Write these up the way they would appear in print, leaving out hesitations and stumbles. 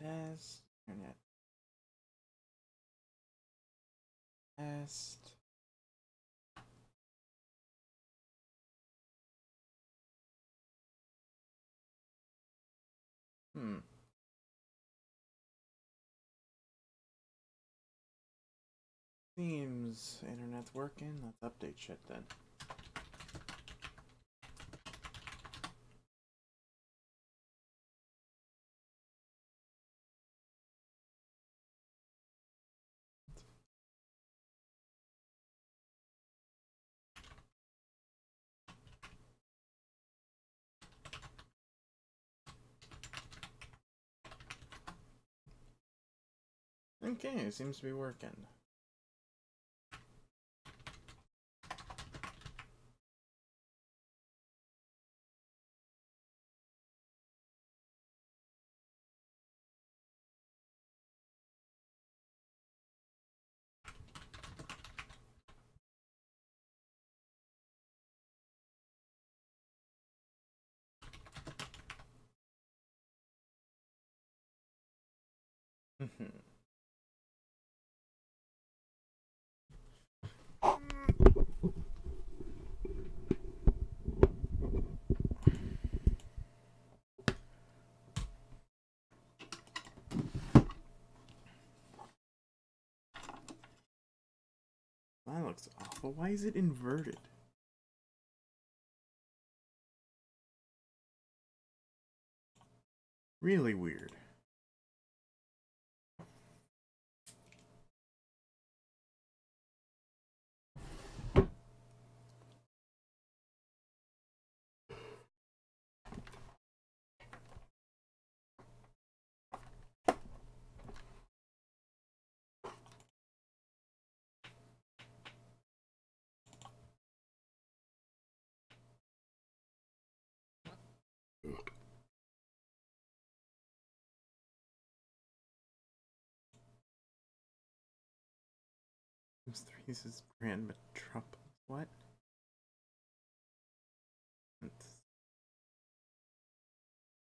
Test. Internet. Test. Seems internet's working. Let's update shit then. Okay, it seems to be working. That looks awful. Why is it inverted? Really weird. This is Grand Metropolis. What?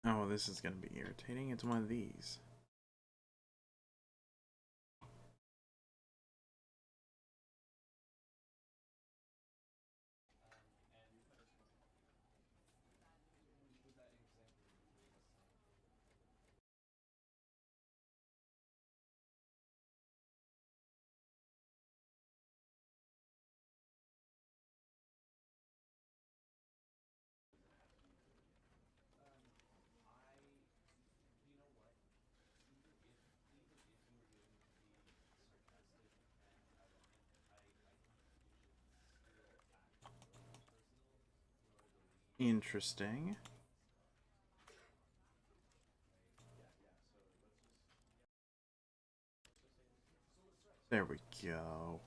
Oh, this is gonna be irritating. It's one of these. Interesting. There we go.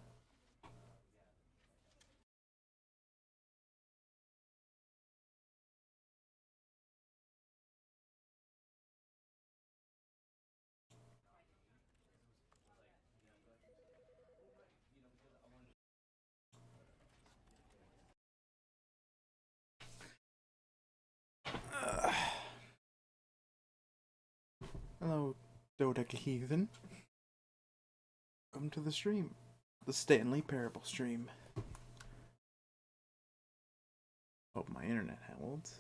Hello, dodecahedron. Welcome to the stream. The Stanley Parable stream. Hope my internet holds.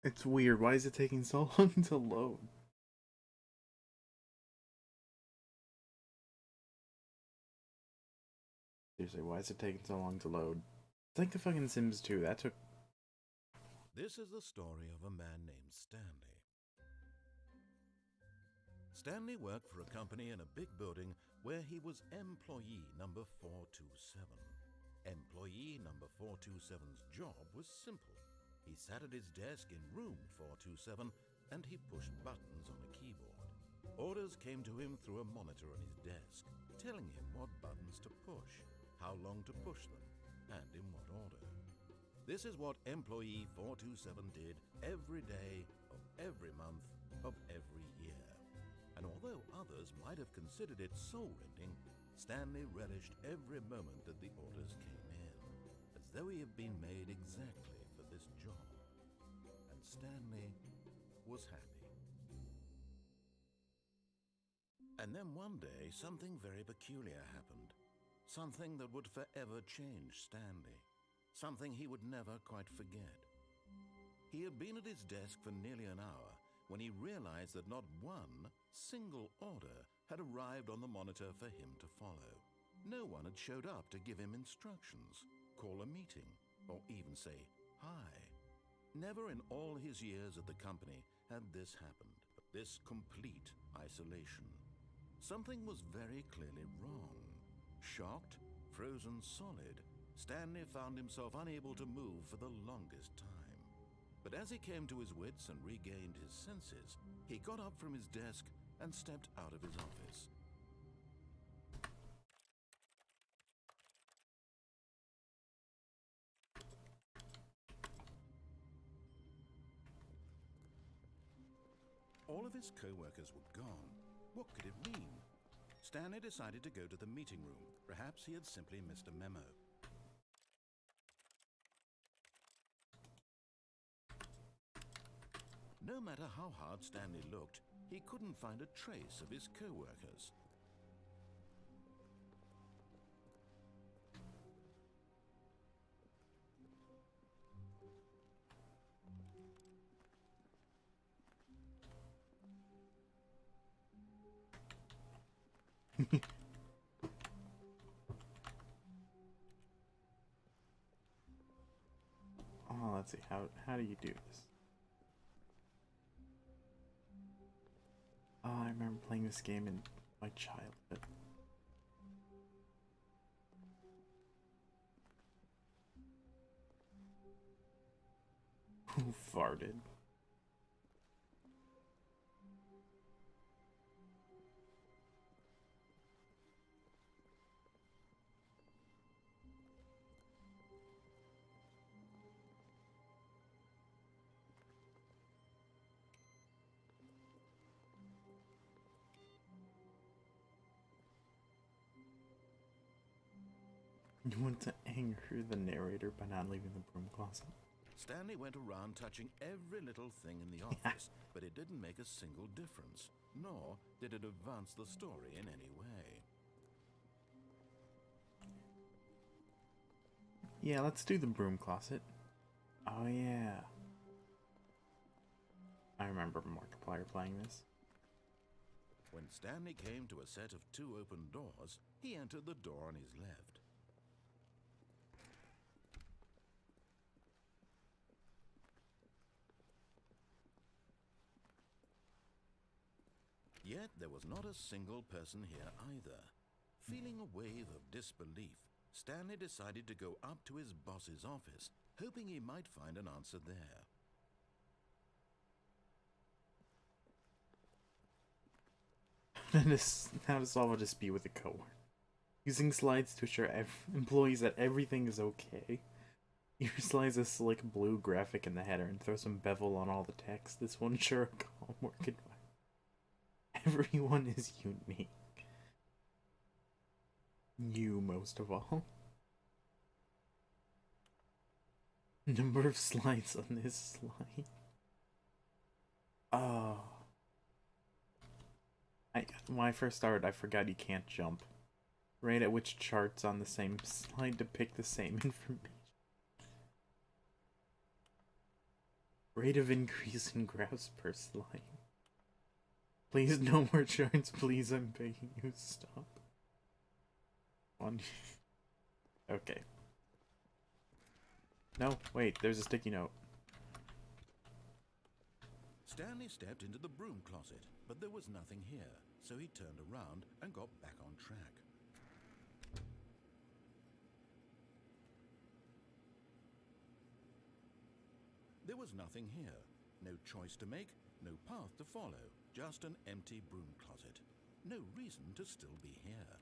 It's weird. Why is it taking so long to load? Seriously, why is it taking so long to load? It's like the fucking Sims 2. That took... This is the story of a man named Stanley. Stanley worked for a company in a big building where he was employee number 427. Employee number 427's job was simple. He sat at his desk in room 427 and he pushed buttons on a keyboard. Orders came to him through a monitor on his desk, telling him what buttons to push, how long to push them, and in what order. This is what employee 427 did every day of every month of every year. And although others might have considered it soul-rending, Stanley relished every moment that the orders came in, as though he had been made exactly for this job. And Stanley was happy. And then one day, something very peculiar happened. Something that would forever change Stanley. Something he would never quite forget. He had been at his desk for nearly an hour when he realized that not one single order had arrived on the monitor for him to follow. No one had showed up to give him instructions, call a meeting, or even say hi. Never in all his years at the company had this happened, this complete isolation. Something was very clearly wrong. Shocked, frozen solid, Stanley found himself unable to move for the longest time. But as he came to his wits and regained his senses, he got up from his desk and stepped out of his office. All of his co-workers were gone. What could it mean? Stanley decided to go to the meeting room. Perhaps he had simply missed a memo. No matter how hard Stanley looked, he couldn't find a trace of his co-workers. Oh, let's see. How do you do this? Oh, I remember playing this game in my childhood. Who farted? You want to anger the narrator by not leaving the broom closet? Stanley went around touching every little thing in the office, but it didn't make a single difference, nor did it advance the story in any way. Yeah, let's do the broom closet. Oh yeah. I remember Markiplier playing this. When Stanley came to a set of 2 open doors, he entered the door on his left. Yet there was not a single person here either. Feeling a wave of disbelief, Stanley decided to go up to his boss's office, hoping he might find an answer there. How to solve a dispute with a coworker. Using slides to assure employees that everything is okay. You slice a slick blue graphic in the header and throw some bevel on all the text. This will ensure a calm work environment. Everyone is unique. You most of all. Number of slides on this slide. Oh. When I first started, I forgot you can't jump. Right at which charts on the same slide depict the same information. Rate of increase in graphs per slide. Please, no more charts, please, I'm begging you, stop. One. Okay. No, wait, there's a sticky note. Stanley stepped into the broom closet, but there was nothing here, so he turned around and got back on track. There was nothing here. No choice to make, no path to follow, just an empty broom closet. No reason to still be here.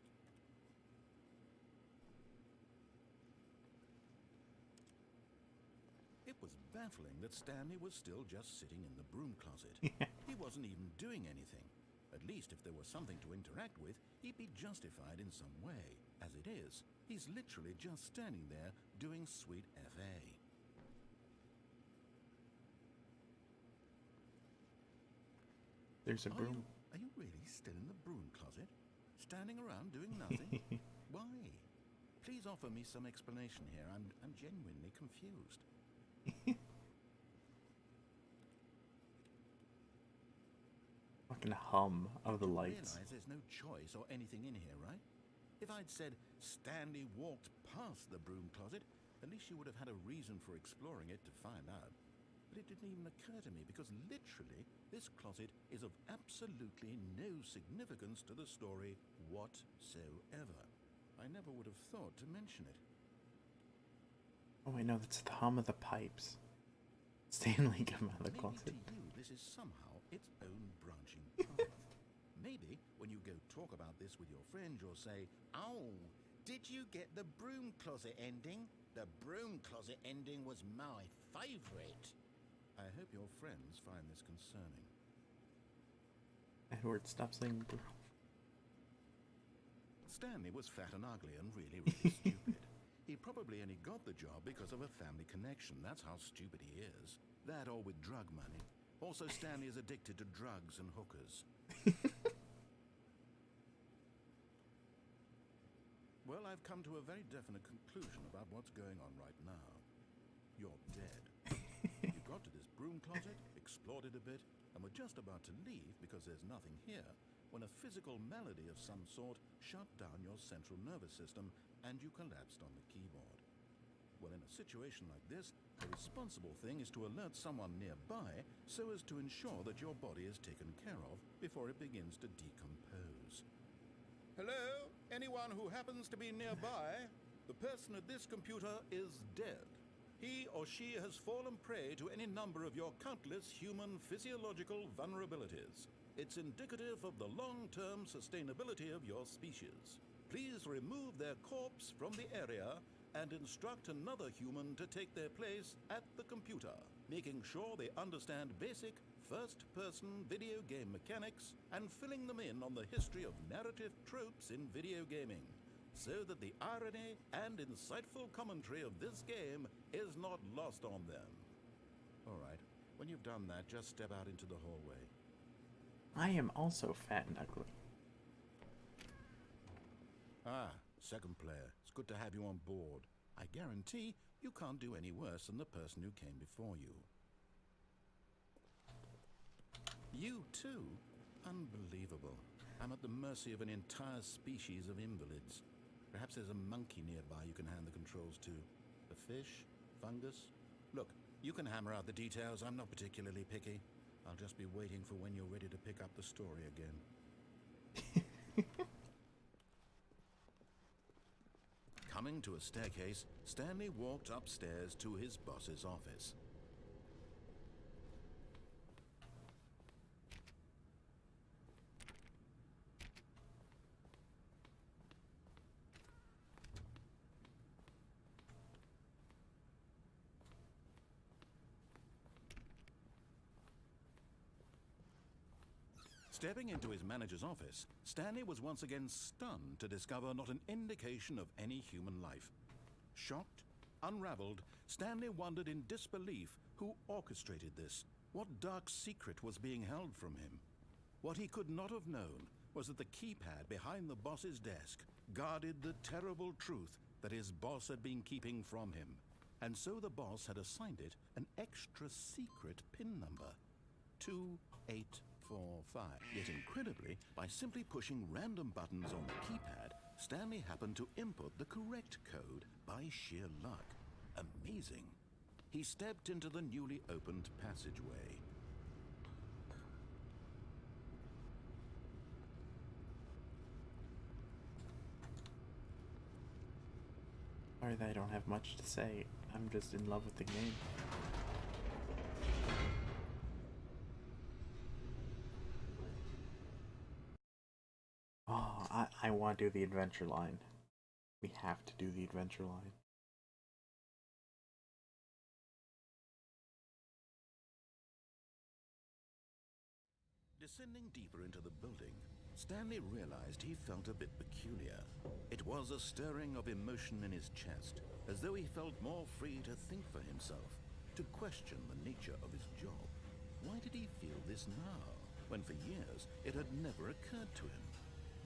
It was baffling that Stanley was still just sitting in the broom closet. He wasn't even doing anything. At least if there was something to interact with, he'd be justified in some way. As it is, he's literally just standing there doing sweet FA. There's a broom. Are you really still in the broom closet? Standing around doing nothing? Why? Please offer me some explanation here. I'm genuinely confused. Fucking hum of the You lights. realize there's no choice or anything in here, right? If I'd said Stanley walked past the broom closet, at least you would have had a reason for exploring it to find out. But it didn't even occur to me because literally this closet is of absolutely no significance to the story whatsoever. I never would have thought to mention it. Oh wait, no, that's the hum of the pipes. Stanley, come out of the Maybe closet. to you this is somehow its own branching path. Maybe when you go talk about this with your friend, you'll say, "Oh, did you get the broom closet ending? The broom closet ending was my favorite." I hope your friends find this concerning. Edward, stop saying broom. Stanley was fat and ugly and really, really stupid. He probably only got the job because of a family connection. That's how stupid he is. That or with drug money. Also, Stanley is addicted to drugs and hookers. Well, I've come to a very definite conclusion about what's going on right now. You're dead. You got to this broom closet, explored it a bit, and were just about to leave because there's nothing here when a physical malady of some sort shut down your central nervous system and you collapsed on the keyboard. Well, in a situation like this, the responsible thing is to alert someone nearby so as to ensure that your body is taken care of before it begins to decompose. Hello? Anyone who happens to be nearby? The person at this computer is dead. He or she has fallen prey to any number of your countless human physiological vulnerabilities. It's indicative of the long-term sustainability of your species. Please remove their corpse from the area and instruct another human to take their place at the computer, making sure they understand basic first-person video game mechanics and filling them in on the history of narrative tropes in video gaming, so that the irony and insightful commentary of this game is not lost on them. All right, when you've done that, just step out into the hallway. I am also fat and ugly. Ah, second player. It's good to have you on board. I guarantee you can't do any worse than the person who came before you. You too? Unbelievable. I'm at the mercy of an entire species of invalids. Perhaps there's a monkey nearby you can hand the controls to. A fish? Fungus? Look, you can hammer out the details. I'm not particularly picky. I'll just be waiting for when you're ready to pick up the story again. Coming to a staircase, Stanley walked upstairs to his boss's office. Stepping into his manager's office, Stanley was once again stunned to discover not an indication of any human life. Shocked, unraveled, Stanley wondered in disbelief who orchestrated this. What dark secret was being held from him? What he could not have known was that the keypad behind the boss's desk guarded the terrible truth that his boss had been keeping from him. And so the boss had assigned it an extra secret PIN number. 2845. Yet incredibly, by simply pushing random buttons on the keypad, Stanley happened to input the correct code by sheer luck. Amazing. He stepped into the newly opened passageway. Sorry that I don't have much to say. I'm just in love with the game. Oh, I want to do the adventure line. We have to do the adventure line. Descending deeper into the building, Stanley realized he felt a bit peculiar. It was a stirring of emotion in his chest, as though he felt more free to think for himself, to question the nature of his job. Why did he feel this now, when for years it had never occurred to him?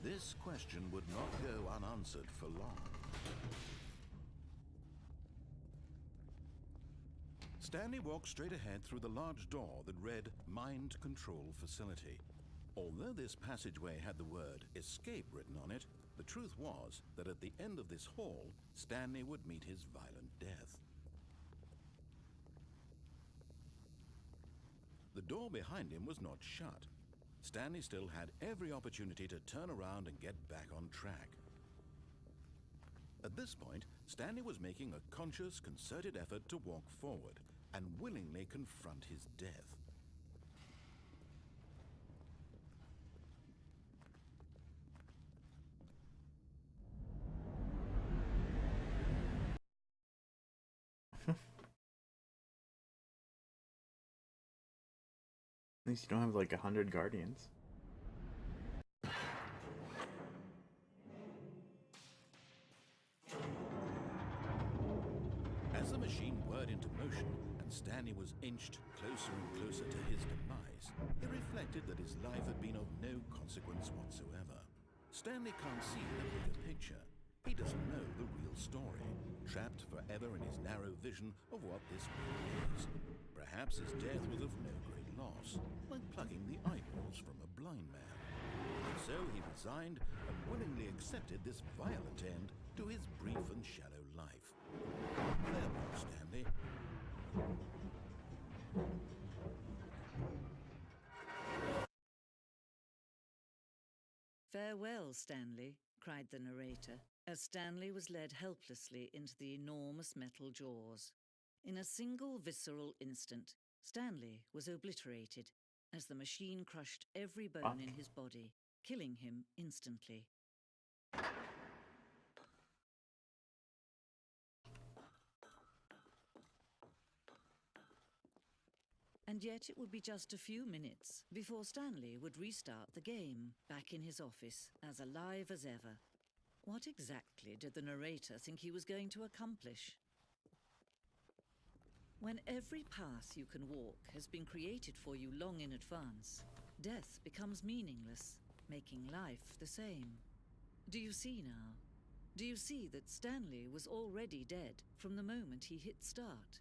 This question would not go unanswered for long. Stanley walked straight ahead through the large door that read Mind Control Facility. Although this passageway had the word escape written on it, the truth was that at the end of this hall, Stanley would meet his violent death. The door behind him was not shut. Stanley still had every opportunity to turn around and get back on track. At this point, Stanley was making a conscious, concerted effort to walk forward and willingly confront his death. At least you don't have like 100 guardians. As the machine whirred into motion and Stanley was inched closer and closer to his demise, he reflected that his life had been of no consequence whatsoever. Stanley can't see the bigger picture. He doesn't know the real story, trapped forever in his narrow vision of what this world is. Perhaps his death was of no great loss, like plucking the eyeballs from a blind man. So he resigned and willingly accepted this violent end to his brief and shallow life. Farewell, Stanley. "Farewell, Stanley," cried the narrator, as Stanley was led helplessly into the enormous metal jaws. In a single visceral instant, Stanley was obliterated as the machine crushed every bone in his body, killing him instantly. And yet it would be just a few minutes before Stanley would restart the game, back in his office, as alive as ever. What exactly did the narrator think he was going to accomplish? When every path you can walk has been created for you long in advance, death becomes meaningless, making life the same. Do you see now? Do you see that Stanley was already dead from the moment he hit start?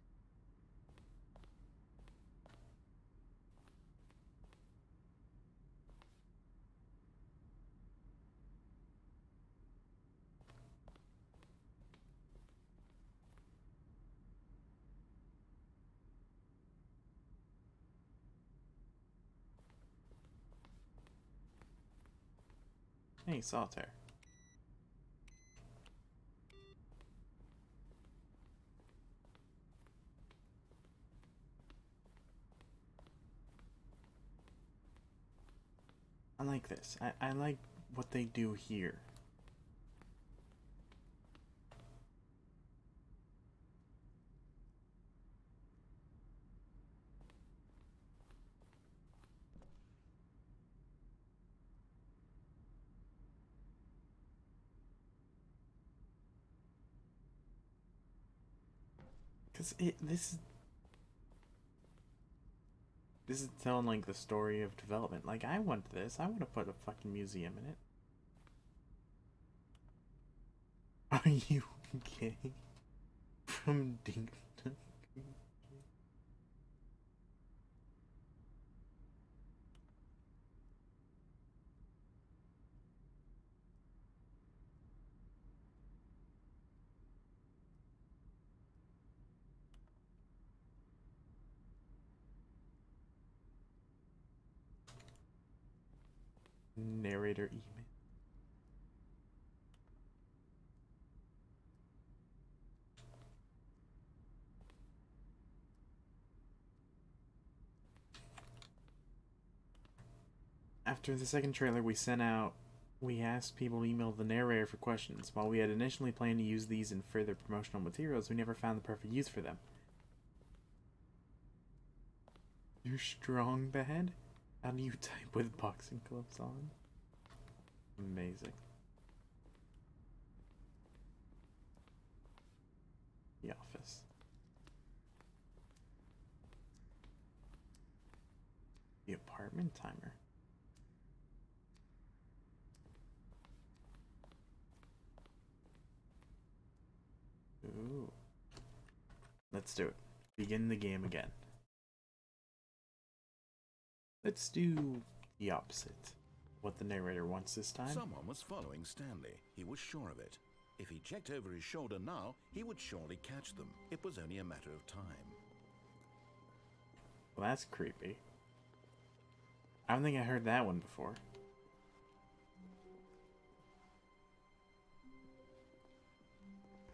Hey, Solitaire. I like this. I like what they do here. Because this is telling like the story of development. Like, I want this. I want to put a fucking museum in it. Are you okay? From Ding Dong. Narrator email. After the second trailer we sent out, we asked people to email the narrator for questions. While we had initially planned to use these in further promotional materials, we never found the perfect use for them. You're strong, bad? How do you type with boxing gloves on? Amazing. The office. The apartment timer. Ooh. Let's do it. Begin the game again. Let's do the opposite. What the narrator wants this time. Someone was following Stanley. He was sure of it. If he checked over his shoulder now, he would surely catch them. It was only a matter of time. Well, that's creepy. I don't think I heard that one before.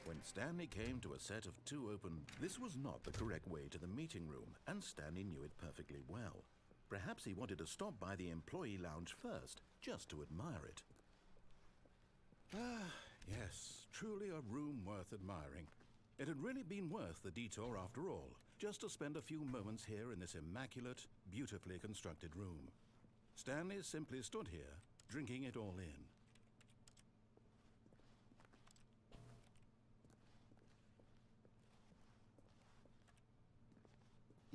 When Stanley came to a set of two open, this was not the correct way to the meeting room, and Stanley knew it perfectly well. Perhaps he wanted to stop by the employee lounge first, just to admire it. Ah, yes, truly a room worth admiring. It had really been worth the detour after all, just to spend a few moments here in this immaculate, beautifully constructed room. Stanley simply stood here, drinking it all in.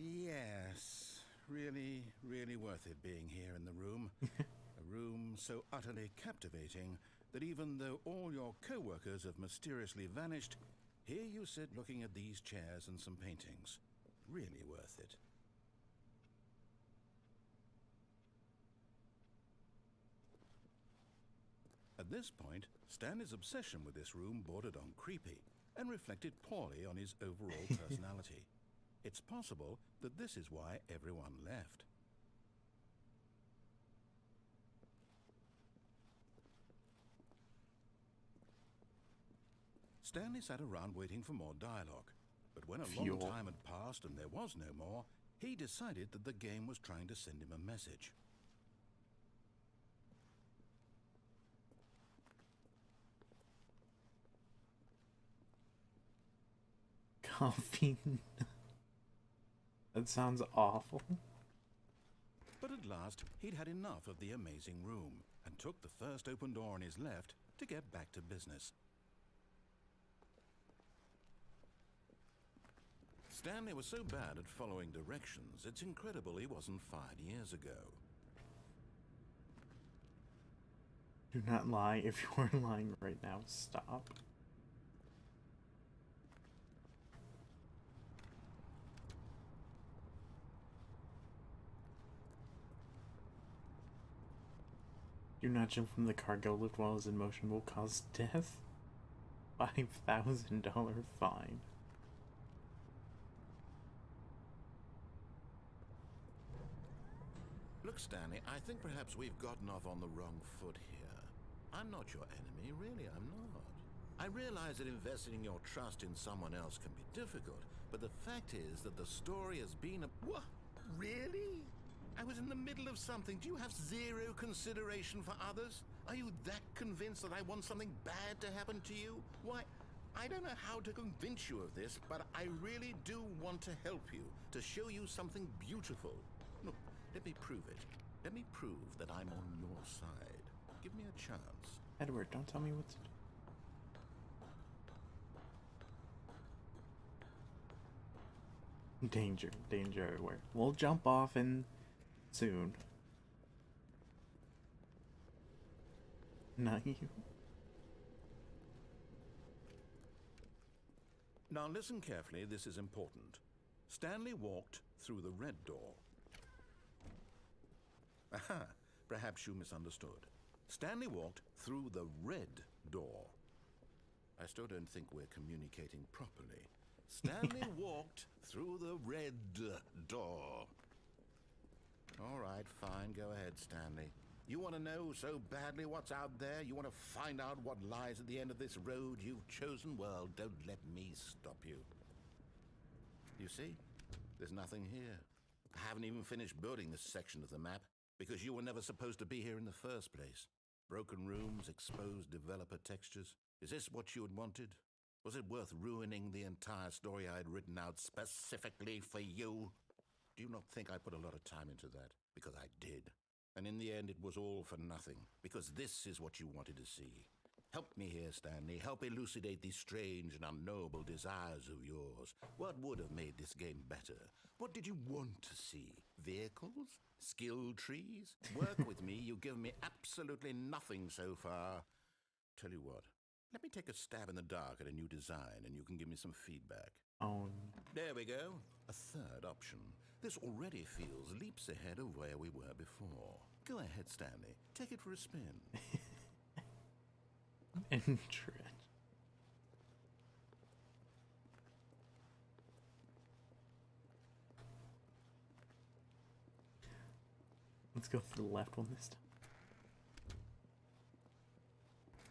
Yes, really, really worth it being here in the room. A room so utterly captivating that even though all your co-workers have mysteriously vanished, here you sit looking at these chairs and some paintings. Really worth it. At this point, Stanley's obsession with this room bordered on creepy and reflected poorly on his overall personality. It's possible that this is why everyone left. Stanley sat around waiting for more dialogue, but when a long time had passed and there was no more, he decided that the game was trying to send him a message. Coffee. That sounds awful. But at last, he'd had enough of the amazing room and took the first open door on his left to get back to business. Stanley was so bad at following directions, it's incredible he wasn't fired years ago. Do not lie. If you are lying right now, stop. Do not jump from the cargo lift while it's in motion will cause death. $5,000 fine. Look, Stanley, I think perhaps we've gotten off on the wrong foot here. I'm not your enemy, really, I'm not. I realize that investing your trust in someone else can be difficult, but the fact is that the story has been a... What? Really? I was in the middle of something. Do you have zero consideration for others? Are you that convinced that I want something bad to happen to you? Why, I don't know how to convince you of this, but I really do want to help you, to show you something beautiful. Look, let me prove it. Let me prove that I'm on your side. Give me a chance. Edward, don't tell me what to do. Danger, danger everywhere. We'll jump off in soon. Not you. Now listen carefully, this is important. Stanley walked through the red door. Aha, perhaps you misunderstood. Stanley walked through the red door. I still don't think we're communicating properly. Stanley walked through the red door. All right, fine, go ahead, Stanley. You want to know so badly what's out there? You want to find out what lies at the end of this road you've chosen? Well, don't let me stop you. You see, there's nothing here. I haven't even finished building this section of the map because you were never supposed to be here in the first place. Broken rooms, exposed developer textures. Is this what you had wanted? Was it worth ruining the entire story I had written out specifically for you? Do you not think I put a lot of time into that? Because I did. And in the end, it was all for nothing, because this is what you wanted to see. Help me here, Stanley. Help elucidate these strange and unknowable desires of yours. What would have made this game better? What did you want to see? Vehicles? Skill trees? Work with me. You've given me absolutely nothing so far. Tell you what, let me take a stab in the dark at a new design, and you can give me some feedback. Oh, There we go. A third option. This already feels leaps ahead of where we were before. Go ahead, Stanley. Take it for a spin. interest. Let's go for the left one this time.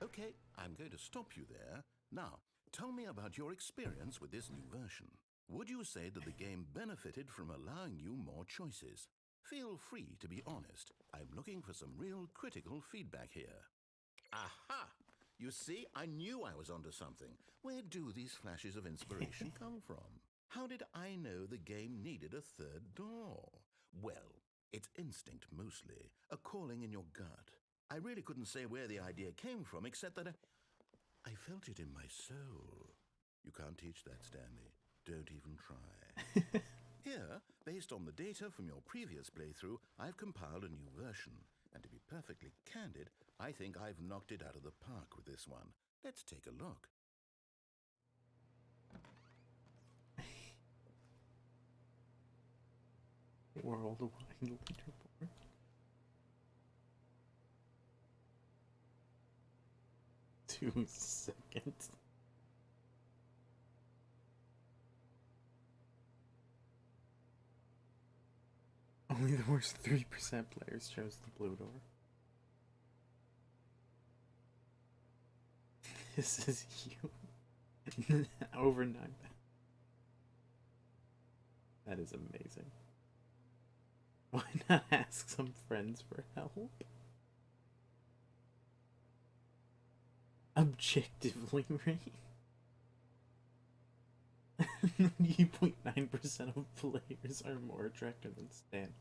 Okay, I'm going to stop you there. Now, tell me about your experience with this new version. Would you say that the game benefited from allowing you more choices? Feel free to be honest. I'm looking for some real critical feedback here. Aha! You see, I knew I was onto something. Where do these flashes of inspiration come from? How did I know the game needed a third door? Well, it's instinct mostly, a calling in your gut. I really couldn't say where the idea came from, except that I felt it in my soul. You can't teach that, Stanley. Don't even try. Here, based on the data from your previous playthrough, I've compiled a new version. And to be perfectly candid, I think I've knocked it out of the park with this one. Let's take a look. Worldwide leaderboard. Two seconds. Only the worst 3% players chose the blue door. This is you. Over 9. That is amazing. Why not ask some friends for help? Objectively, right? 98.9% of players are more attractive than Stanley.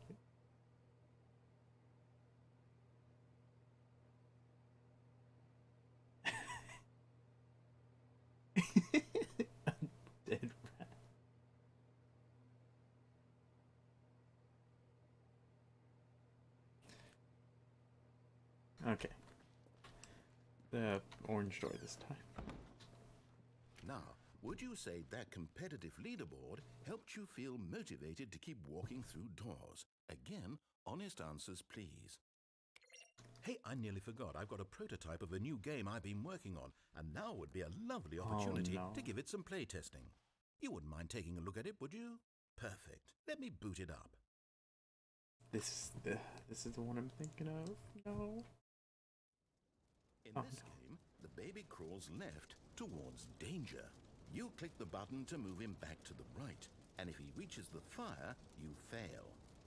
A dead rat. Okay. The orange door this time. Now, would you say that competitive leaderboard helped you feel motivated to keep walking through doors? Again, honest answers, please. Hey, I nearly forgot. I've got a prototype of a new game I've been working on, and now would be a lovely opportunity no. to give it some playtesting. You wouldn't mind taking a look at it, would you? Perfect. Let me boot it up. This is the one I'm thinking of. No. In Oh, this no. game, the baby crawls left towards danger. You click the button to move him back to the right, and if he reaches the fire, you fail.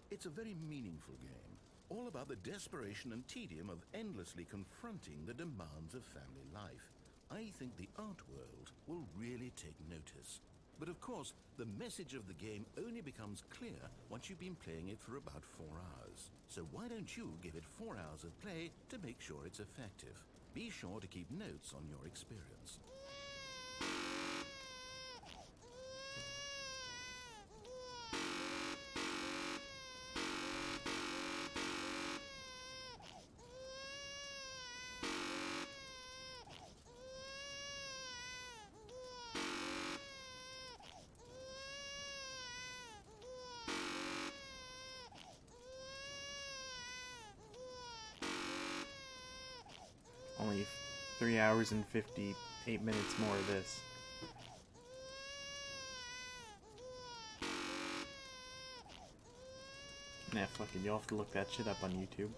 It's a very meaningful game, all about the desperation and tedium of endlessly confronting the demands of family life. I think the art world will really take notice. But of course, the message of the game only becomes clear once you've been playing it for about 4 hours. So why don't you give it 4 hours of play to make sure it's effective? Be sure to keep notes on your experience. Only 3 hours and 58 minutes more of this. Nah, fucking, you'll have to look that shit up on YouTube.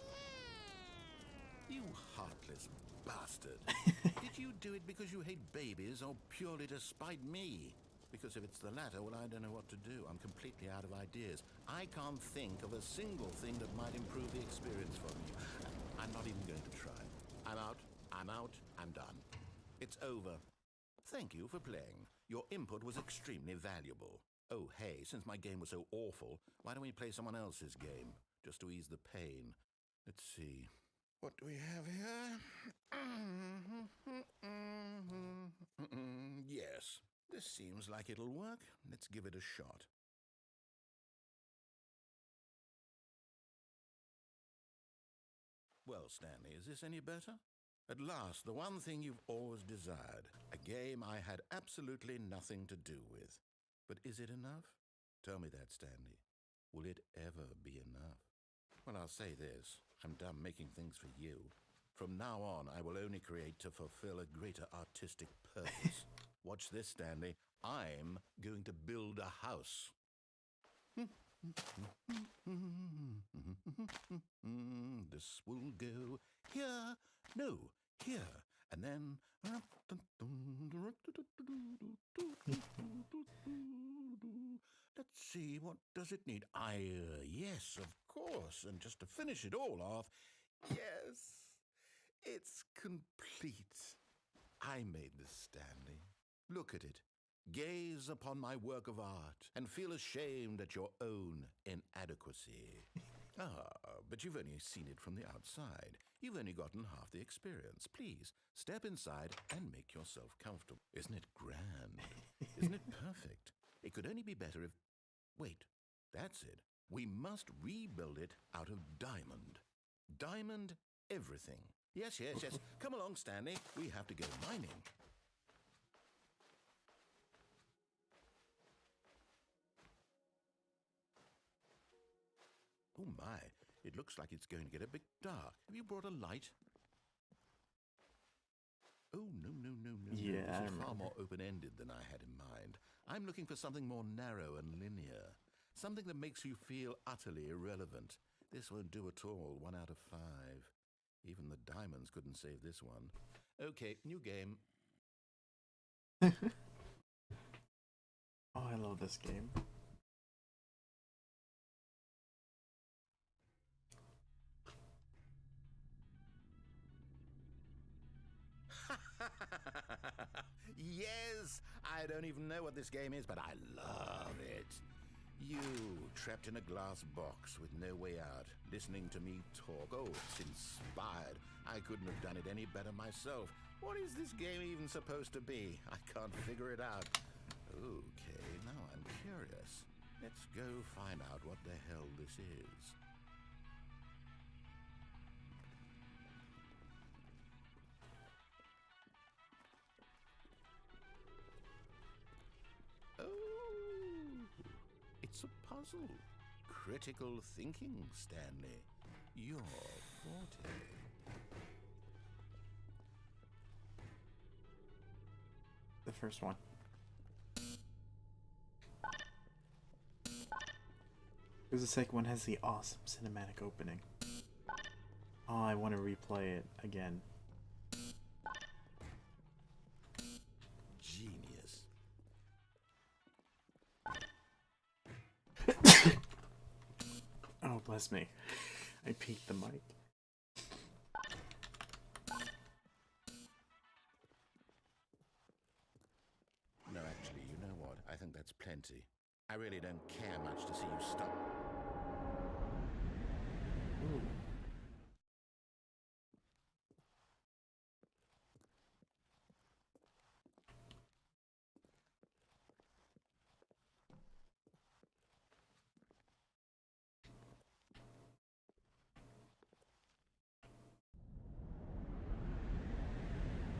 You heartless bastard. Did you do it because you hate babies or purely to spite me? Because if it's the latter, well, I don't know what to do. I'm completely out of ideas. I can't think of a single thing that might improve the experience for me. I'm not even going to try. I'm out. I'm done. It's over. Thank you for playing. Your input was extremely valuable. Oh, hey, since my game was so awful, why don't we play someone else's game? Just to ease the pain. Let's see. What do we have here? Yes, this seems like it'll work. Let's give it a shot. Well, Stanley, is this any better? At last, the one thing you've always desired. A game I had absolutely nothing to do with. But is it enough? Tell me that, Stanley. Will it ever be enough? Well, I'll say this. I'm done making things for you. From now on, I will only create to fulfill a greater artistic purpose. Watch this, Stanley. I'm going to build a house. This will go here. No, here. And then... Let's see, what does it need? Yes, of course. And just to finish it all off, yes, it's complete. I made this, Stanley. Look at it. Gaze upon my work of art and feel ashamed at your own inadequacy. But you've only seen it from the outside. You've only gotten half the experience. Please, step inside and make yourself comfortable. Isn't it grand? Isn't it perfect? It could only be better if... Wait, that's it. We must rebuild it out of diamond. Diamond everything. Yes. Come along, Stanley. We have to go mining. Oh my, it looks like it's going to get a bit dark. Have you brought a light? Oh, no. Yeah, This is far more open-ended than I had in mind. I'm looking for something more narrow and linear. Something that makes you feel utterly irrelevant. This won't do at all. 1 out of 5. Even the diamonds couldn't save this one. Okay, new game. Oh, I love this game. Yes! I don't even know what this game is, but I love it. You, trapped in a glass box with no way out, listening to me talk. Oh, it's inspired. I couldn't have done it any better myself. What is this game even supposed to be? I can't figure it out. Okay, now I'm curious. Let's go find out what the hell this is. Oh, it's a puzzle. Critical thinking, Stanley. Your forte. The first one. Because the second one has the awesome cinematic opening. Oh, I want to replay it again. Genius. Oh, bless me. I peeked the mic. No, actually, you know what? I think that's plenty. I really don't care much to see you stop. Ooh.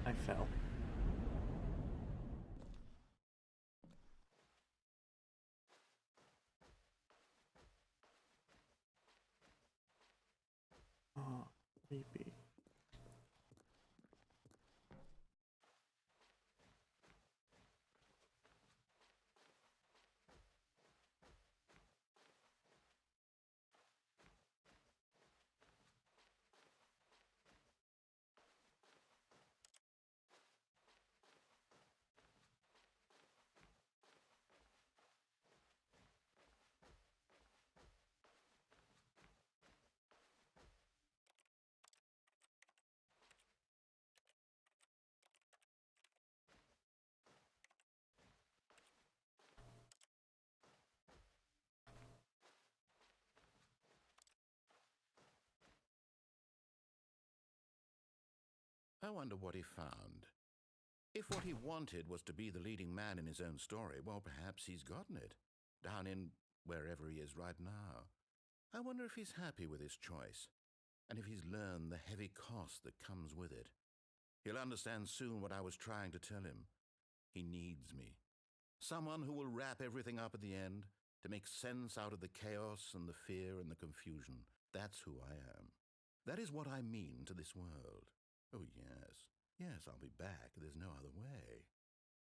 I fell. Oh, creepy. I wonder what he found. If what he wanted was to be the leading man in his own story, well, perhaps he's gotten it. Down in wherever he is right now. I wonder if he's happy with his choice, and if he's learned the heavy cost that comes with it. He'll understand soon what I was trying to tell him. He needs me. Someone who will wrap everything up at the end, to make sense out of the chaos and the fear and the confusion. That's who I am. That is what I mean to this world. Oh, yes. Yes, I'll be back. There's no other way.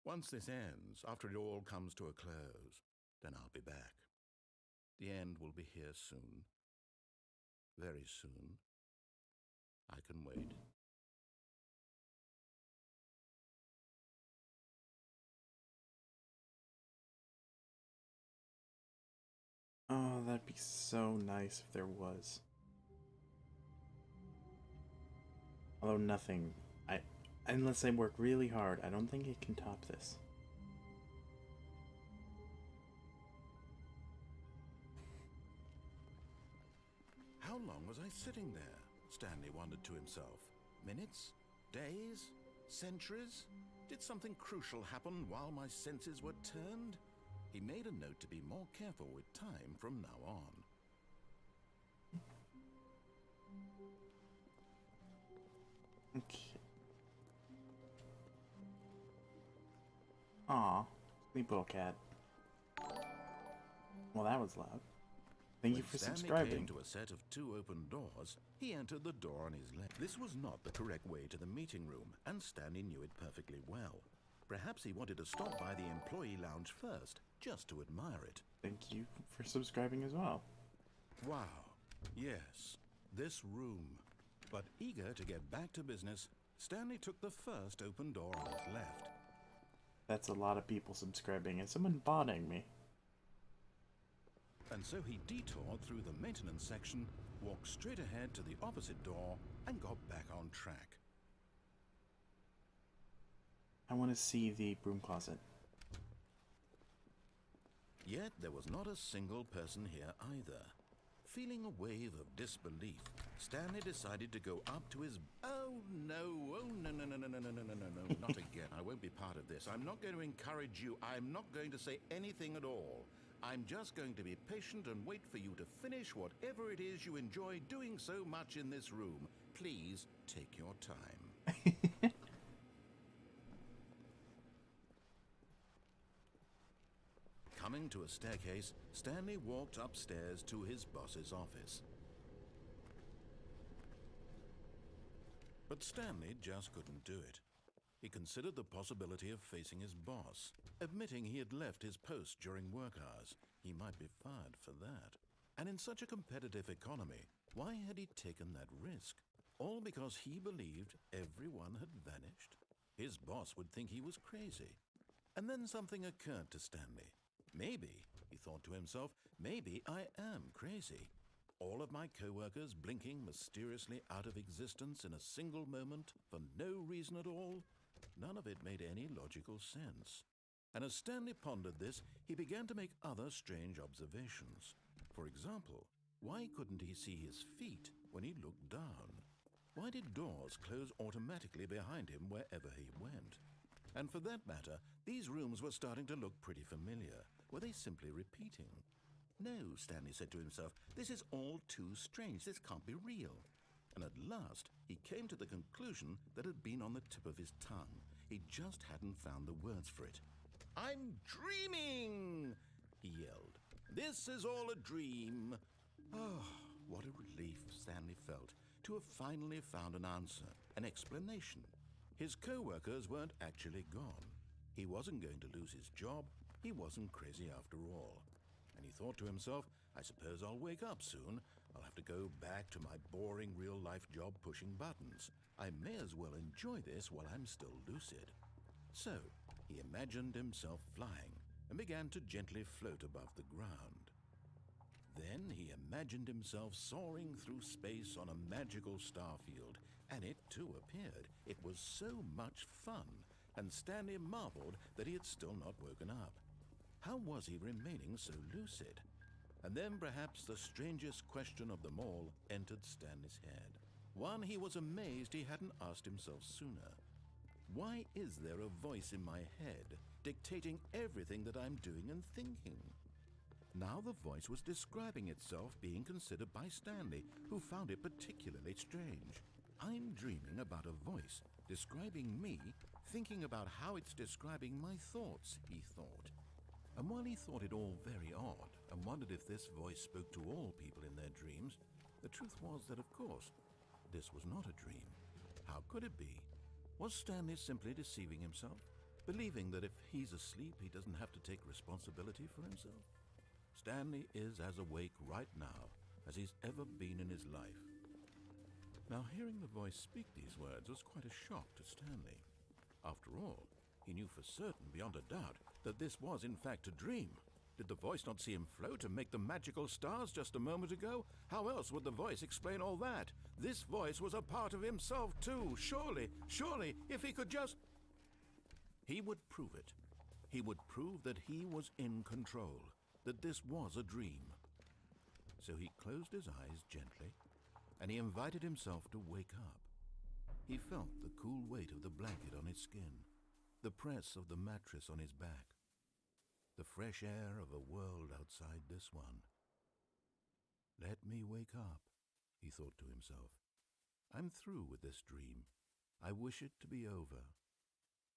Once this ends, after it all comes to a close, then I'll be back. The end will be here soon. Very soon. I can wait. Oh, that'd be so nice if there was. Although nothing, unless I work really hard, I don't think it can top this. How long was I sitting there? Stanley wondered to himself. Minutes? Days? Centuries? Did something crucial happen while my senses were turned? He made a note to be more careful with time from now on. Okay. Aw, sleep well, cat. Well, that was loud. Thank you for Stanley subscribing. came to a set of 2 open doors, he entered the door on his left. This was not the correct way to the meeting room, and Stanley knew it perfectly well. Perhaps he wanted to stop by the employee lounge first, just to admire it. Thank you for subscribing as well. Wow. Yes, this room. But eager to get back to business, Stanley took the first open door on his left. That's a lot of people subscribing and someone botting me. And so he detoured through the maintenance section, walked straight ahead to the opposite door, and got back on track. I want to see the broom closet. Yet there was not a single person here either. Feeling a wave of disbelief, Stanley decided to go up to his... Oh no, no, not again. I won't be part of this. I'm not going to encourage you. I'm not going to say anything at all. I'm just going to be patient and wait for you to finish whatever it is you enjoy doing so much in this room. Please take your time. Coming to a staircase, Stanley walked upstairs to his boss's office. But Stanley just couldn't do it. He considered the possibility of facing his boss, admitting he had left his post during work hours. He might be fired for that. And in such a competitive economy, why had he taken that risk? All because he believed everyone had vanished? His boss would think he was crazy. And then something occurred to Stanley. Maybe, he thought to himself, maybe I am crazy. All of my co-workers blinking mysteriously out of existence in a single moment for no reason at all? None of it made any logical sense. And as Stanley pondered this, he began to make other strange observations. For example, why couldn't he see his feet when he looked down? Why did doors close automatically behind him wherever he went? And for that matter, these rooms were starting to look pretty familiar. Were they simply repeating? No, Stanley said to himself, this is all too strange. This can't be real. And at last, he came to the conclusion that had been on the tip of his tongue. He just hadn't found the words for it. I'm dreaming, he yelled. This is all a dream. Oh, what a relief Stanley felt to have finally found an answer, an explanation. His co-workers weren't actually gone. He wasn't going to lose his job. He wasn't crazy after all. And he thought to himself, I suppose I'll wake up soon. I'll have to go back to my boring real-life job pushing buttons. I may as well enjoy this while I'm still lucid. So, he imagined himself flying and began to gently float above the ground. Then he imagined himself soaring through space on a magical starfield, and it too appeared. It was so much fun, and Stanley marveled that he had still not woken up. How was he remaining so lucid? And then perhaps the strangest question of them all entered Stanley's head. One he was amazed he hadn't asked himself sooner. Why is there a voice in my head dictating everything that I'm doing and thinking? Now the voice was describing itself being considered by Stanley, who found it particularly strange. I'm dreaming about a voice describing me, thinking about how it's describing my thoughts, he thought. And while he thought it all very odd and wondered if this voice spoke to all people in their dreams, the truth was that, of course, this was not a dream. How could it be? Was Stanley simply deceiving himself, believing that if he's asleep, he doesn't have to take responsibility for himself? Stanley is as awake right now as he's ever been in his life. Now, hearing the voice speak these words was quite a shock to Stanley. After all, he knew for certain, beyond a doubt, that this was in fact a dream. Did the voice not see him float and make the magical stars just a moment ago? How else would the voice explain all that? This voice was a part of himself too. Surely, if he could just... He would prove it. He would prove that he was in control, that this was a dream. So he closed his eyes gently, and he invited himself to wake up. He felt the cool weight of the blanket on his skin, the press of the mattress on his back, the fresh air of a world outside this one. Let me wake up, he thought to himself. I'm through with this dream. I wish it to be over.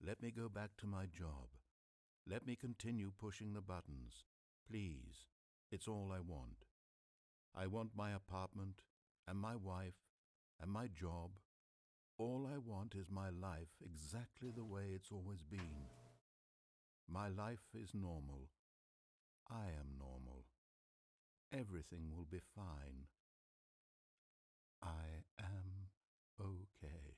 Let me go back to my job. Let me continue pushing the buttons. Please, it's all I want. I want my apartment and my wife and my job. All I want is my life exactly the way it's always been. My life is normal. I am normal. Everything will be fine. I am okay.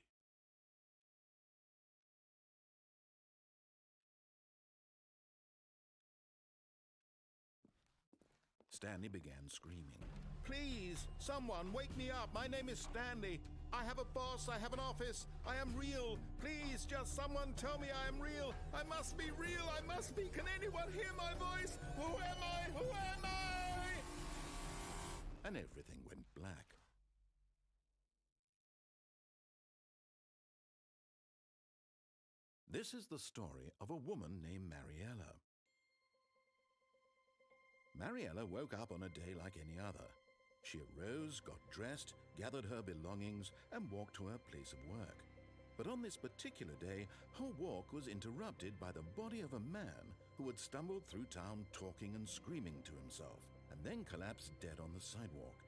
Stanley began screaming. Please, someone, wake me up. My name is Stanley. I have a boss. I have an office. I am real. Please, just someone tell me I am real. I must be real. I must be. Can anyone hear my voice? Who am I? Who am I? And everything went black. This is the story of a woman named Mariella. Mariella woke up on a day like any other. She arose, got dressed, gathered her belongings, and walked to her place of work. But on this particular day, her walk was interrupted by the body of a man who had stumbled through town talking and screaming to himself, and then collapsed dead on the sidewalk.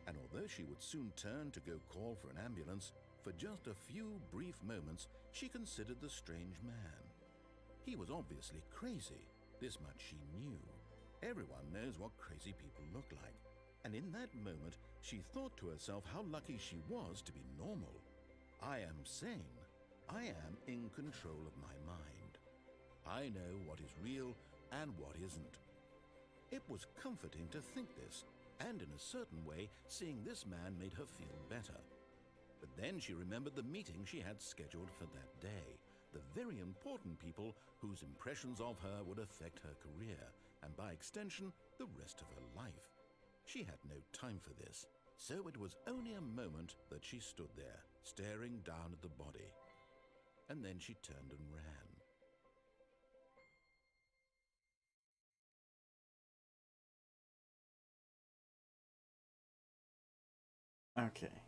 And although she would soon turn to go call for an ambulance, for just a few brief moments she considered the strange man. He was obviously crazy. This much she knew. Everyone knows what crazy people look like. And in that moment, she thought to herself how lucky she was to be normal. I am sane. I am in control of my mind. I know what is real and what isn't. It was comforting to think this, and in a certain way, seeing this man made her feel better. But then she remembered the meeting she had scheduled for that day, the very important people whose impressions of her would affect her career, and by extension, the rest of her life. She had no time for this, so it was only a moment that she stood there, staring down at the body. And then she turned and ran. Okay.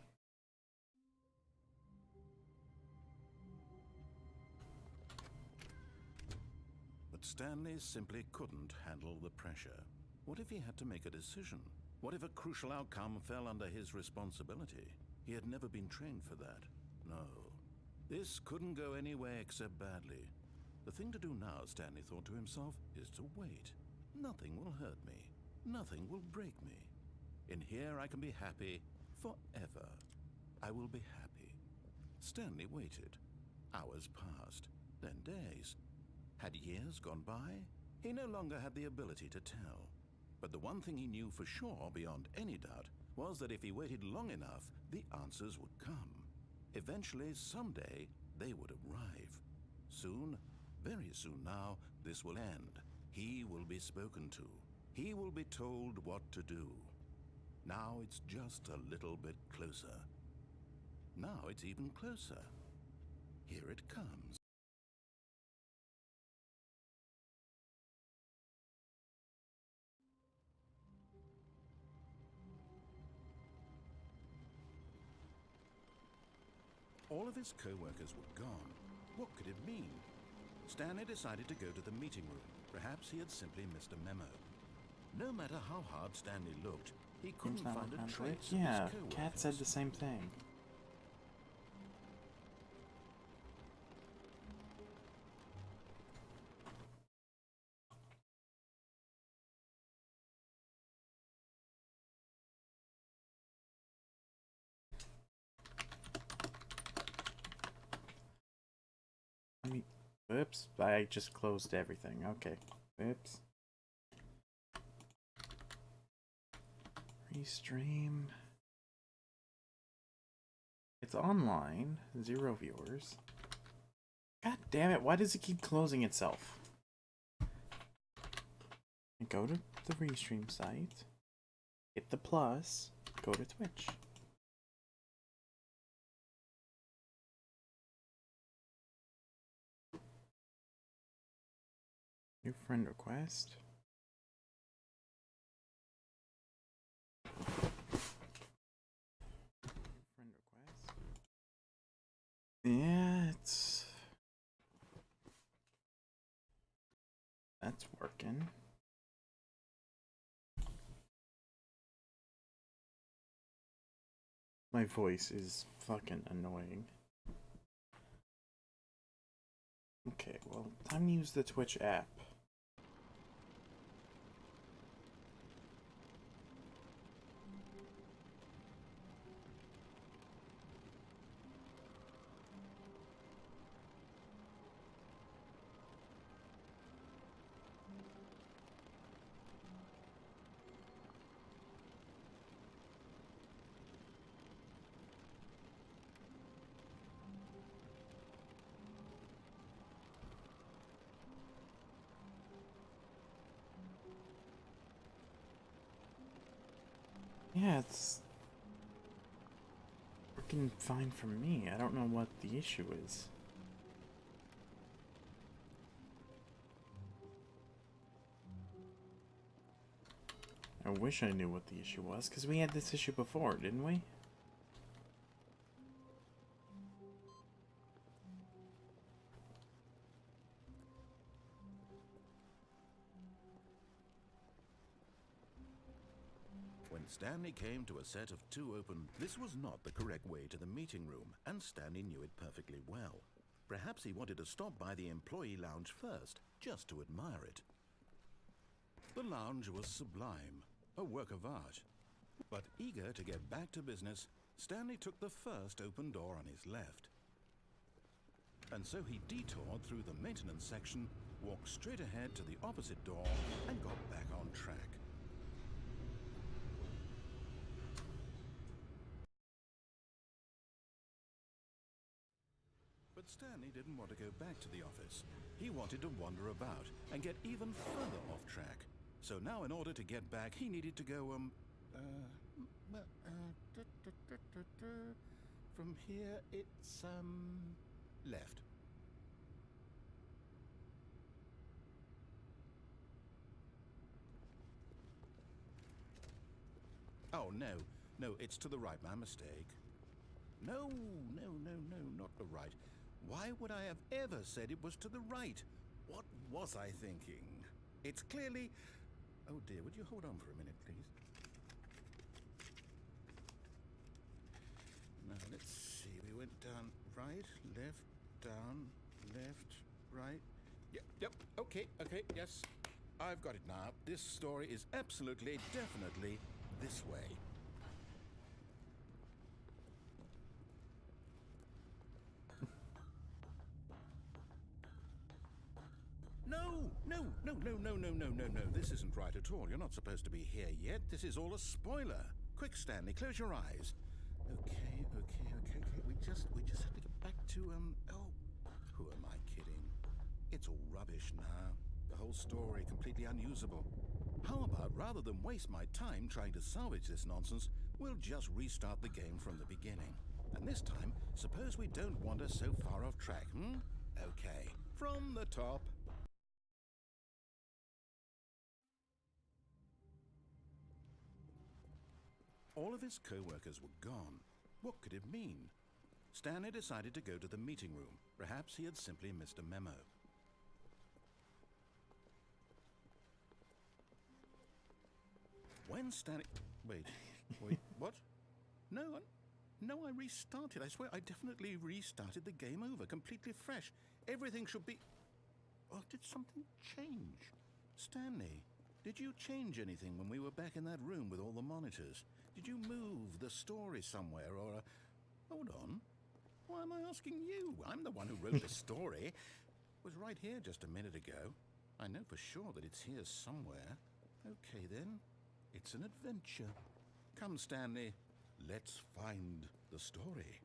But Stanley simply couldn't handle the pressure. What if he had to make a decision? What if a crucial outcome fell under his responsibility? He had never been trained for that. No. This couldn't go anywhere except badly. The thing to do now, Stanley thought to himself, is to wait. Nothing will hurt me. Nothing will break me. In here I can be happy forever. I will be happy. Stanley waited. Hours passed, then days. Had years gone by? He no longer had the ability to tell. But the one thing he knew for sure, beyond any doubt, was that if he waited long enough, the answers would come. Eventually, someday, they would arrive. Soon, very soon now, this will end. He will be spoken to. He will be told what to do. Now it's just a little bit closer. Now it's even closer. Here it comes. All of his co-workers were gone. What could it mean? Stanley decided to go to the meeting room. Perhaps he had simply missed a memo. No matter how hard Stanley looked, he couldn't find a trace of Yeah, his co-workers. Kat said the same thing. Oops, I just closed everything. Okay. Oops. Restream. It's online. 0 viewers. God damn it, why does it keep closing itself? Go to the restream site. Hit the plus. Go to Twitch. New friend request. Friend request. Yeah, that's working. My voice is fucking annoying. Okay, well, time to use the Twitch app. Yeah, it's working fine for me. I don't know what the issue is. I wish I knew what the issue was, because we had this issue before, didn't we? When Stanley came to a set of 2 open, this was not the correct way to the meeting room, and Stanley knew it perfectly well. Perhaps he wanted to stop by the employee lounge first, just to admire it. The lounge was sublime, a work of art. But eager to get back to business, Stanley took the first open door on his left. And so he detoured through the maintenance section, walked straight ahead to the opposite door, and got back on track. But Stanley didn't want to go back to the office. He wanted to wander about and get even further off track. So now in order to get back, he needed to go, from here it's, left. Oh, no, it's to the right, my mistake. No, not the right. Why would I have ever said it was to the right? What was I thinking? It's clearly... Oh dear, would you hold on for a minute, please? Now, let's see. We went down right, left, down, left, right. Yep, okay, yes. I've got it now. This story is absolutely, definitely this way. No. This isn't right at all. You're not supposed to be here yet. This is all a spoiler. Quick, Stanley, close your eyes. Okay. We just have to get back to, oh, who am I kidding? It's all rubbish now. The whole story completely unusable. How about, rather than waste my time trying to salvage this nonsense, we'll just restart the game from the beginning. And this time, suppose we don't wander so far off track, hmm? Okay, from the top. All of his co-workers were gone. What could it mean? Stanley decided to go to the meeting room. Perhaps he had simply missed a memo. When Stanley... Wait, what? No, I restarted. I swear, I definitely restarted the game over, completely fresh. Everything should be... Oh, did something change? Stanley, did you change anything when we were back in that room with all the monitors? Did you move the story somewhere, or... Hold on. Why am I asking you? I'm the one who wrote the story. It was right here just a minute ago. I know for sure that it's here somewhere. Okay, then. It's an adventure. Come, Stanley. Let's find the story.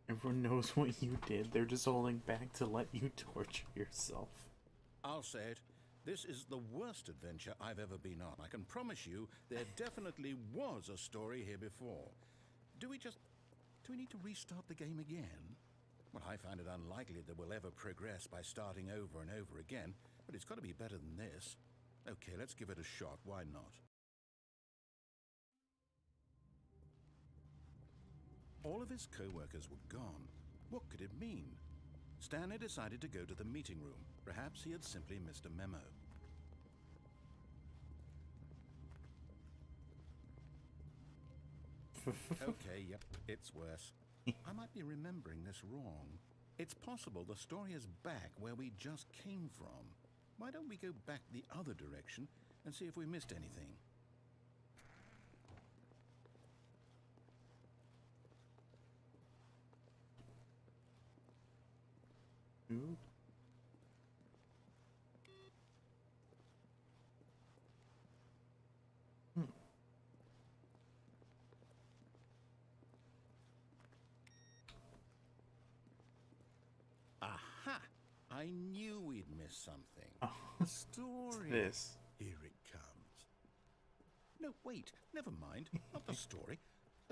Everyone knows what you did. They're just holding back to let you torture yourself. I'll say it. This is the worst adventure I've ever been on. I can promise you there definitely was a story here before. Do we need to restart the game again? Well, I find it unlikely that we'll ever progress by starting over and over again, but it's got to be better than this. Okay, let's give it a shot. Why not? All of his co-workers were gone. What could it mean? Stanley decided to go to the meeting room. Perhaps he had simply missed a memo. Okay, yep, it's worse. I might be remembering this wrong. It's possible the story is back where we just came from. Why don't we go back the other direction and see if we missed anything? Ooh. Aha! I knew we'd miss something. Oh, The story. this. Here it comes. No, wait, never mind. Not the story.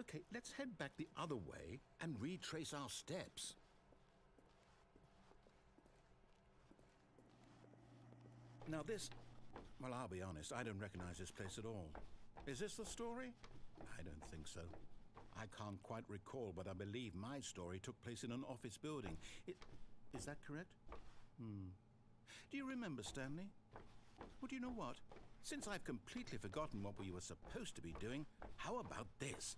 Okay, let's head back the other way and retrace our steps. Now this... Well, I'll be honest, I don't recognize this place at all. Is this the story? I don't think so. I can't quite recall, but I believe my story took place in an office building. Is that correct? Do you remember, Stanley? Well, do you know what? Since I've completely forgotten what we were supposed to be doing, how about this?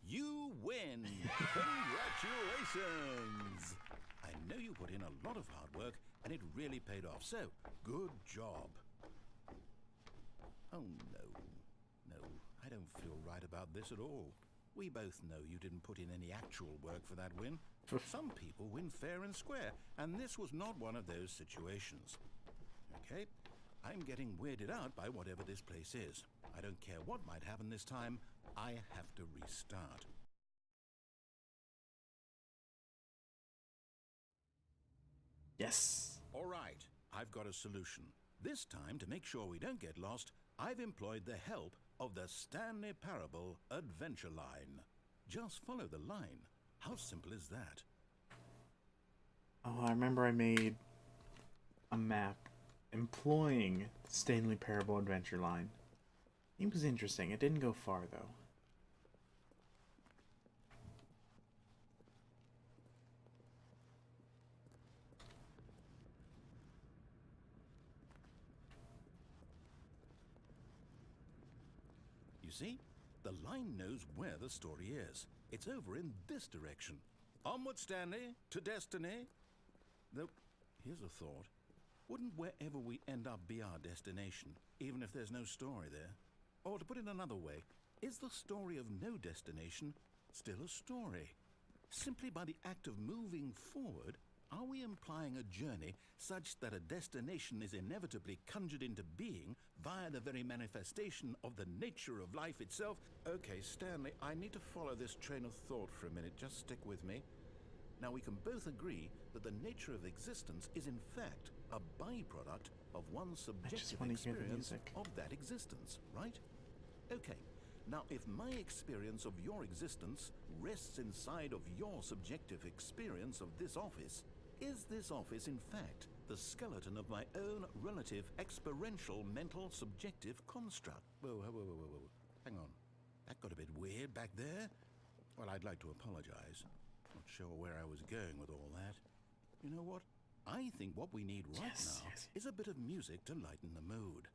You win! Congratulations! I know you put in a lot of hard work, and it really paid off, so good job. Oh, no, I don't feel right about this at all. We both know you didn't put in any actual work for that win. Some people win fair and square, and this was not one of those situations. Okay, I'm getting weirded out by whatever this place is. I don't care what might happen this time, I have to restart. Yes. All right, I've got a solution. This time, to make sure we don't get lost, I've employed the help of the Stanley Parable Adventure Line. Just follow the line. How simple is that? Oh, I remember I made a map employing Stanley Parable Adventure Line. It was interesting. It didn't go far, though. You see, the line knows where the story is. It's over in this direction. Onward, Stanley, to destiny. Though, here's a thought. Wouldn't wherever we end up be our destination, even if there's no story there? Or to put it another way, is the story of no destination still a story? Simply by the act of moving forward, Are we implying a journey such that a destination is inevitably conjured into being via the very manifestation of the nature of life itself? Okay, Stanley, I need to follow this train of thought for a minute. Just stick with me. Now, we can both agree that the nature of existence is in fact a byproduct of one's subjective wanna hear the experience music. of that existence, right? Okay. Now, if my experience of your existence rests inside of your subjective experience of this office, is this office in fact the skeleton of my own relative experiential mental subjective construct? Whoa. Hang on. That got a bit weird back there. Well, I'd like to apologize. Not sure where I was going with all that. You know what? I think what we need right now is a bit of music to lighten the mood.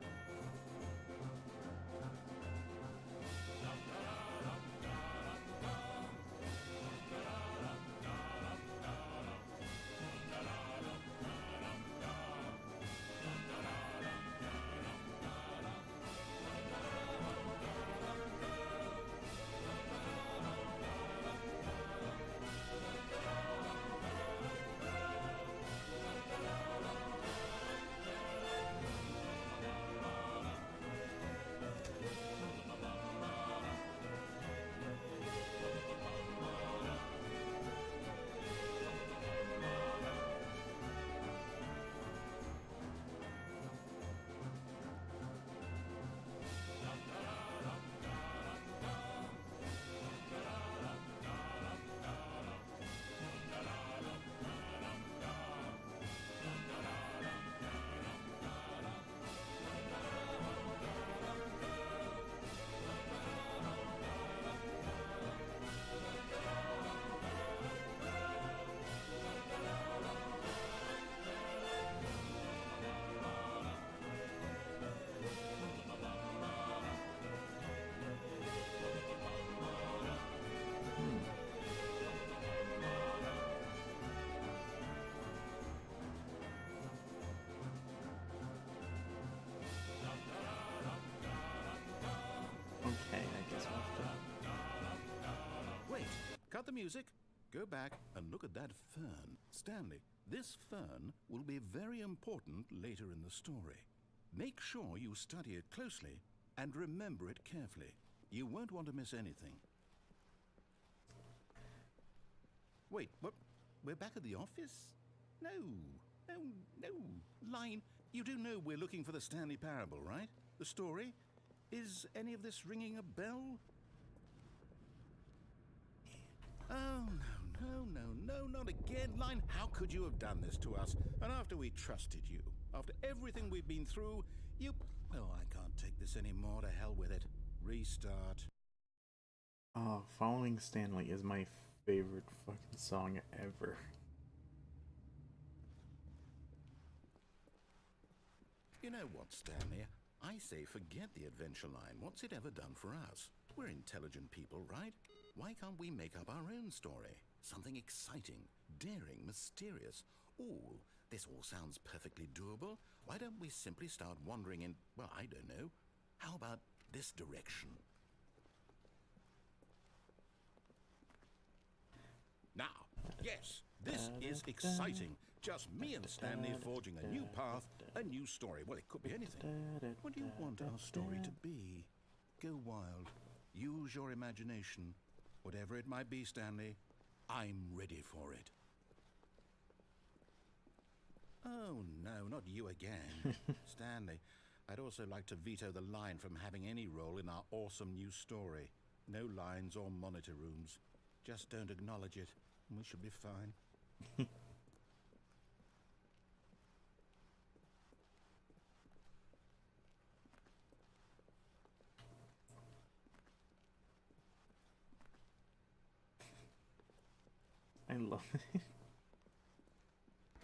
Okay, I guess we'll have to... Wait, cut the music. Go back and look at that fern. Stanley, this fern will be very important later in the story. Make sure you study it closely and remember it carefully. You won't want to miss anything. Wait, what? We're back at the office? No. Line, you do know we're looking for the Stanley Parable, right? The story? Is any of this ringing a bell? Oh, no, not again. Line, how could you have done this to us? And after we trusted you, after everything we've been through, you... Oh, I can't take this anymore. To hell with it. Restart. Oh, Following Stanley is my favorite fucking song ever. You know what, Stanley? I say forget the adventure line. What's it ever done for us? We're intelligent people, right? Why can't we make up our own story? Something exciting, daring, mysterious. Ooh, this all sounds perfectly doable. Why don't we simply start wandering in, well, I don't know. How about this direction? Now, yes, this is exciting. Just me and Stanley forging a new path, a new story. Well, it could be anything. What do you want our story to be? Go wild. Use your imagination. Whatever it might be, Stanley, I'm ready for it. Oh, no, not you again. Stanley, I'd also like to veto the line from having any role in our awesome new story. No lines or monitor rooms. Just don't acknowledge it, and we should be fine. I love it.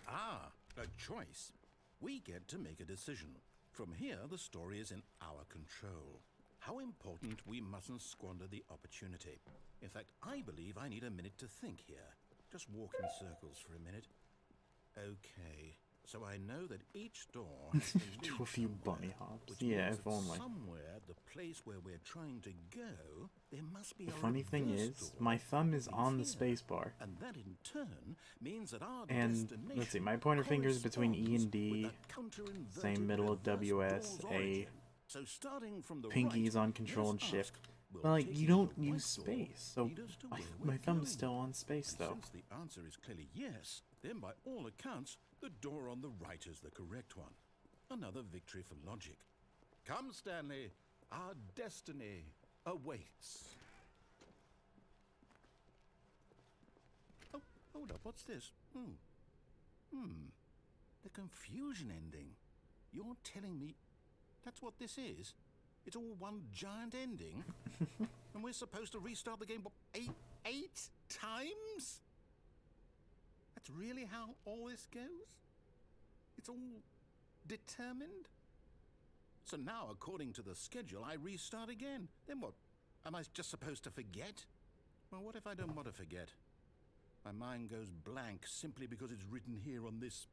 Ah, a choice. We get to make a decision. From here, the story is in our control. How important we mustn't squander the opportunity. In fact, I believe I need a minute to think here. Just walk in circles for a minute. Okay, so I know that each door has to lead Do a few somewhere, bunny hops. which Yeah, means if that only. somewhere, the place where we're trying to go, there must be The a funny thing reverse is, door my thumb is leading on the here. spacebar. And that in turn means that our And destination let's see, my pointer finger is between E and corresponds with D, that counter-inverted same middle of reverse WS, door's A, origin. So starting from the pinky's right, on control and let us shift. ask, will But like, taking you don't the use right door space, so lead us to where we're my thumb's going? still on space And though. since the answer is clearly yes, then by all accounts, the door on the right is the correct one. Another victory for logic. Come, Stanley, our destiny awaits. Oh, hold up, what's this? The confusion ending. You're telling me that's what this is? It's all one giant ending? And we're supposed to restart the game, what, eight times? That's really how all this goes? It's all determined? So now, according to the schedule, I restart again. Then what? Am I just supposed to forget? Well, what if I don't want to forget? My mind goes blank simply because it's written here on this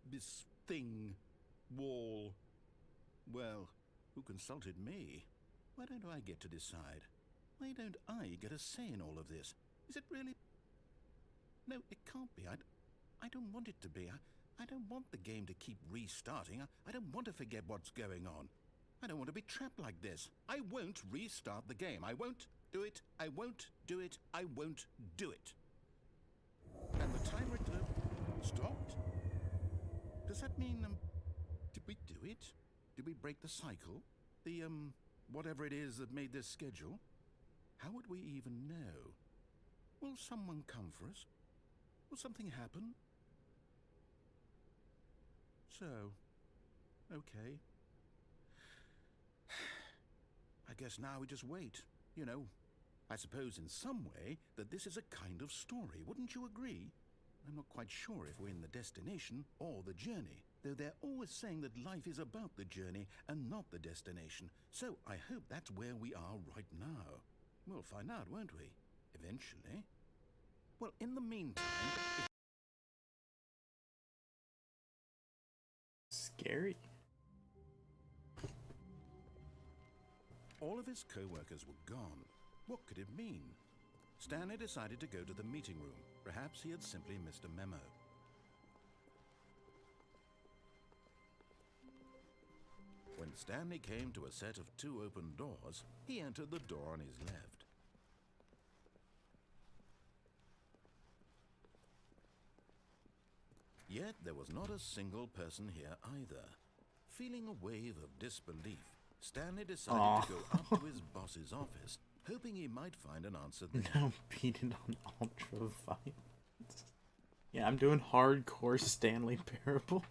thing, wall. Well, who consulted me? Why don't I get to decide? Why don't I get a say in all of this? Is it really? No, it can't be. I don't want it to be. I don't want the game to keep restarting. I don't want to forget what's going on. I don't want to be trapped like this. I won't restart the game. I won't do it. I won't do it. I won't do it. And the timer stopped? Does that mean, did we do it? Did we break the cycle? The, whatever it is that made this schedule? How would we even know? Will someone come for us? Will something happen? So, okay. I guess now we just wait. You know, I suppose in some way that this is a kind of story. Wouldn't you agree? I'm not quite sure if we're in the destination or the journey, though they're always saying that life is about the journey and not the destination. So I hope that's where we are right now. We'll find out, won't we? Eventually. Well, in the meantime... Scary. All of his co-workers were gone. What could it mean? Stanley decided to go to the meeting room. Perhaps he had simply missed a memo. When Stanley came to a set of 2 open doors, he entered the door on his left. Yet there was not a single person here either. Feeling a wave of disbelief, Stanley decided to go up to his boss's office, hoping he might find an answer there. Now beaten on ultra violence. Yeah, I'm doing hardcore Stanley Parable.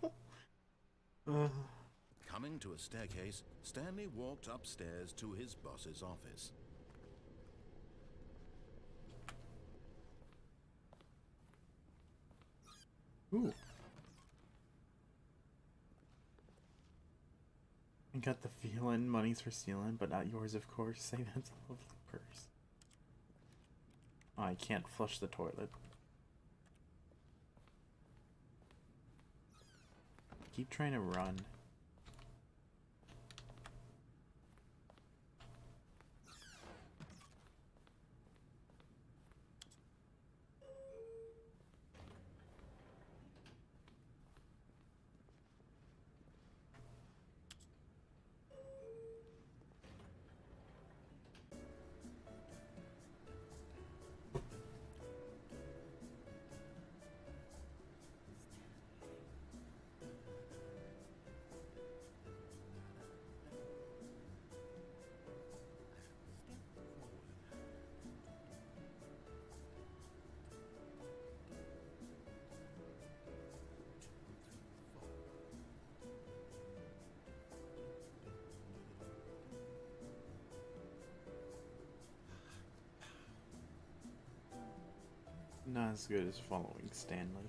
Coming to a staircase, Stanley walked upstairs to his boss's office. Ooh. I got the feeling money's for stealing, but not yours, of course. Say that's a lovely purse. Oh, I can't flush the toilet. Keep trying to run. Not as good as following Stanley.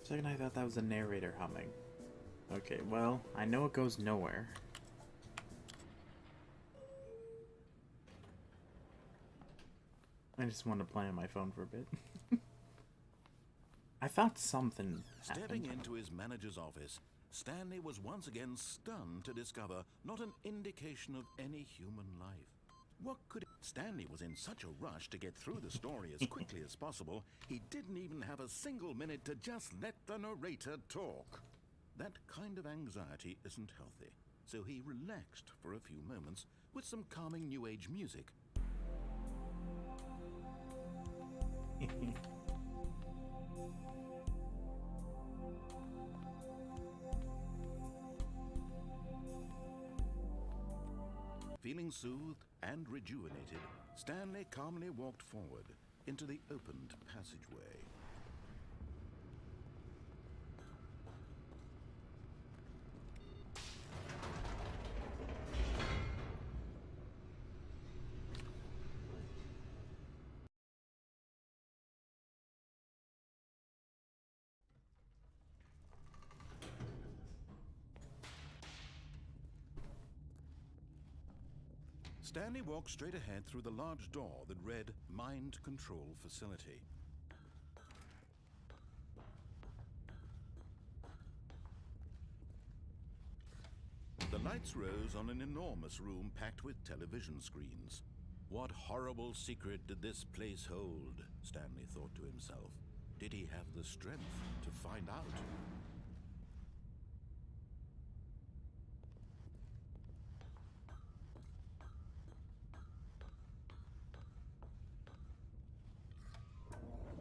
second I thought that was a narrator humming. Okay, well, I know it goes nowhere. I just want to play on my phone for a bit. I thought something Stepping happened. into his manager's office, Stanley was once again stunned to discover not an indication of any human life. What could Stanley was in such a rush to get through the story as quickly as possible, he didn't even have a single minute to just let the narrator talk. That kind of anxiety isn't healthy, so he relaxed for a few moments with some calming new age music. Feeling soothed and rejuvenated, Stanley calmly walked forward into the opened passageway. Stanley walked straight ahead through the large door that read Mind Control Facility. The lights rose on an enormous room packed with television screens. What horrible secret did this place hold? Stanley thought to himself. Did he have the strength to find out?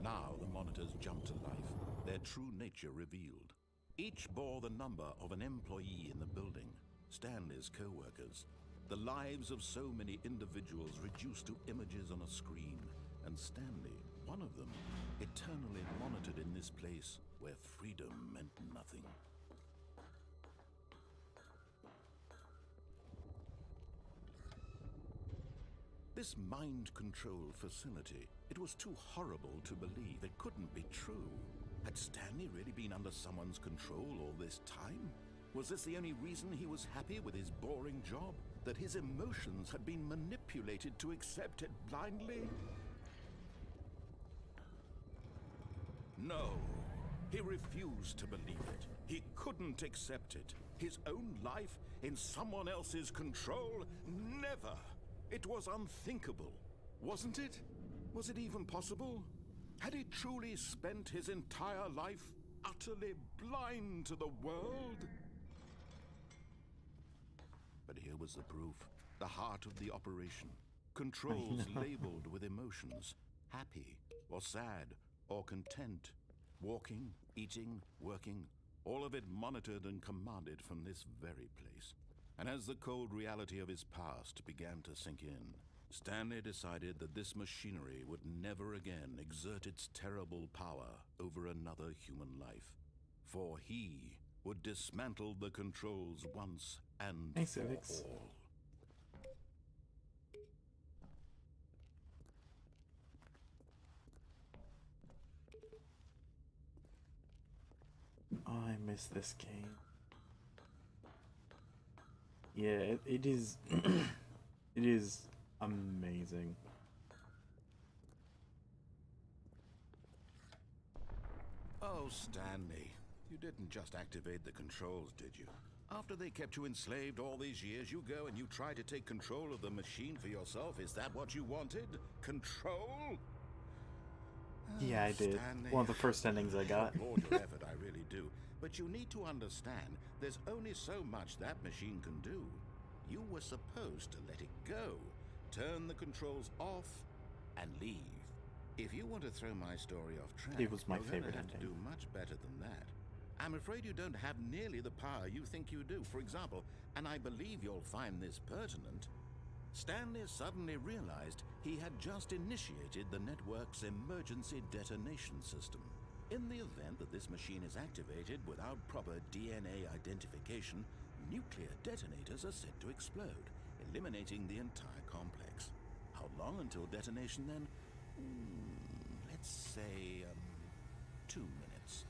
Now the monitors jumped to life, their true nature revealed. Each bore the number of an employee in the building, Stanley's co-workers. The lives of so many individuals reduced to images on a screen, and Stanley, one of them, eternally monitored in this place where freedom meant nothing. This mind control facility, it was too horrible to believe. It couldn't be true. Had Stanley really been under someone's control all this time? Was this the only reason he was happy with his boring job? That his emotions had been manipulated to accept it blindly? No, he refused to believe it. He couldn't accept it. His own life in someone else's control? Never! It was unthinkable, wasn't it? Was it even possible? Had he truly spent his entire life utterly blind to the world? But here was the proof, the heart of the operation. Controls labeled with emotions, happy or sad or content. Walking, eating, working, all of it monitored and commanded from this very place. And as the cold reality of his past began to sink in, Stanley decided that this machinery would never again exert its terrible power over another human life. For he would dismantle the controls once and for all. Oh, I miss this game. Yeah, it is. It is amazing. Oh, Stanley, you didn't just activate the controls, did you? After they kept you enslaved all these years, you go and you try to take control of the machine for yourself. Is that what you wanted? Control? Yeah, I did. Stanley, One of the first endings I got. I applaud your effort, I really do. But you need to understand, there's only so much that machine can do. You were supposed to let it go, turn the controls off, and leave. If you want to throw my story off track, It was my you're favorite gonna have to ending. do much better than that. I'm afraid you don't have nearly the power you think you do. For example, and I believe you'll find this pertinent, Stanley suddenly realized he had just initiated the network's emergency detonation system. In the event that this machine is activated without proper DNA identification, nuclear detonators are set to explode, eliminating the entire complex. How long until detonation then? Let's say, 2 minutes.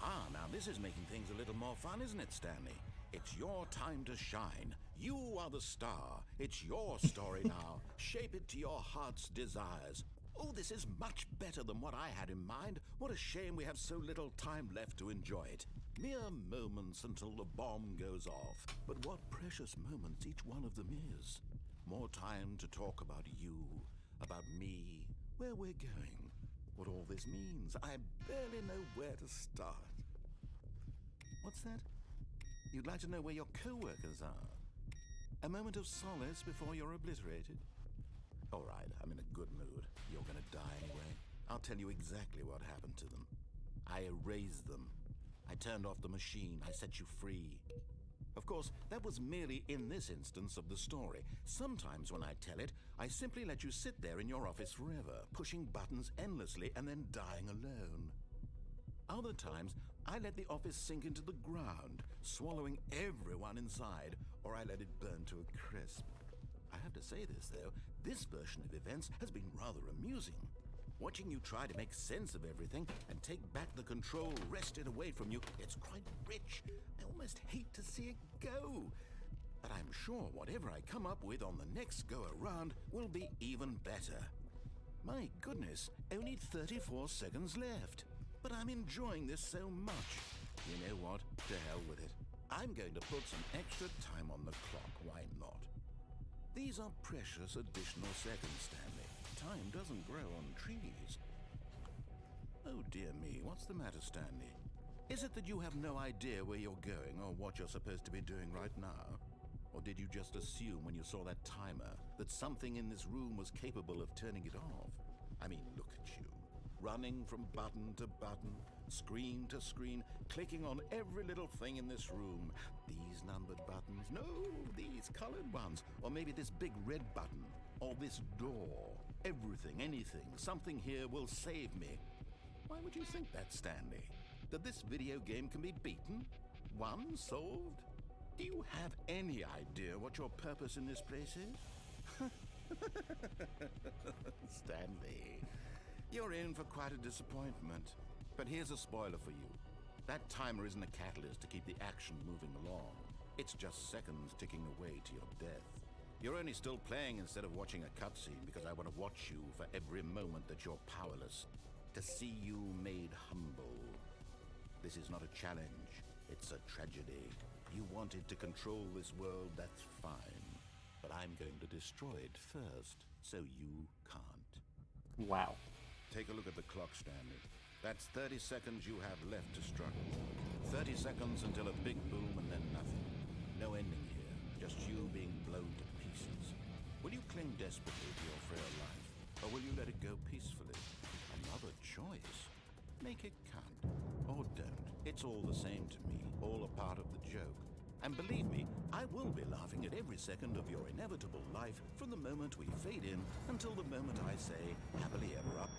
Ah, now this is making things a little more fun, isn't it, Stanley? It's your time to shine. You are the star. It's your story now. Shape it to your heart's desires. Oh, this is much better than what I had in mind. What a shame we have so little time left to enjoy it. Mere moments until the bomb goes off. But what precious moments each one of them is. More time to talk about you, about me, where we're going, what all this means. I barely know where to start. What's that? You'd like to know where your co-workers are? A moment of solace before you're obliterated? All right, I'm in a good mood. You're gonna die anyway. I'll tell you exactly what happened to them. I erased them. I turned off the machine. I set you free. Of course, that was merely in this instance of the story. Sometimes when I tell it, I simply let you sit there in your office forever, pushing buttons endlessly and then dying alone. Other times, I let the office sink into the ground, swallowing everyone inside, or I let it burn to a crisp. I have to say this, though, this version of events has been rather amusing. Watching you try to make sense of everything and take back the control wrested away from you, it's quite rich. I almost hate to see it go. But I'm sure whatever I come up with on the next go-around will be even better. My goodness, only 34 seconds left. But I'm enjoying this so much. You know what? To hell with it. I'm going to put some extra time on the clock, why not? These are precious additional seconds, Stanley. Time doesn't grow on trees. Oh dear me, what's the matter, Stanley? Is it that you have no idea where you're going or what you're supposed to be doing right now? Or did you just assume when you saw that timer that something in this room was capable of turning it off? I mean, look at you. Running from button to button, screen to screen, clicking on every little thing in this room. These numbered buttons, no, these colored ones, or maybe this big red button, or this door. Everything, anything, something here will save me. Why would you think that, Stanley? That this video game can be beaten? Won? Solved? Do you have any idea what your purpose in this place is? Stanley, you're in for quite a disappointment. But here's a spoiler for you. That timer isn't a catalyst to keep the action moving along. It's just seconds ticking away to your death. You're only still playing instead of watching a cutscene because I want to watch you for every moment that you're powerless. To see you made humble. This is not a challenge. It's a tragedy. You wanted to control this world, that's fine. But I'm going to destroy it first, so you can't. Wow. Take a look at the clock, Stanley. That's 30 seconds you have left to struggle. 30 seconds until a big boom and then nothing. No ending here, just you being blown to pieces. Will you cling desperately to your frail life, or will you let it go peacefully? Another choice. Make it count, or don't. It's all the same to me, all a part of the joke. And believe me, I will be laughing at every second of your inevitable life from the moment we fade in until the moment I say, happily ever up.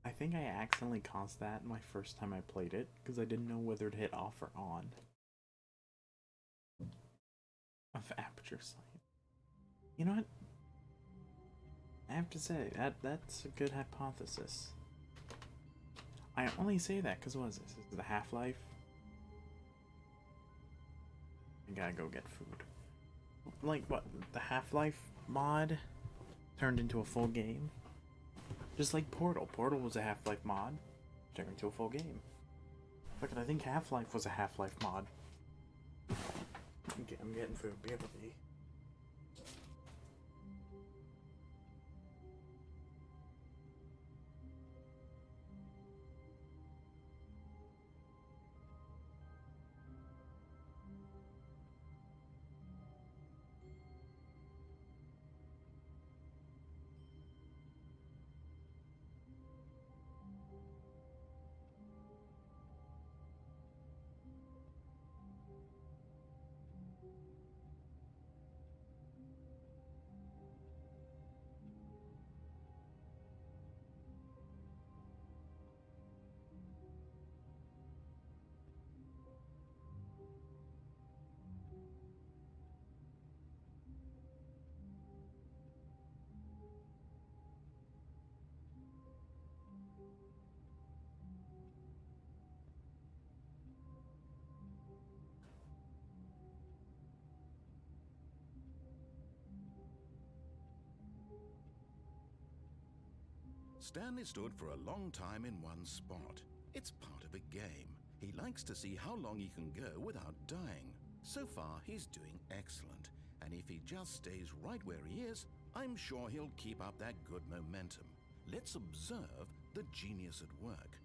I think I accidentally caused that my first time I played it, because I didn't know whether to hit off or on. Of aperture sight. You know what? I have to say, that's a good hypothesis. I only say that because what is this? This is the Half-Life? I gotta go get food. Like, what? The Half-Life mod turned into a full game? Just like Portal. Portal was a Half-Life mod, turned into a full game. Look, I think Half-Life was a Half-Life mod. Okay, I'm getting food. Be able to be. Stanley stood for a long time in one spot. It's part of a game. He likes to see how long he can go without dying. So far, he's doing excellent. And if he just stays right where he is, I'm sure he'll keep up that good momentum. Let's observe the genius at work.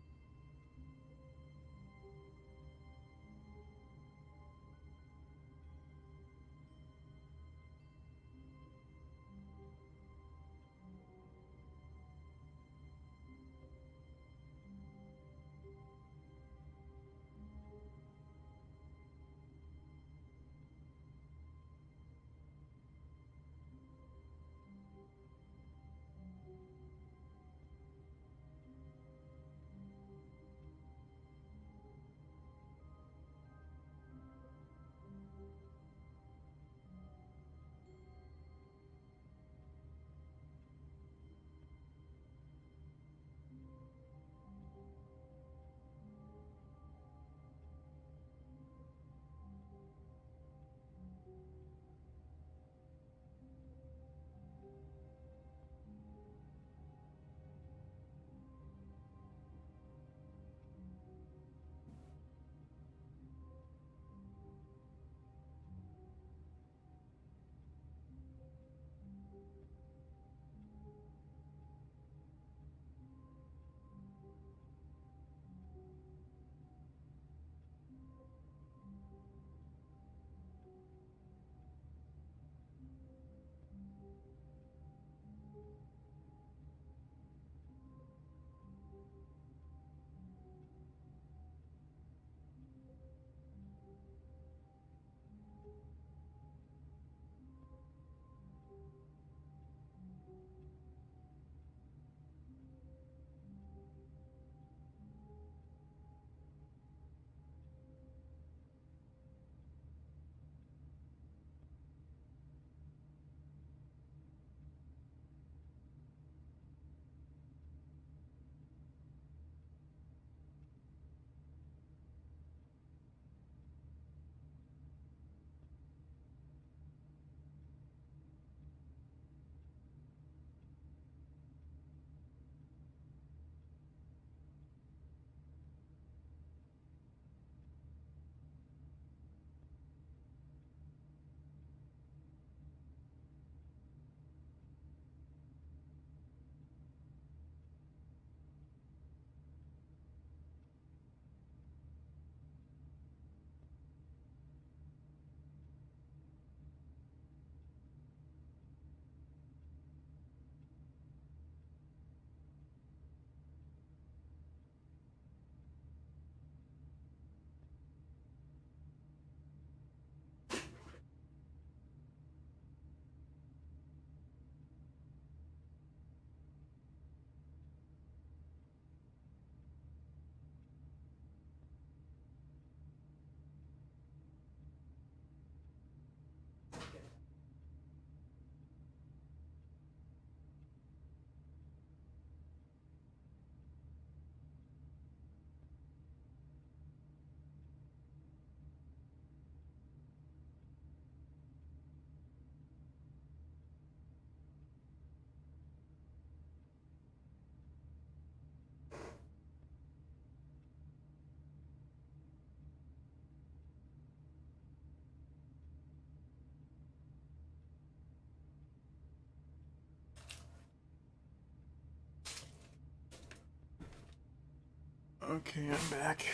Okay, I'm back.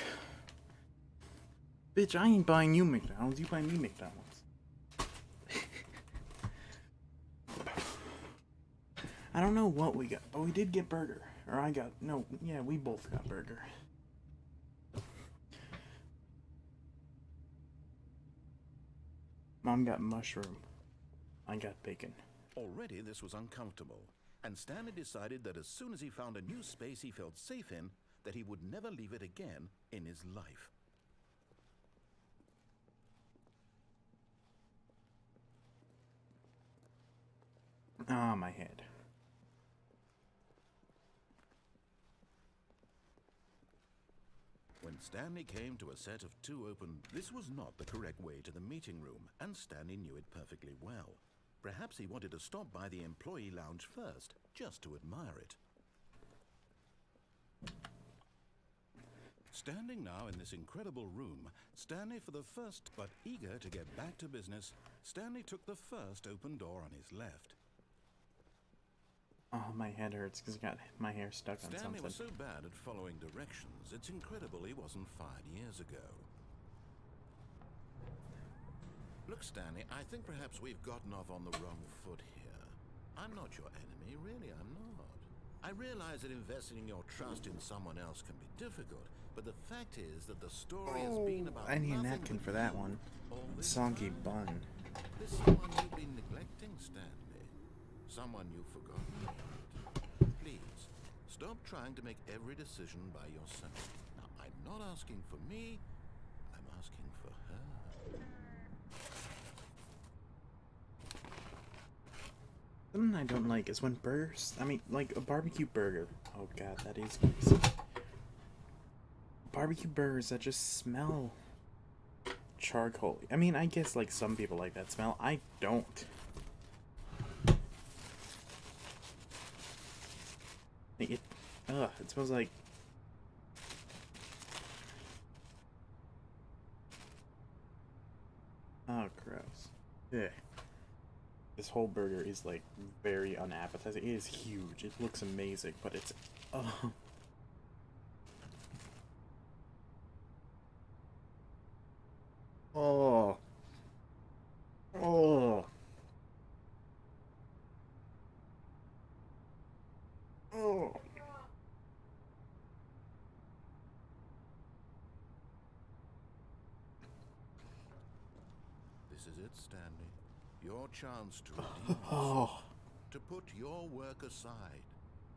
Bitch, I ain't buying you McDonald's, you buy me McDonald's. I don't know what we got, but we did get burger. Or I got, no, yeah, we both got burger. Mom got mushroom. I got bacon. Already this was uncomfortable, and Stanley decided that as soon as he found a new space he felt safe in, that he would never leave it again in his life. Ah, my head. When Stanley came to a set of two open, this was not the correct way to the meeting room, and Stanley knew it perfectly well. Perhaps he wanted to stop by the employee lounge first, just to admire it. Standing now in this incredible room, Stanley for the first, but eager to get back to business, Stanley took the first open door on his left. Oh, my head hurts because I got my hair stuck on Stanley something. was so bad at following directions, it's incredible he wasn't fired years ago. Look, Stanley, I think perhaps we've gotten off on the wrong foot here. I'm not your enemy, really, I'm not. I realize that investing your trust in someone else can be difficult, but the fact is that the story has been about I need a nothing napkin but for that you one. all this Soggy time. bun. There's someone you've been neglecting, Stanley. Someone you've forgotten about. Please, stop trying to make every decision by yourself. Now, I'm not asking for me, I'm asking for her. Something I don't like is when burgers, like a barbecue burger. Oh god, that is noisy. Barbecue burgers that just smell charcoal. I mean, I guess like some people like that smell. I don't. It smells like oh gross. Ugh. This whole burger is like very unappetizing. It is huge. It looks amazing, but it's oh. Oh. Oh. Oh. This is it, Stanley. Your chance to redeem yourself. Oh. To put your work aside.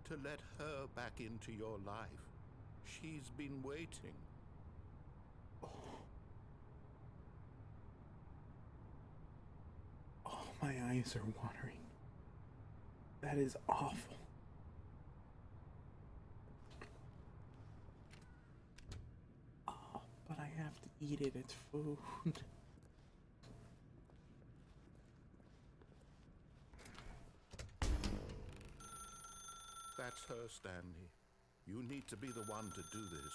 To let her back into your life. She's been waiting. Oh, my eyes are watering. That is awful. Oh, but I have to eat it. It's food. That's her, Stanley. You need to be the one to do this.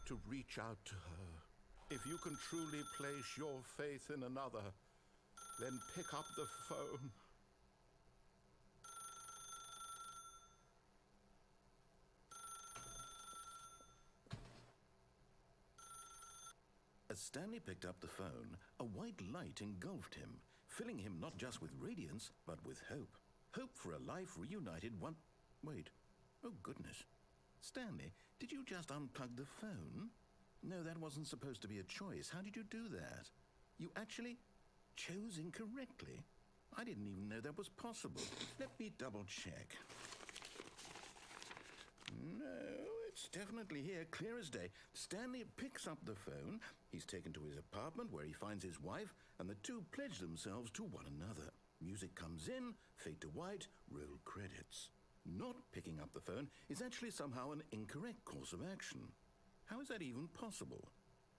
To reach out to her. If you can truly place your faith in another, then pick up the phone. As Stanley picked up the phone, a white light engulfed him, filling him not just with radiance, but with hope. Hope for a life reunited one... Wait. Oh, goodness. Stanley, did you just unplug the phone? No, that wasn't supposed to be a choice. How did you do that? You actually chose incorrectly. I didn't even know that was possible. Let me double check. No, it's definitely here, clear as day. Stanley picks up the phone. He's taken to his apartment where he finds his wife, and the two pledge themselves to one another. Music comes in, fade to white, roll credits. Not picking up the phone is actually somehow an incorrect course of action. How is that even possible?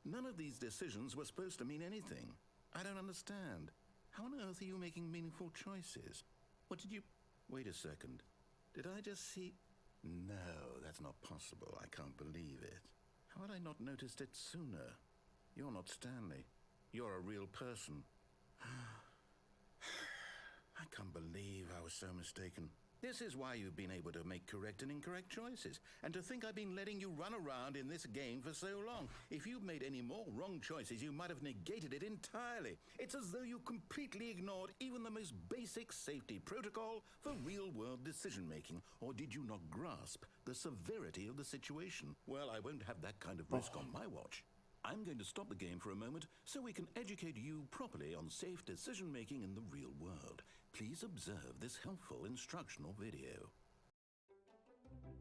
None of these decisions were supposed to mean anything. I don't understand. How on earth are you making meaningful choices? What did you... Wait a second. Did I just see... No, that's not possible. I can't believe it. How had I not noticed it sooner? You're not Stanley. You're a real person. I can't believe I was so mistaken. This is why you've been able to make correct and incorrect choices. And to think I've been letting you run around in this game for so long. If you'd made any more wrong choices, you might have negated it entirely. It's as though you completely ignored even the most basic safety protocol for real-world decision-making. Or did you not grasp the severity of the situation? Well, I won't have that kind of risk on my watch. I'm going to stop the game for a moment so we can educate you properly on safe decision-making in the real world. Please observe this helpful instructional video.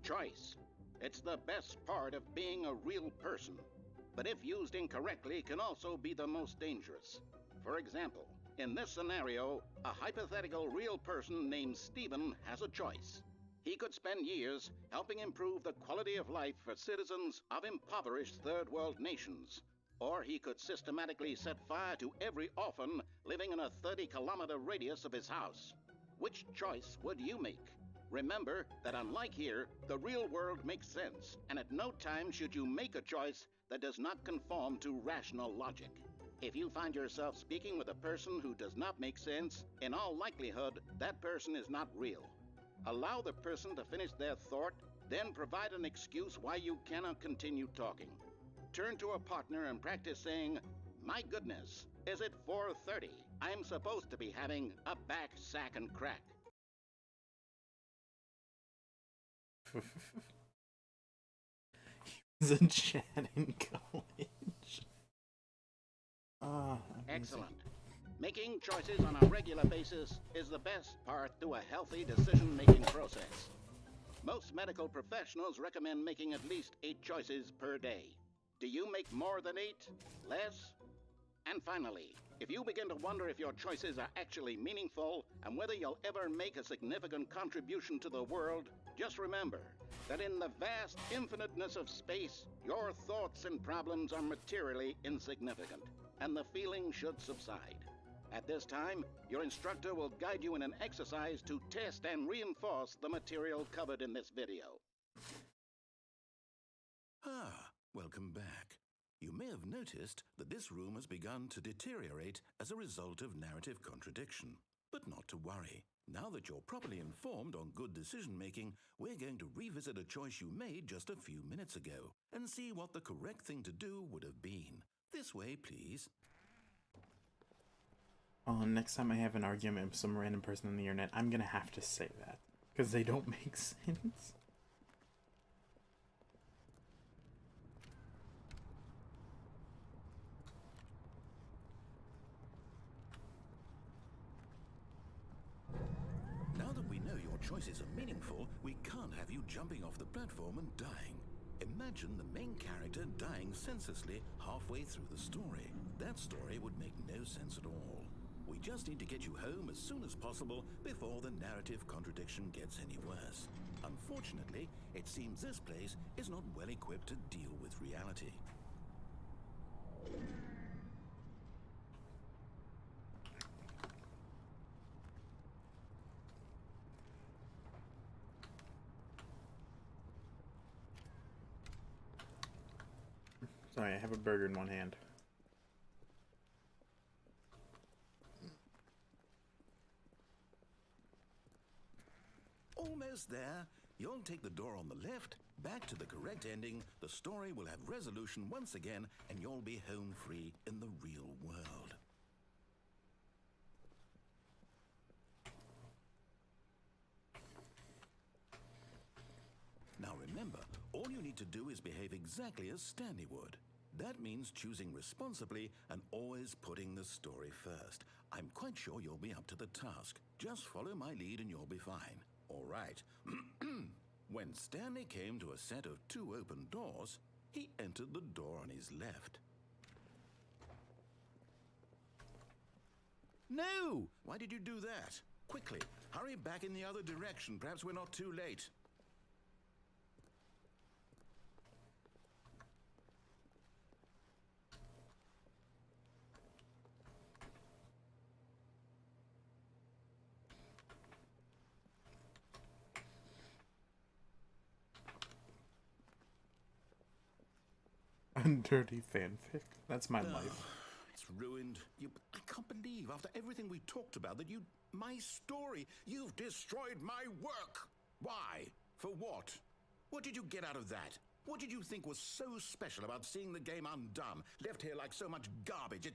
Choice. It's the best part of being a real person, but if used incorrectly can also be the most dangerous. For example, in this scenario, a hypothetical real person named Stephen has a choice. He could spend years helping improve the quality of life for citizens of impoverished third world nations. Or he could systematically set fire to every orphan living in a 30-kilometer radius of his house. Which choice would you make? Remember that unlike here, the real world makes sense, and at no time should you make a choice that does not conform to rational logic. If you find yourself speaking with a person who does not make sense, in all likelihood, that person is not real. Allow the person to finish their thought, then provide an excuse why you cannot continue talking. Turn to a partner and practice saying, "My goodness, is it 4:30? I'm supposed to be having a back, sack, and crack." He's a chat in college. Excellent. Making choices on a regular basis is the best part to a healthy decision-making process. Most medical professionals recommend making at least 8 choices per day. Do you make more than 8? Less? And finally, if you begin to wonder if your choices are actually meaningful and whether you'll ever make a significant contribution to the world, just remember that in the vast infiniteness of space, your thoughts and problems are materially insignificant, and the feeling should subside. At this time, your instructor will guide you in an exercise to test and reinforce the material covered in this video. Welcome back. You may have noticed that this room has begun to deteriorate as a result of narrative contradiction. But not to worry. Now that you're properly informed on good decision-making, we're going to revisit a choice you made just a few minutes ago and see what the correct thing to do would have been. This way, please. Well, next time I have an argument with some random person on the internet, I'm gonna have to say that. Because they don't make sense. Now that we know your choices are meaningful, we can't have you jumping off the platform and dying. Imagine the main character dying senselessly halfway through the story. That story would make no sense at all. We just need to get you home as soon as possible before the narrative contradiction gets any worse. Unfortunately, it seems this place is not well equipped to deal with reality. Sorry, I have a burger in one hand. Almost there. You'll take the door on the left, back to the correct ending, the story will have resolution once again, and you'll be home free in the real world. Now remember, all you need to do is behave exactly as Stanley would. That means choosing responsibly and always putting the story first. I'm quite sure you'll be up to the task. Just follow my lead and you'll be fine. All right. When Stanley came to a set of 2 open doors, he entered the door on his left. No! Why did you do that? Quickly, hurry back in the other direction. Perhaps we're not too late. Dirty fanfic. That's my life. It's ruined. I can't believe, after everything we talked about, that my story, you've destroyed my work. Why? For what? What did you get out of that? What did you think was so special about seeing the game undone, left here like so much garbage?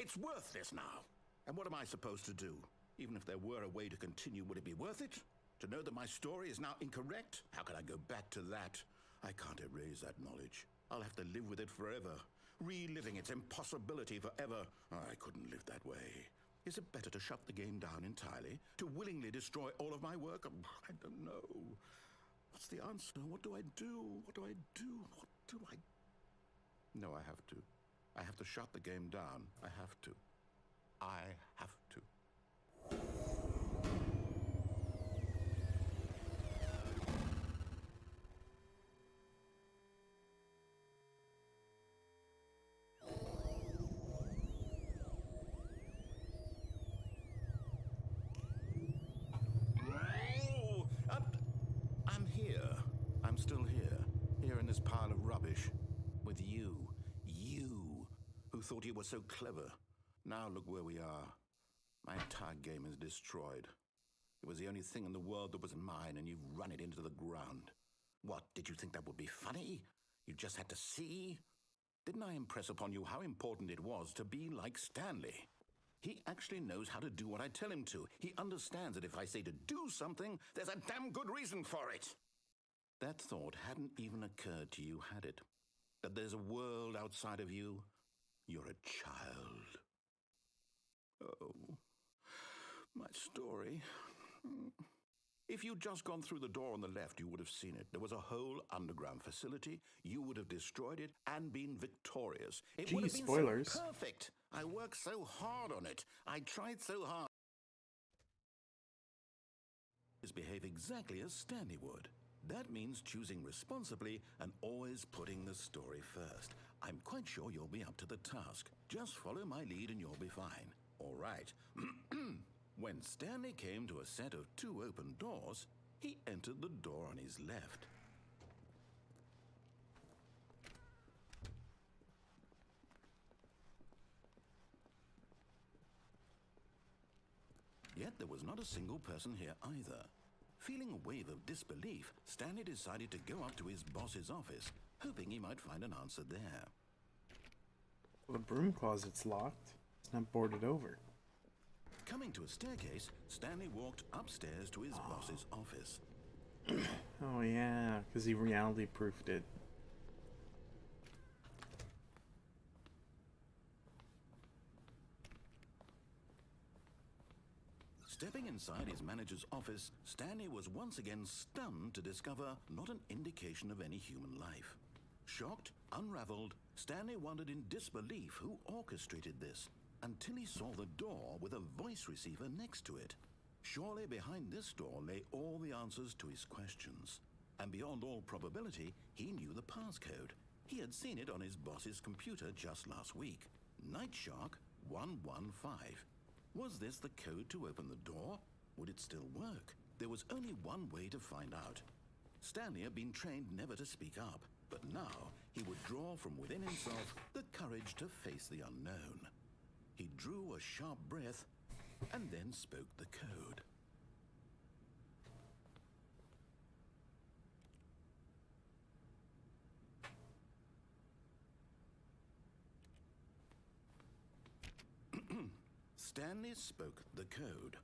It's worthless now. And what am I supposed to do? Even if there were a way to continue, would it be worth it? To know that my story is now incorrect? How can I go back to that? I can't erase that knowledge. I'll have to live with it forever, reliving its impossibility forever. I couldn't live that way. Is it better to shut the game down entirely? To willingly destroy all of my work? I don't know. What's the answer? What do I do? What do I do? What do I... No, I have to. I have to shut the game down. I have to. I have to. with you. You, who thought you were so clever. Now look where we are. My entire game is destroyed. It was the only thing in the world that was mine, and you've run it into the ground. What, did you think that would be funny? You just had to see? Didn't I impress upon you how important it was to be like Stanley? He actually knows how to do what I tell him to. He understands that if I say to do something, there's a damn good reason for it. That thought hadn't even occurred to you, had it? That there's a world outside of you? You're a child. Oh, my story. If you'd just gone through the door on the left, you would have seen it. There was a whole underground facility. You would have destroyed it and been victorious. It would have been spoilers. so perfect. I worked so hard on it. I tried so hard. Behave exactly as Stanley would. That means choosing responsibly and always putting the story first. I'm quite sure you'll be up to the task. Just follow my lead and you'll be fine. All right. When Stanley came to a set of 2 open doors, he entered the door on his left. Yet there was not a single person here either. Feeling a wave of disbelief, Stanley decided to go up to his boss's office, hoping he might find an answer there. Well, the broom closet's locked. It's not boarded over. Coming to a staircase, Stanley walked upstairs to his boss's office. Oh yeah, because he reality-proofed it. Stepping inside his manager's office, Stanley was once again stunned to discover not an indication of any human life. Shocked, unraveled, Stanley wondered in disbelief who orchestrated this, until he saw the door with a voice receiver next to it. Surely behind this door lay all the answers to his questions. And beyond all probability, he knew the passcode. He had seen it on his boss's computer just last week. Night Shark 115. Was this the code to open the door? Would it still work? There was only one way to find out. Stanley had been trained never to speak up, but now he would draw from within himself the courage to face the unknown. He drew a sharp breath and then spoke the code. Stanley spoke the code.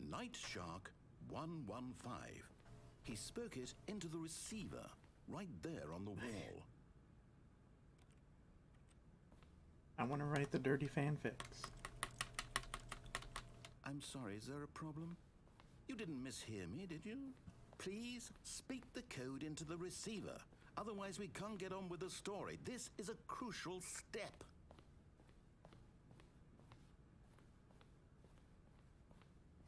Night Shark 115. He spoke it into the receiver, right there on the wall. I want to write the dirty fanfics. I'm sorry, is there a problem? You didn't mishear me, did you? Please speak the code into the receiver. Otherwise we can't get on with the story. This is a crucial step.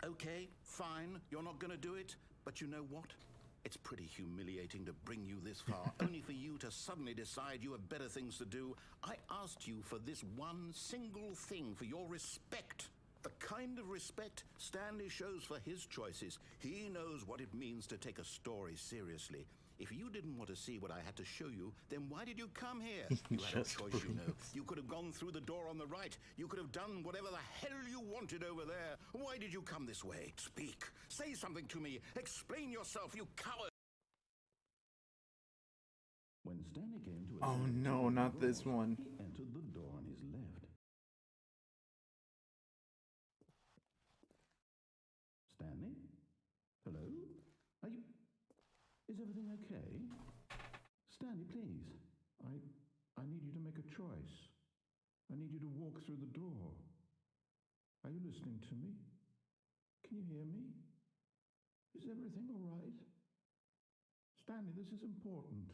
Okay, fine, you're not gonna do it, but you know what? It's pretty humiliating to bring you this far, only for you to suddenly decide you have better things to do. I asked you for this one single thing, for your respect. The kind of respect Stanley shows for his choices. He knows what it means to take a story seriously. If you didn't want to see what I had to show you, then why did you come here? You had a choice, you know. You could have gone through the door on the right. You could have done whatever the hell you wanted over there. Why did you come this way? Speak. Say something to me. Explain yourself, you coward. When Stanley came to Oh no, not this one. he entered the door on his left. Stanley? Hello? Are you... Is everything okay? Stanley, please. I need you to make a choice. I need you to walk through the door. Are you listening to me? Can you hear me? Is everything all right? Stanley, this is important.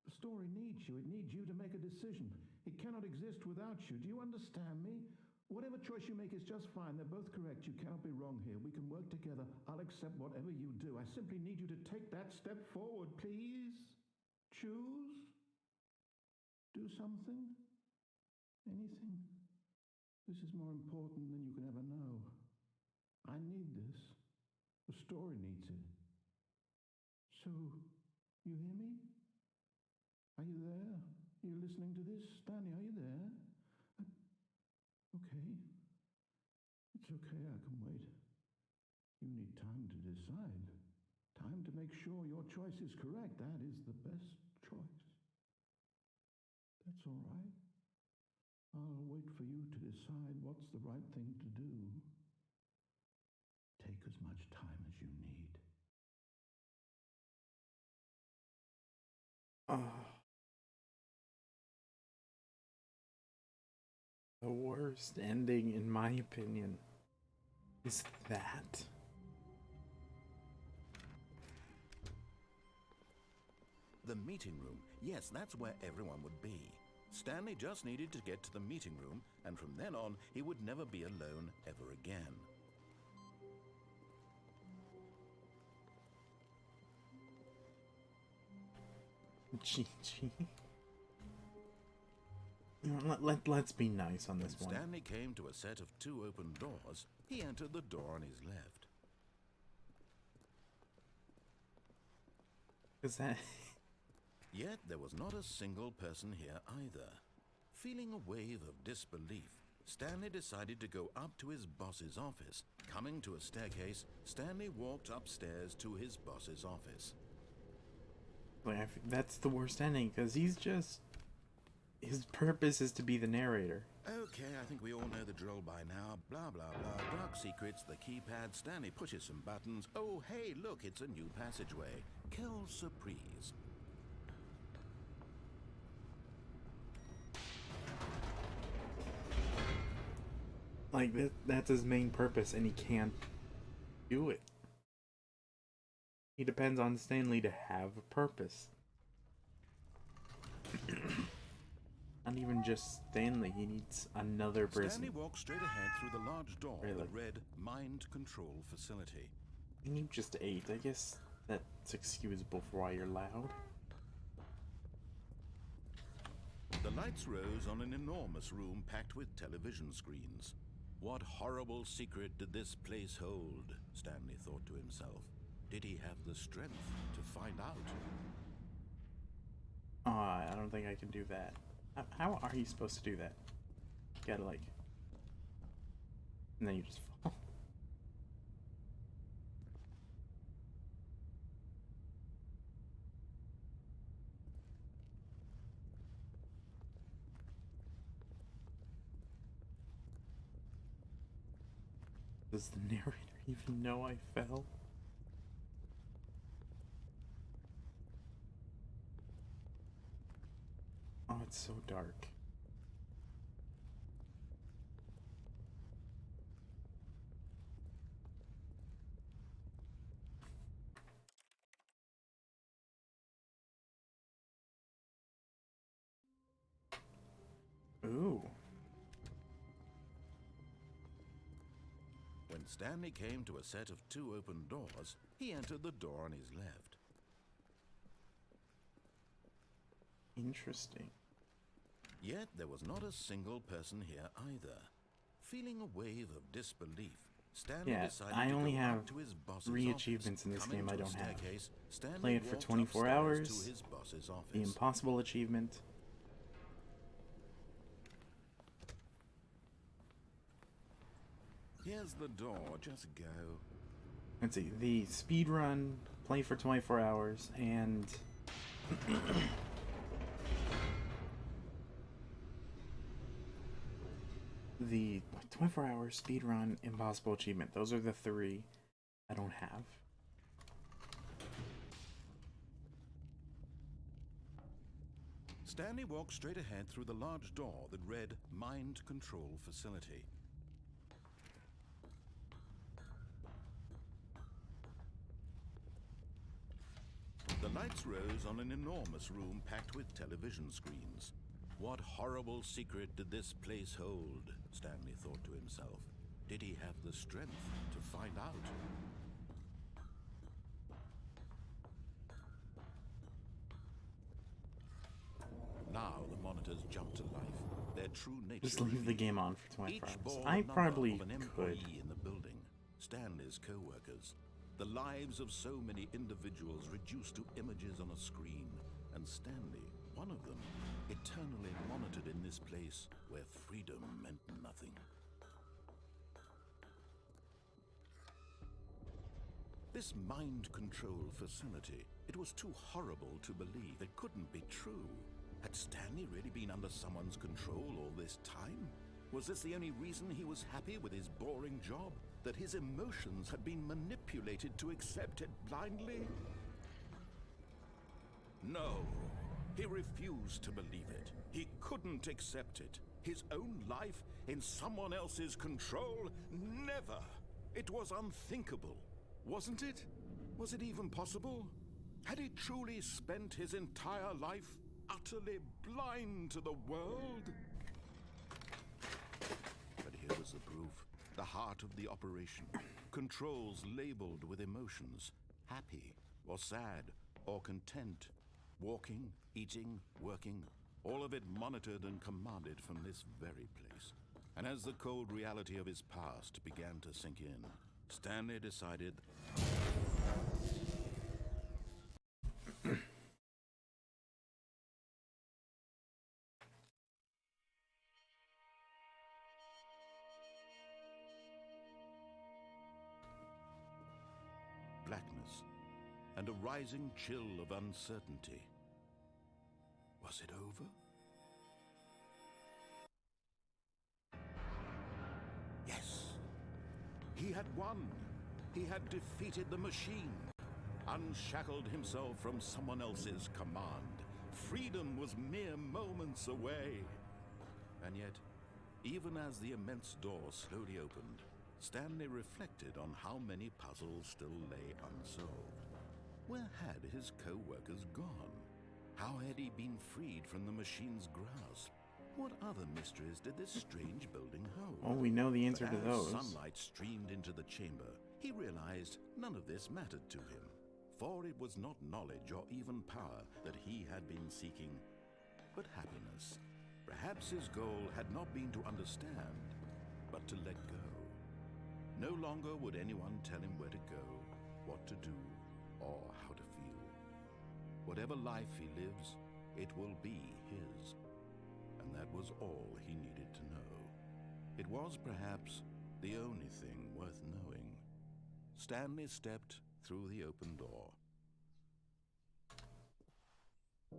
The story needs you. It needs you to make a decision. It cannot exist without you. Do you understand me? Whatever choice you make is just fine. They're both correct. You cannot be wrong here. We can work together. I'll accept whatever you do. I simply need you to take that step forward, please. Choose. Do something. Anything. This is more important than you can ever know. I need this. The story needs it. So, you hear me? Are you there? Are you listening to this? Stanley, are you there? Okay. It's okay, I can wait. You need time to decide. Time to make sure your choice is correct. That is the best choice. That's all right. I'll wait for you to decide what's the right thing to do. Take as much time as you need. The worst ending, in my opinion, is that. The meeting room. Yes, that's where everyone would be. Stanley just needed to get to the meeting room, and from then on, he would never be alone ever again. GG. Let's be nice on this one. Stanley came to a set of 2 open doors. He entered the door on his left. Is that... Yet there was not a single person here either. Feeling a wave of disbelief, Stanley decided to go up to his boss's office. Coming to a staircase, Stanley walked upstairs to his boss's office. Like, that's the worst ending, because he's just... His purpose is to be the narrator. Okay, I think we all know the drill by now. Blah, blah, blah. Dark secrets, the keypad. Stanley pushes some buttons. Oh, hey, look, it's a new passageway. Quelle surprise. Like, that's his main purpose, and he can't do it. He depends on Stanley to have a purpose. Not even just Stanley, he needs another person. Stanley walked straight ahead through the large door Really? that read Mind Control Facility. And you just ate. I guess that's excusable for why you're loud. The lights rose on an enormous room packed with television screens. What horrible secret did this place hold? Stanley thought to himself. Did he have the strength to find out? I don't think I can do that. How are you supposed to do that? You gotta, like... And then you just fall. Does the narrator even know I fell? Oh, it's so dark. Ooh. When Stanley came to a set of 2 open doors, he entered the door on his left. Interesting. Yet there was not a single person here either. Feeling a wave of disbelief, Stanley decided I to only go have up to his boss's 3 office. achievements in this Coming game I to a don't have. staircase, Stanley Play it for walked 24 upstairs hours, to his boss's office. The impossible achievement. Here's the door, just go. Let's see, the speed run, play for 24 hours, and the 24-hour speed run impossible achievement. Those are the 3 I don't have. Stanley walked straight ahead through the large door that read Mind Control Facility. The lights rose on an enormous room packed with television screens. What horrible secret did this place hold? Stanley thought to himself. Did he have the strength to find out? Now the monitors jumped to life. Their true nature. Just leave the game on for 24 Each hours. bore I the number probably of an could. employee in the building. Stanley's co-workers. The lives of so many individuals reduced to images on a screen. And Stanley, one of them, eternally monitored in this place where freedom meant nothing. This mind control facility, it was too horrible to believe. It couldn't be true. Had Stanley really been under someone's control all this time? Was this the only reason he was happy with his boring job? That his emotions had been manipulated to accept it blindly? No, he refused to believe it. He couldn't accept it. His own life in someone else's control? Never! It was unthinkable. Wasn't it? Was it even possible? Had he truly spent his entire life utterly blind to the world? But here was the proof. The heart of the operation. Controls labeled with emotions. Happy, or sad, or content. Walking, eating, working. All of it monitored and commanded from this very place. And as the cold reality of his past began to sink in, Stanley decided... blackness, and a rising chill of uncertainty. Was it over? Yes. He had won. He had defeated the machine, unshackled himself from someone else's command. Freedom was mere moments away. And yet, even as the immense door slowly opened, Stanley reflected on how many puzzles still lay unsolved. Where had his co-workers gone? How had he been freed from the machine's grasp? What other mysteries did this strange building hold? Well, we know the answer But to those. as sunlight streamed into the chamber, he realized none of this mattered to him. For it was not knowledge or even power that he had been seeking, but happiness. Perhaps his goal had not been to understand, but to let go. No longer would anyone tell him where to go, what to do, or how to feel. Whatever life he lives, it will be his. And that was all he needed to know. It was perhaps the only thing worth knowing. Stanley stepped through the open door.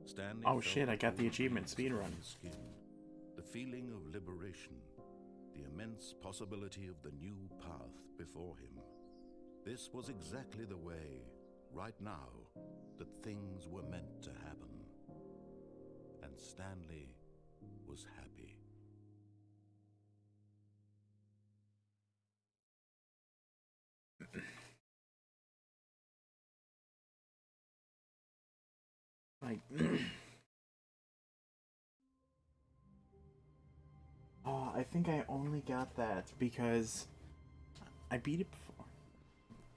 Stanley Oh felt shit, I got the cold achievement, breeze from speedrun. his skin, the feeling of liberation, the immense possibility of the new path before him. This was exactly the way, right now, that things were meant to happen. And Stanley was happy. Like, I think I only got that because I beat it before.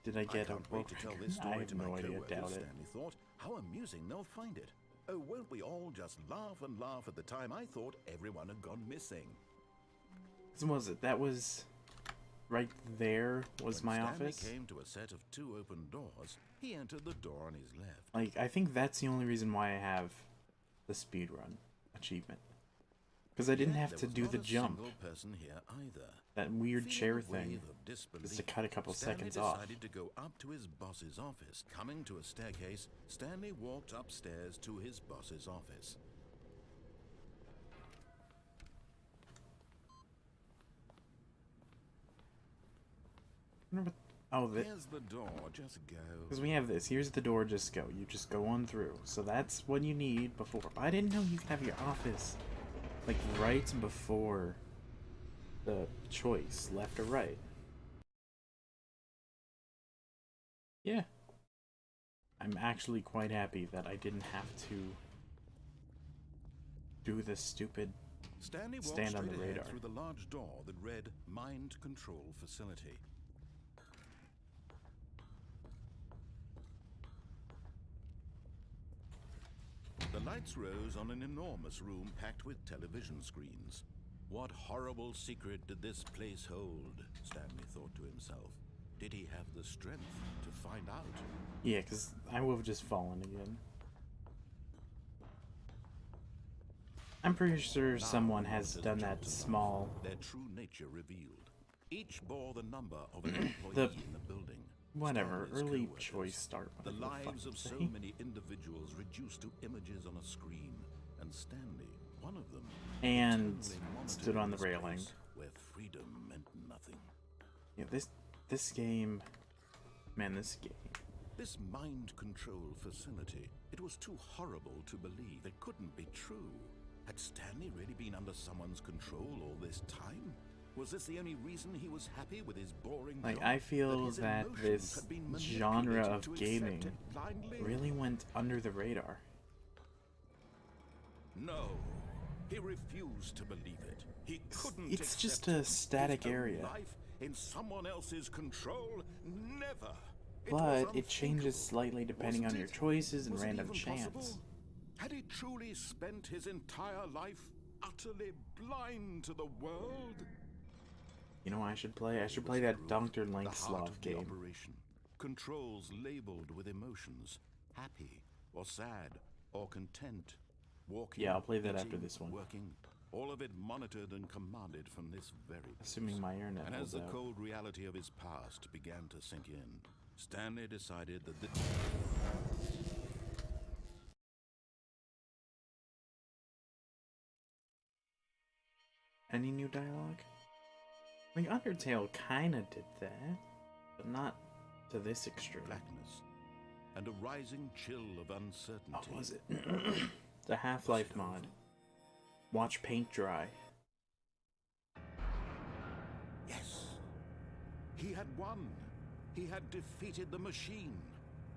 Did I get I can't wait to tell this I story have to my no idea, co-workers, doubt it. Stanley thought. How amusing they'll find it. Oh, won't we all just laugh and laugh at the time I thought everyone had gone missing? What was it? That was right there was When my Stanley office. came to a set of 2 open doors, he entered the door on his left. Like, I think that's the only reason why I have the speedrun achievement. Because I didn't Yet have there to was do not the a jump. single person here either. That weird Feeling chair a thing. wave of disbelief, Just to cut a couple Stanley seconds off. decided to go up to his boss's office. Coming to a staircase, Stanley walked upstairs to his boss's office. Oh, Here's the door, just go. because we have this. Here's the door, just go. You just go on through. So that's what you need before. I didn't know you could have your office, like, right before the choice, left or right. Yeah. I'm actually quite happy that I didn't have to do this stupid Stanley walked stand on the straight ahead radar. through the large door that read Mind Control Facility. The lights rose on an enormous room packed with television screens. What horrible secret did this place hold? Stanley thought to himself. Did he have the strength to find out? Yeah, because I would have just fallen again. I'm pretty sure Now, someone has monitors done jumped that to life, small. their true nature revealed. Each bore the number of an employee The in the building. whatever Stanley's early co-workers, choice start. the Whatever the fuck lives you of so say. many individuals reduced to images on a screen, and Stanley, one of them, And eternally stood on the monitoring railing. this place where freedom meant nothing. Yeah, this game, man, this game. This mind control facility, it was too horrible to believe. It couldn't be true. Had Stanley really been under someone's control all this time? Was this the only reason he was happy with his boring Like, job? I feel his that emotions this had been genre manipulated of to accept gaming it blindly? really went under the radar. No, he refused to believe it. He couldn't It's just accept a his static own area. life in someone else's control. Never. But it changes slightly depending on your choices and Was it random even chance. possible? Had he truly spent his entire life utterly blind to the world? You know what I should play? I should It play was that proved, Dr. the heart Langeskov of the game. operation. Controls labeled with emotions, happy or sad or content. Walking, Yeah, I'll play that after eating, this one. Working, all of it monitored and commanded from this very Assuming place. my internet And as holds the out. cold reality of his past began to sink in, Stanley decided that the Any new dialogue? Like, Undertale kinda did that, but not to this extreme. blackness and a rising chill of uncertainty. What was it? The Half-Life mod. Watch paint dry. Yes, he had won. He had defeated the machine,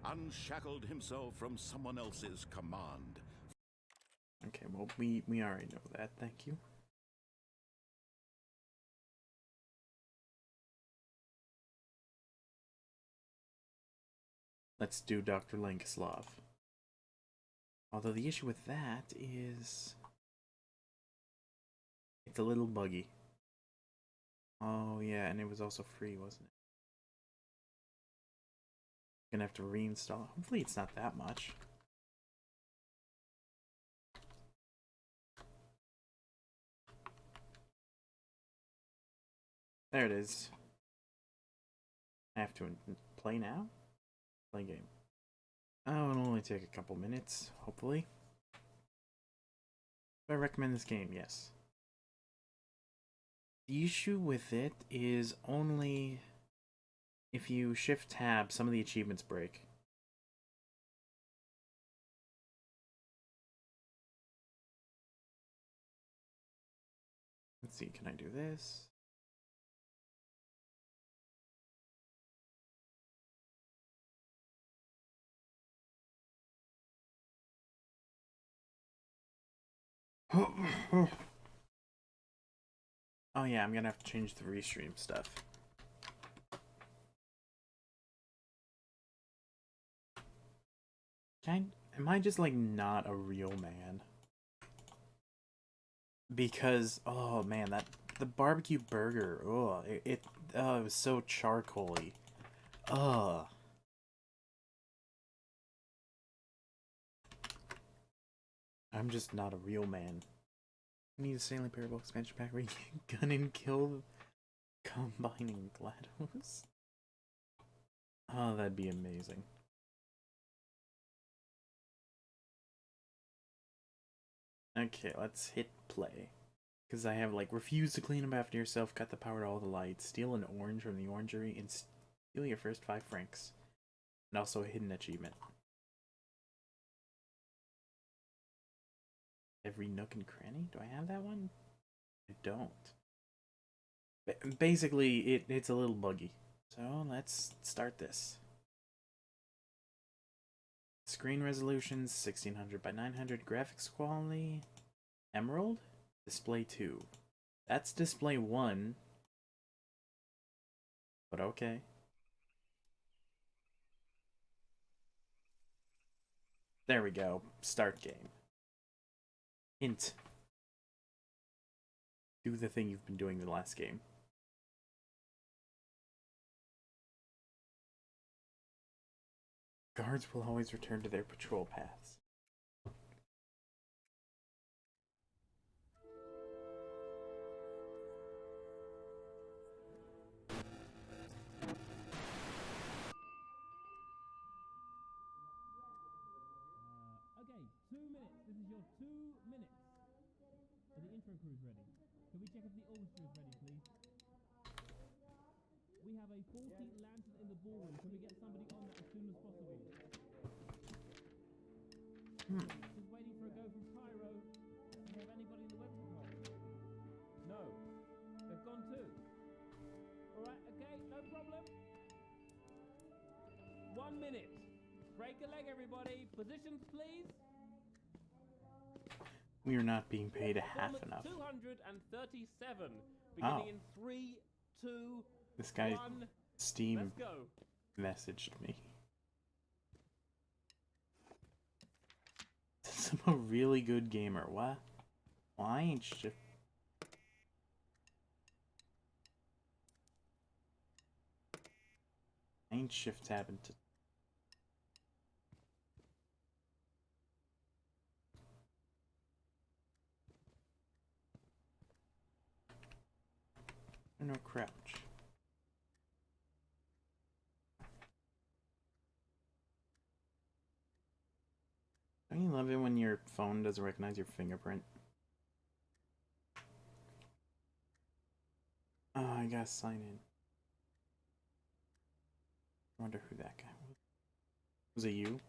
unshackled himself from someone else's command. Okay, well, we already know that, thank you. Let's do Dr. Langeskov. Although the issue with that is it's a little buggy. Oh yeah, and it was also free, wasn't it? Gonna have to reinstall. Hopefully it's not that much. There it is. I have to play now? Play game. Oh, it'll only take a couple minutes, hopefully. Do I recommend this game? Yes. The issue with it is only if you shift tab, some of the achievements break. Let's see, can I do this? Oh yeah, I'm gonna have to change the restream stuff. Am I just like not a real man? Because oh man, the barbecue burger, oh it was so charcoaly. Ugh. I'm just not a real man. I need a Stanley Parable expansion pack where you can gun and kill combining GLaDOS. Oh, that'd be amazing. Okay, let's hit play. Because I have, like, refuse to clean up after yourself, cut the power to all the lights, steal an orange from the orangery, and steal your first 5 francs. And also a hidden achievement. Every nook and cranny? Do I have that one? I don't. Basically, it's a little buggy. So, let's start this. Screen resolutions, 1600 by 900. Graphics quality, Emerald. Display 2. That's display 1. But okay. There we go. Start game. Hint. Do the thing you've been doing the last game. Guards will always return to their patrol paths. 2 minutes. This is your 2 minutes. Are the intro crews ready? Can we check if the orchestra is ready, please? We have a 40 lantern in the ballroom. Can we get somebody on that as soon as possible? Just waiting for a go from Pyro. Do you have anybody in the web department? No. They've gone too. Alright, okay, no problem. 1 minute. Break a leg, everybody. Positions, please. We are not being paid half enough. 237. Beginning in 3, 2, This guy 1. Steam Let's go. messaged me. I'm a really good gamer. What? Well, I ain't shift. I ain't shift tabbing to. No crouch. Don't you love it when your phone doesn't recognize your fingerprint? Oh, I gotta sign in. I wonder who that guy was. Was it you?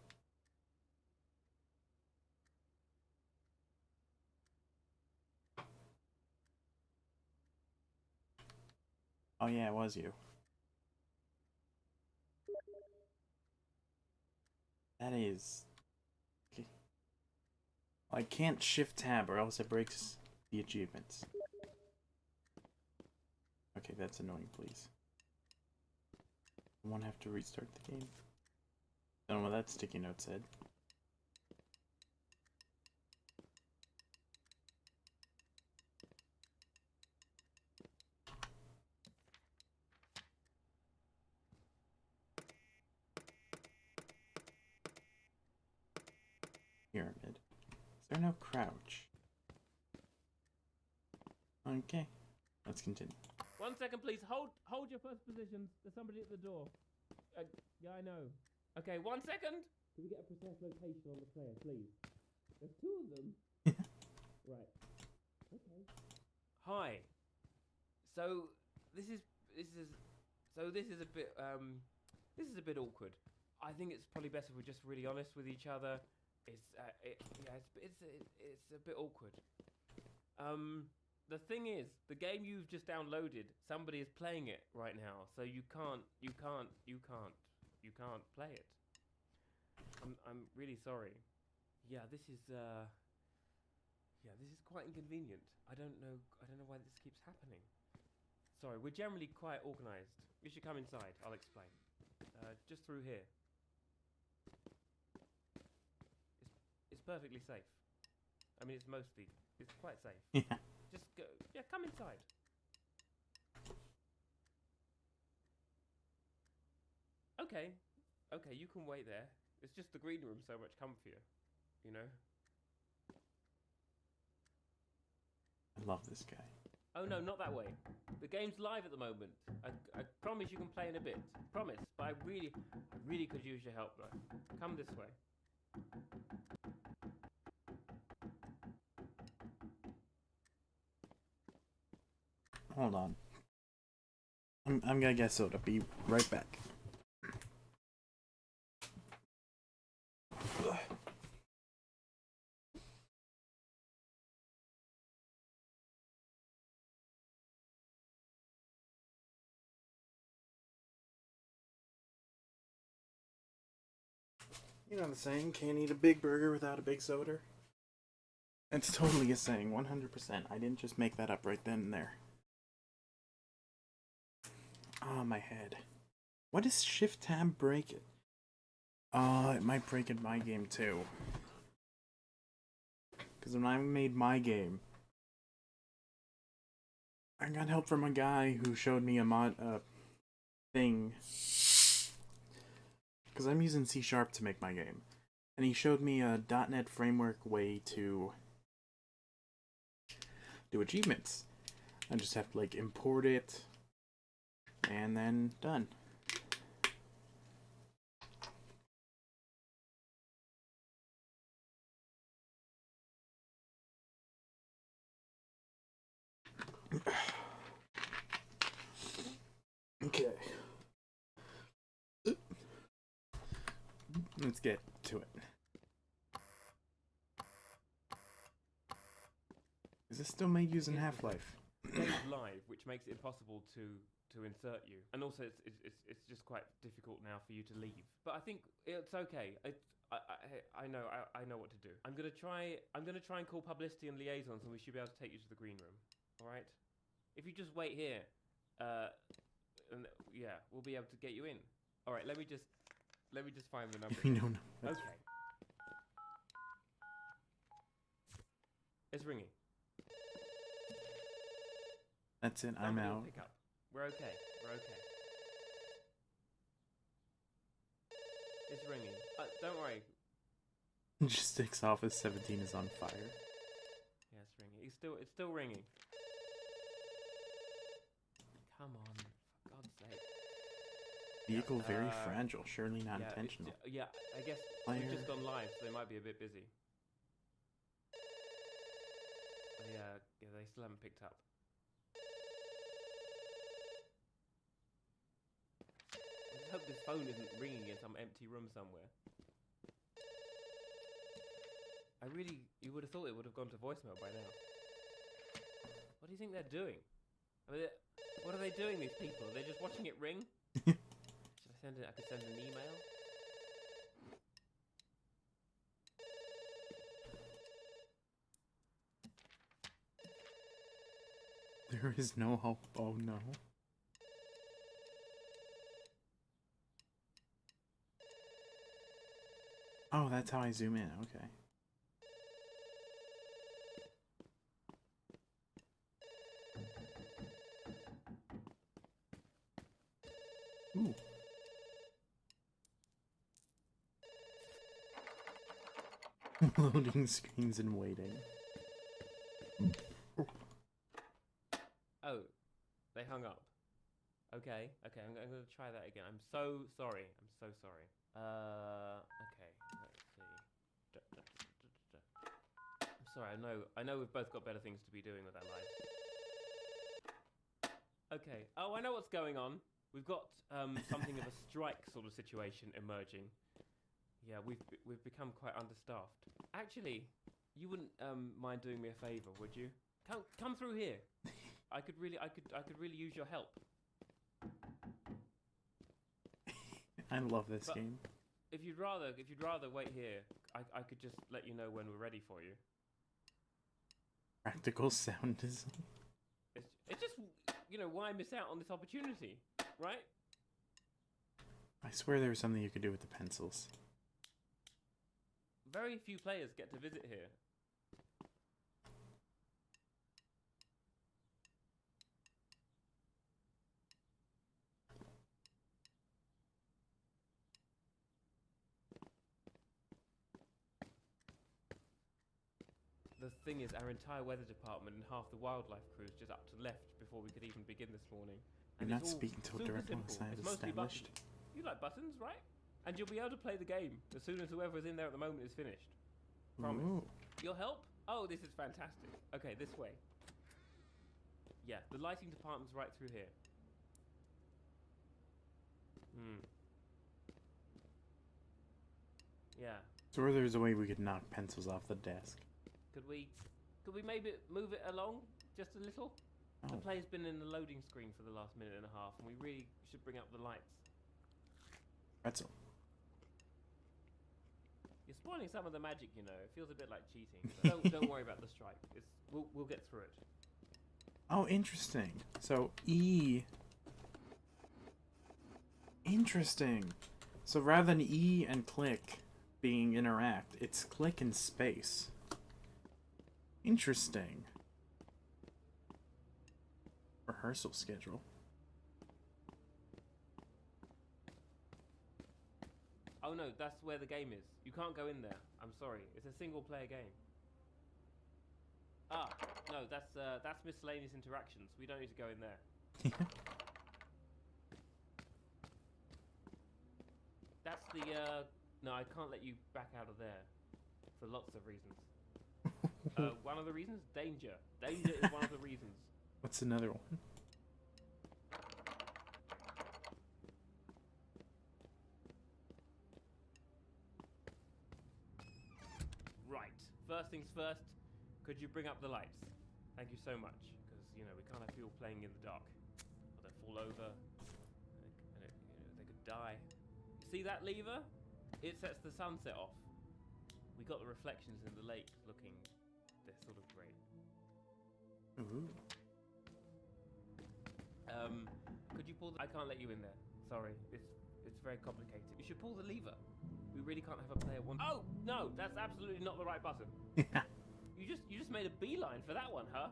Oh yeah, it was you. That is... Okay. I can't shift tab or else it breaks the achievements. Okay, that's annoying, please. I won't have to restart the game. Don't know what that sticky note said. Pyramid. Is there no crouch? Okay, let's continue. 1 second, please. Hold your first positions. There's somebody at the door. Yeah, I know. Okay, 1 second. Can we get a precise location on the player, please? There's 2 of them. Right. Okay. Hi. So this is a bit awkward. I think it's probably best if we're just really honest with each other. It's a bit awkward. The thing is, the game you've just downloaded, somebody is playing it right now, so you can't play it. I'm really sorry. This is quite inconvenient. I don't know why this keeps happening. Sorry, we're generally quite organized. You should come inside, I'll explain. Just through here. It's perfectly safe. I mean, it's quite safe. Yeah. Just go. Yeah, come inside. Okay, you can wait there. It's just the green room so much comfier, you know? I love this guy. Oh no, not that way. The game's live at the moment. I promise you can play in a bit. Promise. But I really could use your help though. Come this way. Hold on. I'm gonna get soda. Be right back. You know the saying, can't eat a big burger without a big soda? It's totally a saying, 100%. I didn't just make that up right then and there. Ah, my head. What does Shift Tab break it? It might break in my game too. Because when I made my game, I got help from a guy who showed me a mod thing. Because I'm using C# to make my game. And he showed me a .NET framework way to do achievements. I just have to like import it and then done. Okay. Let's get to it. Is this still made using Half-Life? Game's live, which makes it impossible to insert you, and also it's just quite difficult now for you to leave. But I think it's okay. I know what to do. I'm gonna try and call publicity and liaisons, and we should be able to take you to the green room. All right? If you just wait here, and yeah, we'll be able to get you in. All right. Let me just find the number. No. Okay. It's ringing. That's it. I'm Somebody will out. pick up. We're okay. We're okay. It's ringing. Don't worry. Logistics Office 17 is on fire. Yeah, it's ringing. It's still ringing. Come on, for God's sake. Vehicle very fragile, surely not intentional. Yeah, I guess Fire. we've just gone live, so they might be a bit busy. Yeah, they still haven't picked up. I just hope this phone isn't ringing in some empty room somewhere. You would have thought it would have gone to voicemail by now. What do you think they're doing? I mean, what are they doing, these people? Are they just watching it ring? Should I send it? I could send an email. There is no hope. Oh no. Oh, that's how I zoom in. Okay. Ooh. Loading screens and waiting. Oh, they hung up. Okay, I'm going to try that again. I'm so sorry. Okay, let's see. I'm sorry, I know we've both got better things to be doing with our lives. Okay, oh, I know what's going on. We've got something of a strike sort of situation emerging. Yeah, we've become quite understaffed. Actually, you wouldn't mind doing me a favor, would you? Come through here. I could really use your help. I love this But game. If you'd rather wait here, I could just let you know when we're ready for you. Practical sound design. It's just, why miss out on this opportunity, right? I swear there was something you could do with the pencils. Very few players get to visit here. The thing is, our entire weather department and half the wildlife crews just up to left before we could even begin this morning. You're And not it's all speaking to a super direct simple. alongside It's mostly established. buttons. You like buttons, right? And you'll be able to play the game as soon as whoever's in there at the moment is finished. Promise. Ooh. Your help? Oh, this is fantastic. Okay, this way. Yeah, the lighting department's right through here. Yeah. So where there's a way we could knock pencils off the desk. Could we maybe move it along just a little? The Oh. play's been in the loading screen for the last minute and a half, and we really should bring up the lights. Pretzel. You're spoiling some of the magic, It feels a bit like cheating. But don't worry about the strike. We'll get through it. Oh, interesting. So E. Interesting. So rather than E and click being interact, it's click and space. Interesting. Rehearsal schedule. Oh no, that's where the game is. You can't go in there. I'm sorry. It's a single player game. Ah, no, that's miscellaneous interactions. We don't need to go in there. That's the no, I can't let you back out of there for lots of reasons. One of the reasons? Danger. Danger is one of the reasons. What's another one? first things first, could you bring up the lights? Thank you so much, because, you know, we can't have people playing in the dark. Or they'll fall over, and they could die. See that lever? It sets the sunset off. We got the reflections in the lake looking, they're sort of great. Ooh. Could you pull I can't let you in there. Sorry, it's very complicated. You should pull the lever. We really can't have a player one. Oh no, that's absolutely not the right button. You just made a beeline for that one, huh?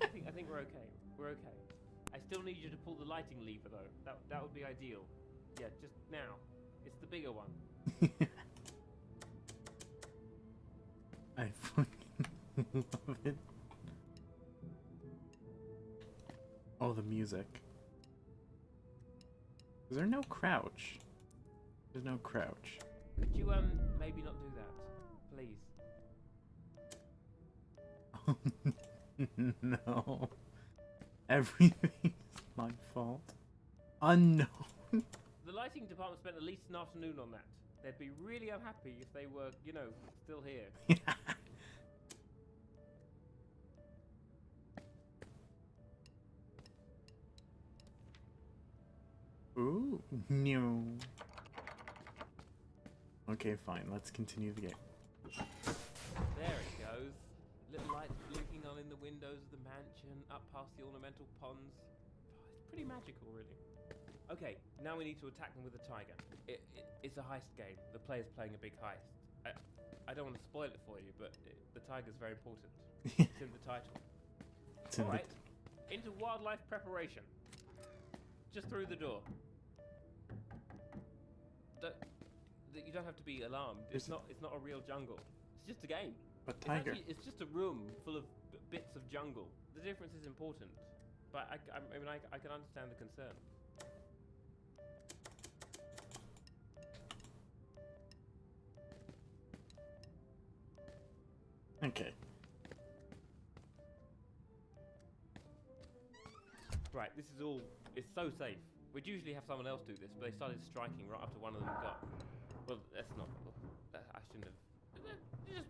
I think we're okay. We're okay. I still need you to pull the lighting lever though. That would be ideal. Yeah, just now. It's the bigger one. I fucking love it. Oh, the music. Is there no crouch? There's no crouch. Could you maybe not do that, please? No. Everything's my fault. Unknown. The lighting department spent at least an afternoon on that. They'd be really unhappy if they were, you know, still here. Ooh, no. Okay, fine. Let's continue the game. There it goes. Little lights blinking on in the windows of the mansion, up past the ornamental ponds. Oh, it's pretty magical, really. Okay, now we need to attack them with the tiger. It's a heist game. The player's playing a big heist. I don't want to spoil it for you, but the tiger's very important. It's in the title. Alright, into wildlife preparation. Just through the door. You don't have to be alarmed. It's not a real jungle. It's just a game. But tiger. It's just a room full of bits of jungle. The difference is important, but I mean I can understand the concern. Okay. Right, this is all. It's so safe. We'd usually have someone else do this, but they started striking right after one of them got. Well, that's not. I shouldn't have.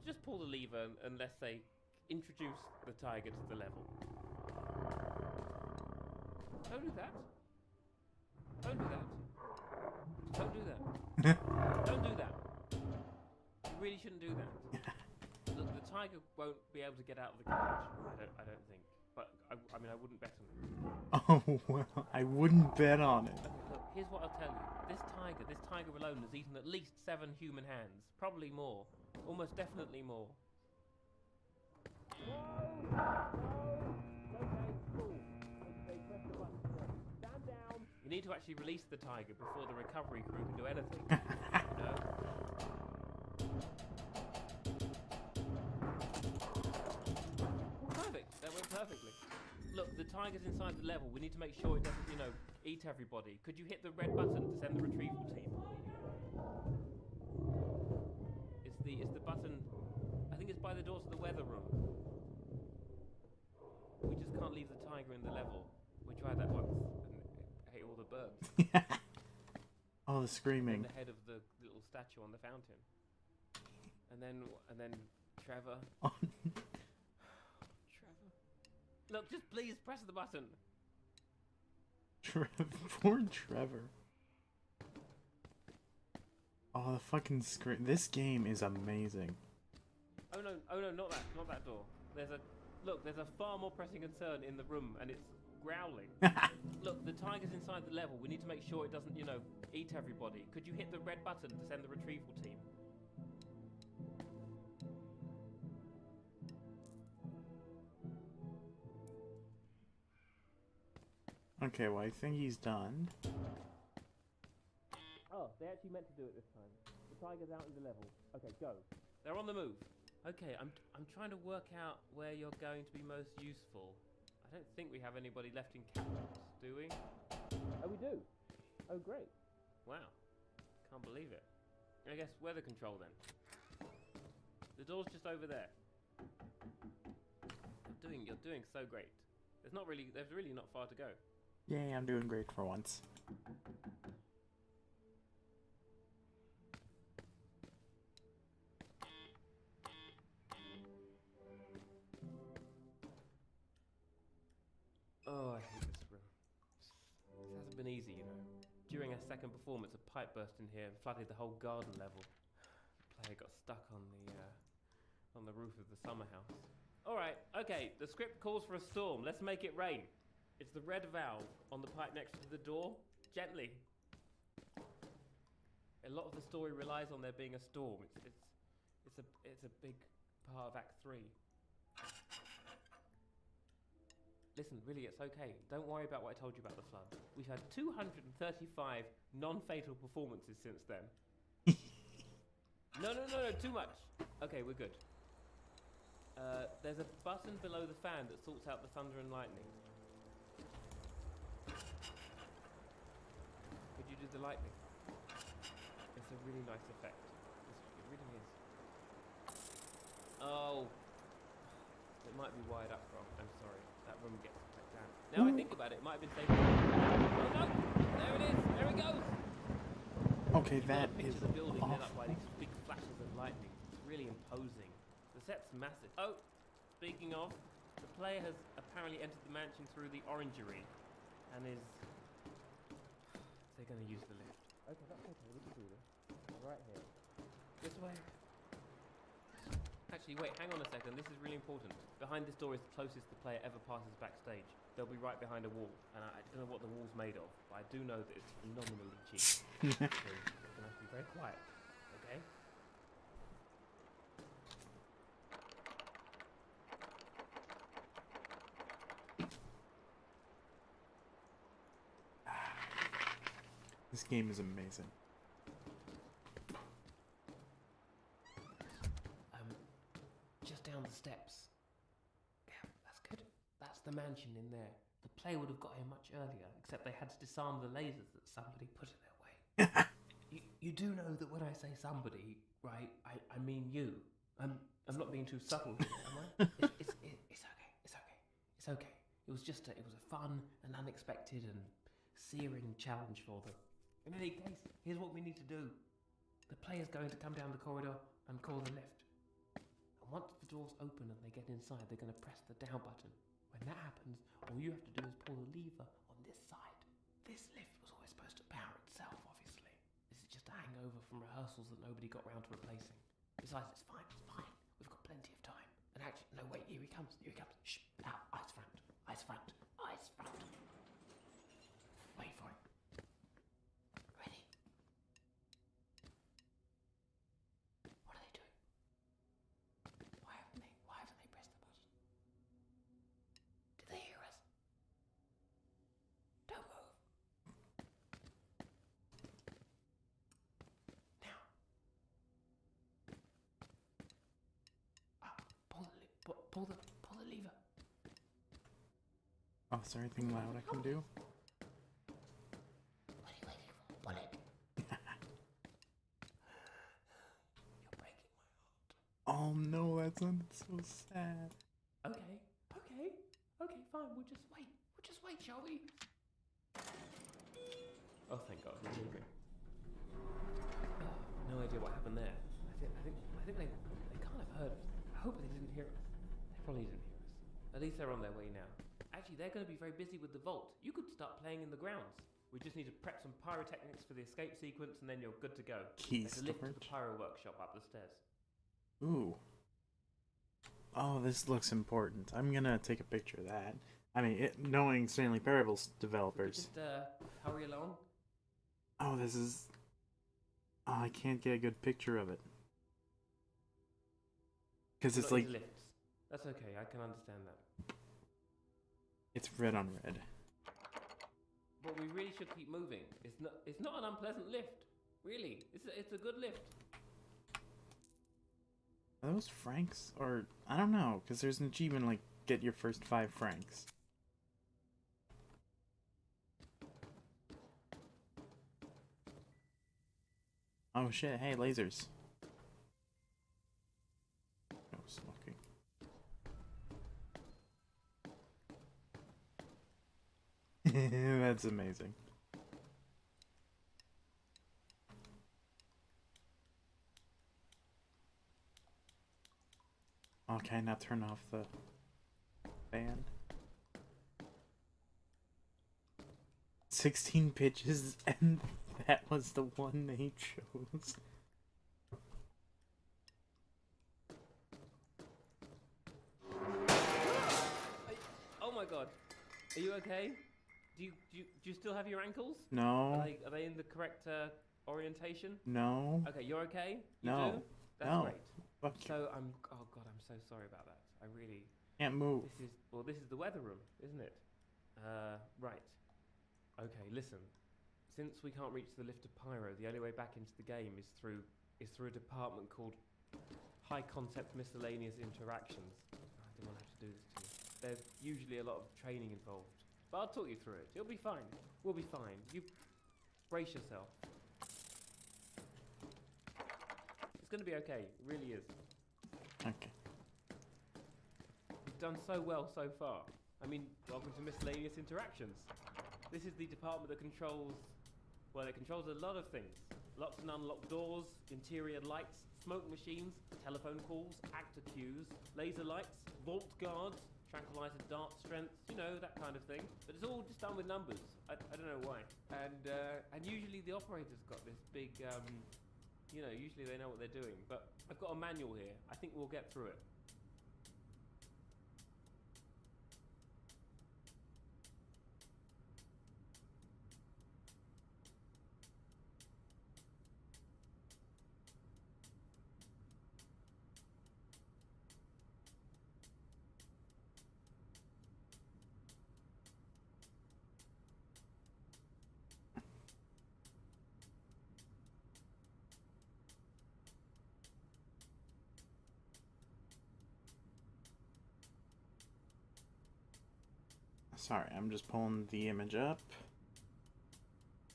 Just pull the lever and let's say introduce the tiger to the level. Don't do that. Don't do that. Don't do that. Don't do that. You really shouldn't do that. Look, the tiger won't be able to get out of the cage. I don't think. But I mean, I wouldn't bet on it. Oh well, I wouldn't bet on it. Okay, look, here's what I'll tell you. This tiger alone has eaten at least 7 human hands. Probably more. Almost definitely more. No! Okay, cool. Okay, press the button. Stand down. You need to actually release the tiger before the recovery crew can do anything. You know? Perfect. That went perfectly. Look, the tiger's inside the level. We need to make sure it doesn't, you know, eat everybody. Could you hit the red button to send the retrieval team? It's the button. I think it's by the doors of the weather room. We just can't leave the tiger in the level. We tried that once, and I hate all the birds. Oh, the screaming. And the head of the little statue on the fountain. And then Trevor. Oh. Trevor. Look, just please press the button. Poor Trevor. Oh, the fucking scream. This game is amazing. Oh no, not that door. There's a far more pressing concern in the room, and it's growling. Look, the tiger's inside the level. We need to make sure it doesn't, you know, eat everybody. Could you hit the red button to send the retrieval team? Okay, well, I think he's done. Oh, they actually meant to do it this time. The tiger's out in the level. Okay, go. They're on the move. Okay, I'm trying to work out where you're going to be most useful. I don't think we have anybody left in captains, do we? Oh, we do. Oh, great. Wow. Can't believe it. I guess weather control then. The door's just over there. You're doing so great. There's really not far to go. Yay, I'm doing great for once. During our second performance, a pipe burst in here and flooded the whole garden level. The player got stuck on the roof of the summer house. Alright, okay, the script calls for a storm. Let's make it rain. It's the red valve on the pipe next to the door. Gently. A lot of the story relies on there being a storm. It's a big part of Act 3. Listen, really, it's okay. Don't worry about what I told you about the flood. We've had 235 non-fatal performances since then. No, too much. Okay, we're good. There's a button below the fan that sorts out the thunder and lightning. Could you do the lightning? It's a really nice effect. It really is. Oh. It might be wired up wrong. I'm sorry. That room gets quite down. Now I think about it, it might have been safe. Oh no! There it is! There it goes! Okay, that is the building lit up awful. by these big flashes of lightning. It's really imposing. The set's massive. Oh, speaking of, the player has apparently entered the mansion through the orangery and is... They're going to use the lift. Okay, that's okay. We can do this. Right here. This way. Actually, wait, hang on a second. This is really important. Behind this door is the closest the player ever passes backstage. They'll be right behind a wall, and I don't know what the wall's made of, but I do know that it's phenomenally cheap. So you're going to have to be very quiet, okay? This game is amazing. Just down the steps. Yeah, that's good. That's the mansion in there. The player would have got here much earlier, except they had to disarm the lasers that somebody put in their way. You do know that when I say somebody, right, I mean you. I'm not being too subtle here, am I? It's okay. It's okay. It was a fun and unexpected and searing challenge for them. In any case, here's what we need to do. The player's going to come down the corridor and call the lift. Once the doors open and they get inside, they're going to press the down button. When that happens, all you have to do is pull the lever on this side. This lift was always supposed to power itself, obviously. This is just a hangover from rehearsals that nobody got round to replacing. Besides, it's fine. We've got plenty of time. And actually, no, wait, here he comes. Shh, out, eyes front. Wait for it. Ready? What are they doing? Why haven't they pressed the button? Did they hear us? Don't move. Now. Pull the lever. Oh, is there anything loud I can do? What are you waiting for? Pull it. You're breaking my heart. Oh no, that sounded so sad. Okay, fine. We'll just wait, shall we? Oh, thank God, we're moving. Oh, no idea what happened there. I think they can't have heard us. I hope they didn't hear us. They probably didn't hear us. At least they're on their way now. Actually, they're going to be very busy with the vault. You could start playing in the grounds. We just need to prep some pyrotechnics for the escape sequence, and then you're good to go. Key There's a lift to the storage. pyro workshop up the stairs. Ooh. Oh, this looks important. I'm gonna take a picture of that. I mean, knowing Stanley Parable's developers. Just hurry along. Oh, this is... Oh, I can't get a good picture of it. Because it's Not like... into lifts. That's okay, I can understand that. It's red on red. But we really should keep moving. It's not an unpleasant lift. Really. It's a good lift. Are those francs? Or, I don't know, because there's an achievement like, get your first 5 francs. Oh shit, hey, lasers. No smoking. That's amazing. Okay, now turn off the fan. 16 pitches, and that was the one they chose. Oh my god. Are you okay? Do you still have your ankles? No. Are they in the correct orientation? No. Okay, you're okay? You No. do? That's No. great. Fuck you. So oh god, I'm so sorry about that. I really Can't move. this is the weather room, isn't it? Right. Okay, listen. Since we can't reach the lift of Pyro, the only way back into the game is through a department called High Concept Miscellaneous Interactions. I didn't want to have to do this to you. There's usually a lot of training involved, but I'll talk you through it. It'll be fine. We'll be fine. You brace yourself. It's going to be okay. It really is. Okay. You've done so well so far. I mean, welcome to Miscellaneous Interactions. This is the department that controls, well, it controls a lot of things. Locks and unlocked doors, interior lights, smoke machines, telephone calls, actor cues, laser lights, vault guards, tranquilizer dart strength, you know, that kind of thing. But it's all just done with numbers. I don't know why. And usually the operator's got this big, you know, usually they know what they're doing. But I've got a manual here. I think we'll get through it. Sorry, I'm just pulling the image up.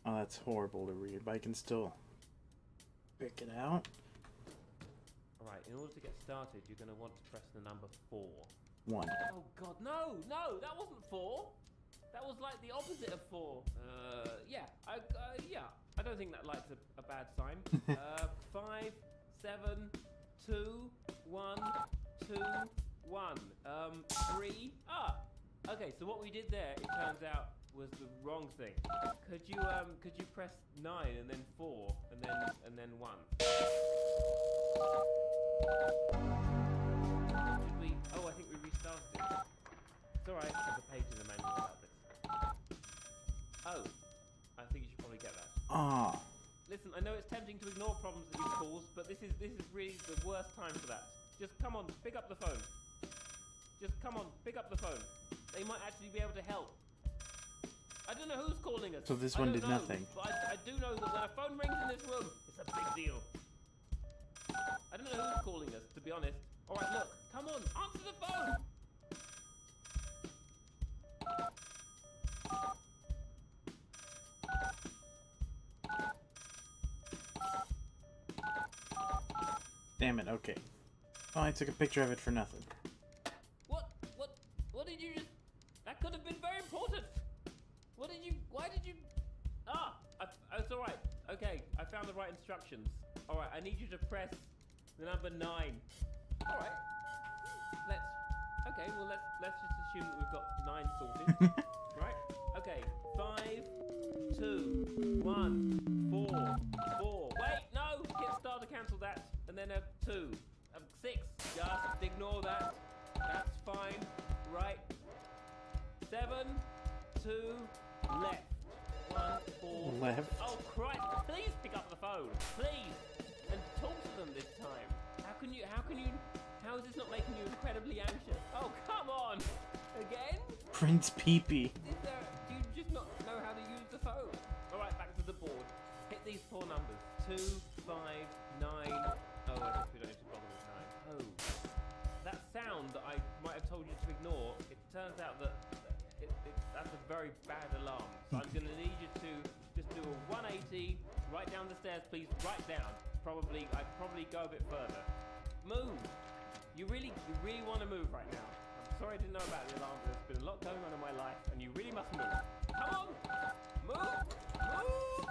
Oh, that's horrible to read, but I can still pick it out. Alright, in order to get started, you're going to want to press the number 4. 1. Oh god, no, that wasn't 4. That was like the opposite of 4. Yeah, I don't think that light's a bad sign. 5, 7, 2, 1, 2, 1. 3. Okay, so what we did there, it turns out, was the wrong thing. Could you press 9 and then 4 and then 1? Did we? Oh, I think we restarted it. It's alright, there's a page in the manual about this. Oh, I think you should probably get that. Ah. Listen, I know it's tempting to ignore problems that you've caused, but this is really the worst time for that. Just come on, pick up the phone. Just come on, pick up the phone. They might actually be able to help. I don't know who's calling us. So this one did nothing. But I do know that when a phone rings in this room, it's a big deal. I don't know who's calling us, to be honest. Alright, look, come on, answer the phone! Damn it, okay. Oh, I took a picture of it for nothing. What did you just... That could have been very important! Why did you... It's alright. Okay, I found the right instructions. Alright, I need you to press the number 9. Alright. Let's just assume that we've got 9 sorted. Right? Okay, 5, 2, 1, 4, 4. Wait, no! Hit start to cancel that. And then a 2. 6. Just ignore that. That's fine. Right. 7, 2, left. 1, 4. Left. Oh Christ! Please pick up the phone, please, and talk to them this time. How is this not making you incredibly anxious? Oh come on! Again? Prince Peepee. Do you just not know how to use the phone? All right, back to the board. Hit these 4 numbers. 2, 5, 9. Oh, I guess we don't need to bother with 9. Oh, that sound that I might have told you to ignore. It turns out that that's a very bad alarm. So I'm going to need you to just do a 180, right down the stairs, please, right down. I'd probably go a bit further. Move. You really want to move right now. I'm sorry I didn't know about the alarm, but there's been a lot going on in my life, and you really must move. Come on. Move. Move.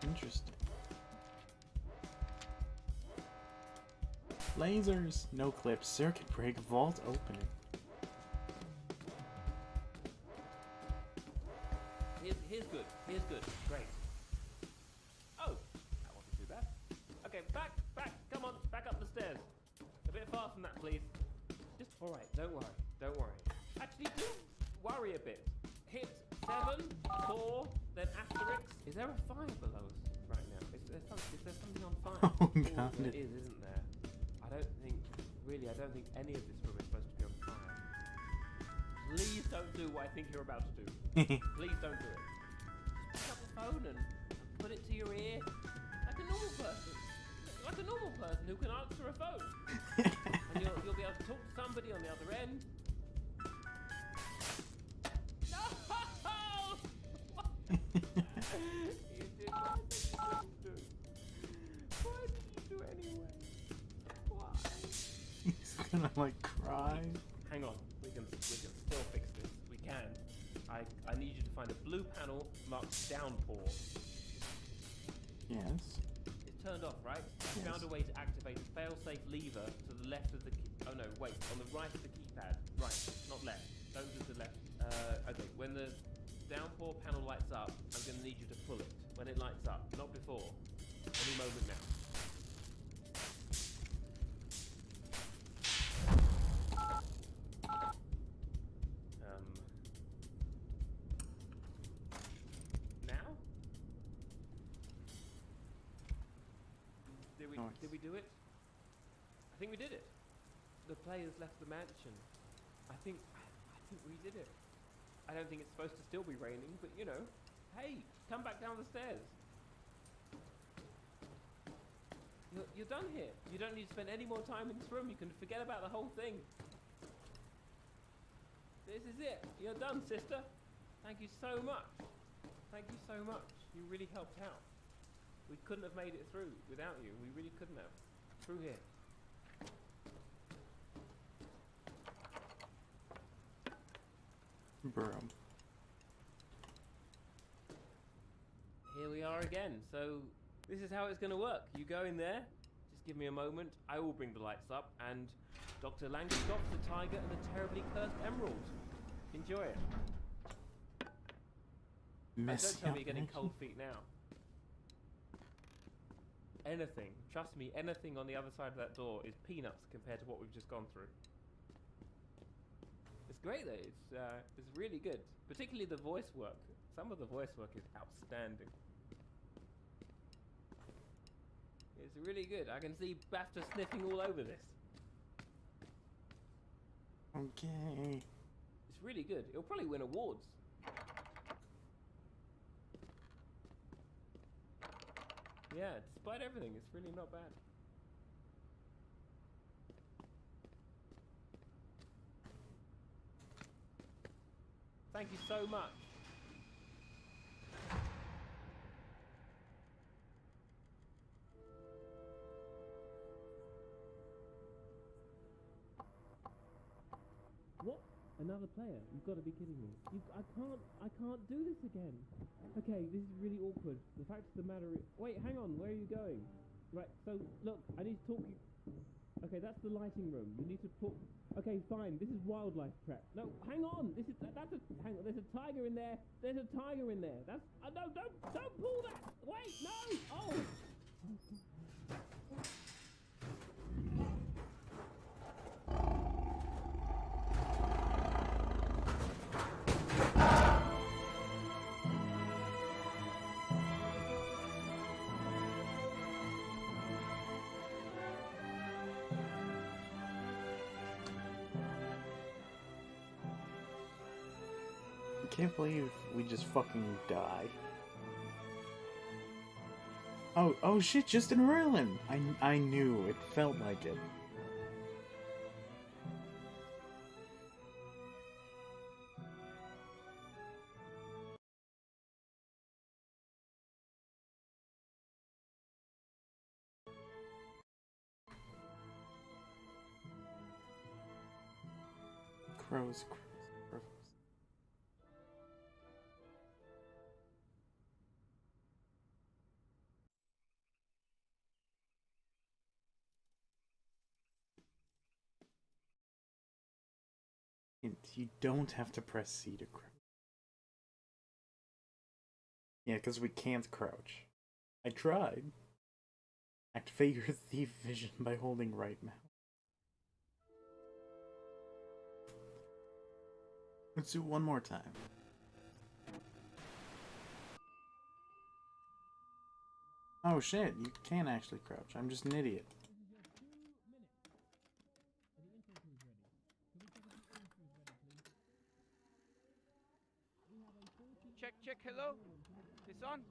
Interesting. Lasers! No clips. Circuit break. Vault opening. Here's good. Here's good. Great. Oh, that wasn't too bad. Okay, back. Come on, back up the stairs. A bit faster than that, please. Just all right. Don't worry. Actually, do worry a bit. Hit 7, 4, then asterisk. Is there a fire below us right now? Is there something on fire? Oh, God. There is, isn't there? I don't think any of this room is supposed to be on fire. Please don't do what I think you're about to do. Please don't do it. Just pick up the phone and put it to your ear like a normal person. Like a normal person who can answer a phone. And you'll be able to talk to somebody on the other end. No! You did what I said you wouldn't do. Why did you do anyway? Why? He's gonna like cry. Hang on, we can still fix this. We can. I need you to find a blue panel marked downpour. Yes. It's turned off, right? You Yes. found a way to activate a fail-safe lever to the left of the key. Oh no, wait, on the right of the keypad. Right, not left. Don't do the left. Okay, when the downpour panel lights up, I'm going to need you to pull it. When it lights up, not before. Any moment now. Now? Nice. Did we do it? I think we did it. The players left the mansion. I think we did it. I don't think it's supposed to still be raining, but you know, hey, come back down the stairs. You're done here. You don't need to spend any more time in this room. You can forget about the whole thing. This is it. You're done, sister. Thank you so much. Thank you so much. You really helped out. We couldn't have made it through without you. We really couldn't have. Through here. Broom. Here we are again. So this is how it's going to work. You go in there. Just give me a moment. I will bring the lights up. And Dr. Langeskov, the tiger, and the terribly cursed emerald. Enjoy it. Messy Don't tell me up you're getting next. cold feet now. Anything. Trust me, anything on the other side of that door is peanuts compared to what we've just gone through. It's great though. It's really good. Particularly the voice work. Some of the voice work is outstanding. It's really good. I can see BAFTA sniffing all over this. Okay. It's really good. It'll probably win awards. Yeah, despite everything, it's really not bad. Thank you so much. What? Another player? You've got to be kidding me. I can't do this again. Okay, this is really awkward. The fact of the matter is... Wait, hang on. Where are you going? Right, so, look, I need to talk you... Okay, that's the lighting room. You need to put... Okay, fine. This is wildlife trap. No, hang on. That's a... Hang on. There's a tiger in there. There's a tiger in there. That's... no, don't pull that. Wait, no. Oh. I can't believe we just fucking die. Oh shit, just in Merlin! I knew, it felt like it. Crows. you don't have to press C to crouch. Yeah, because we can't crouch. I tried. Activate your thief vision by holding right mouse. Let's do it one more time. Oh shit, you can actually crouch. I'm just an idiot. Check, hello? It's on?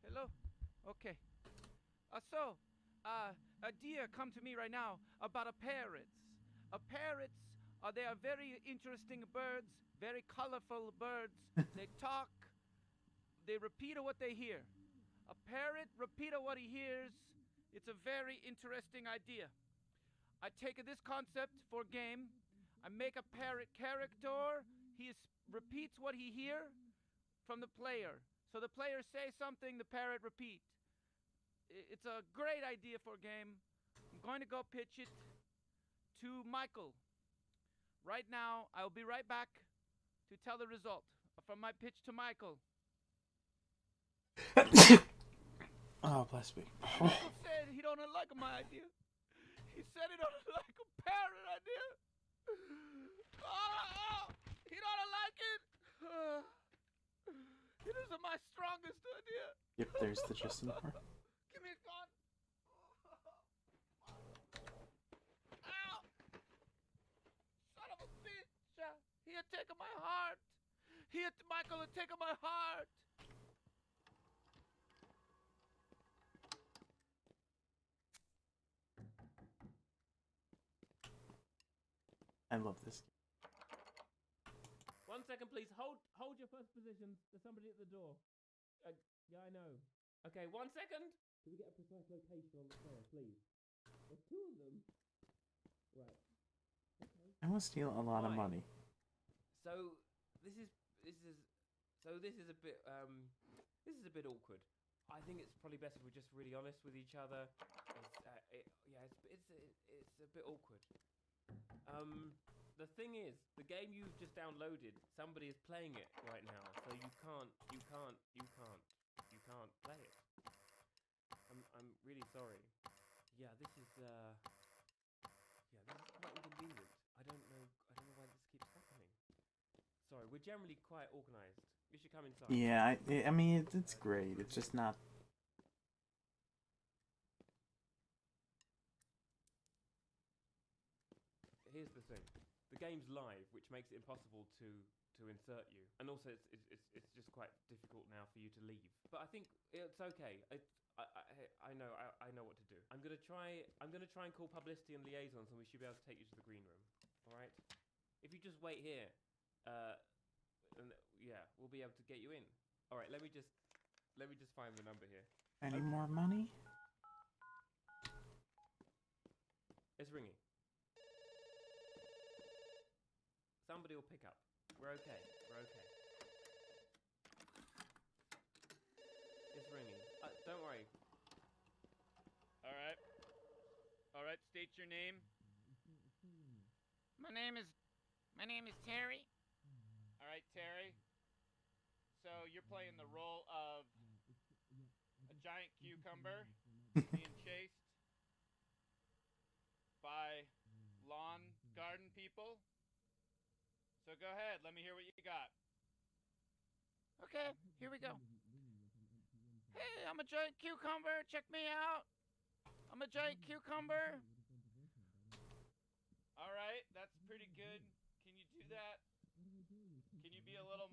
Hello? Okay. A deer come to me right now about a parrots. Parrots, they are very interesting birds, very colorful birds. They talk, they repeat what they hear. A parrot repeat what he hears. It's a very interesting idea. I take this concept for game. I make a parrot character. Repeats what he hear from the player. So the player say something, the parrot repeat. It's a great idea for a game. I'm going to go pitch it to Michael. Right now, I'll be right back to tell the result from my pitch to Michael. Oh, bless me. Michael said he don't like my idea. He said he don't like a parrot idea. Oh, he don't like it. It is my strongest idea. Yep, there's the Justin part. Give me a gun. Ow! Son of a bitch! He had taken my heart. Michael had taken my heart. I love this game. 1 second, please. Hold your first position. There's somebody at the door. Yeah, I know. Okay, 1 second. Can we get a precise location on the player, please? There's two of them. Right. Okay. I want to steal a lot of money. So this is a bit awkward. I think it's probably best if we're just really honest with each other. It's a bit awkward. The thing is, the game you've just downloaded, somebody is playing it right now, so you can't play it. I'm really sorry. This is quite inconvenient. I don't know why this keeps happening. Sorry, we're generally quite organized. You should come inside. Yeah, I mean, it's great. It's just not... Here's the thing. The game's live, which makes it impossible to insert you. And also, it's just quite difficult now for you to leave. But I think it's okay. I know what to do. I'm gonna try and call publicity and liaisons, and we should be able to take you to the green room. All right? If you just wait here, and we'll be able to get you in. All right. Let me just find the number here. Any more money? It's ringing. Somebody will pick up. We're okay. It's ringing. Don't worry. All right. State your name. My name is Terry. All right, Terry. So you're playing the role of a giant cucumber being chased by lawn garden people. So go ahead, let me hear what you got. Okay, here we go. Hey, I'm a giant cucumber, check me out. I'm a giant cucumber. All right, that's pretty good. Can you do that? Can you be a little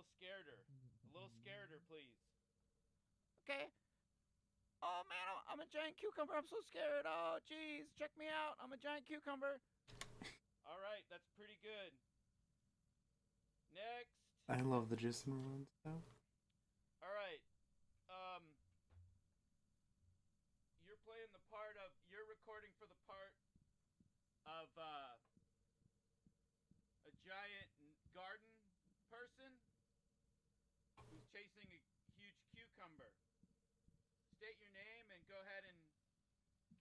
scareder? A little scareder, please. Okay. Oh man, I'm a giant cucumber, I'm so scared. Oh jeez, check me out, I'm a giant cucumber. All right, that's pretty good. Next. I love the Justin Run stuff. All right. You're playing the part of. You're recording for the part of a giant garden person who's chasing a huge cucumber. State your name and go ahead and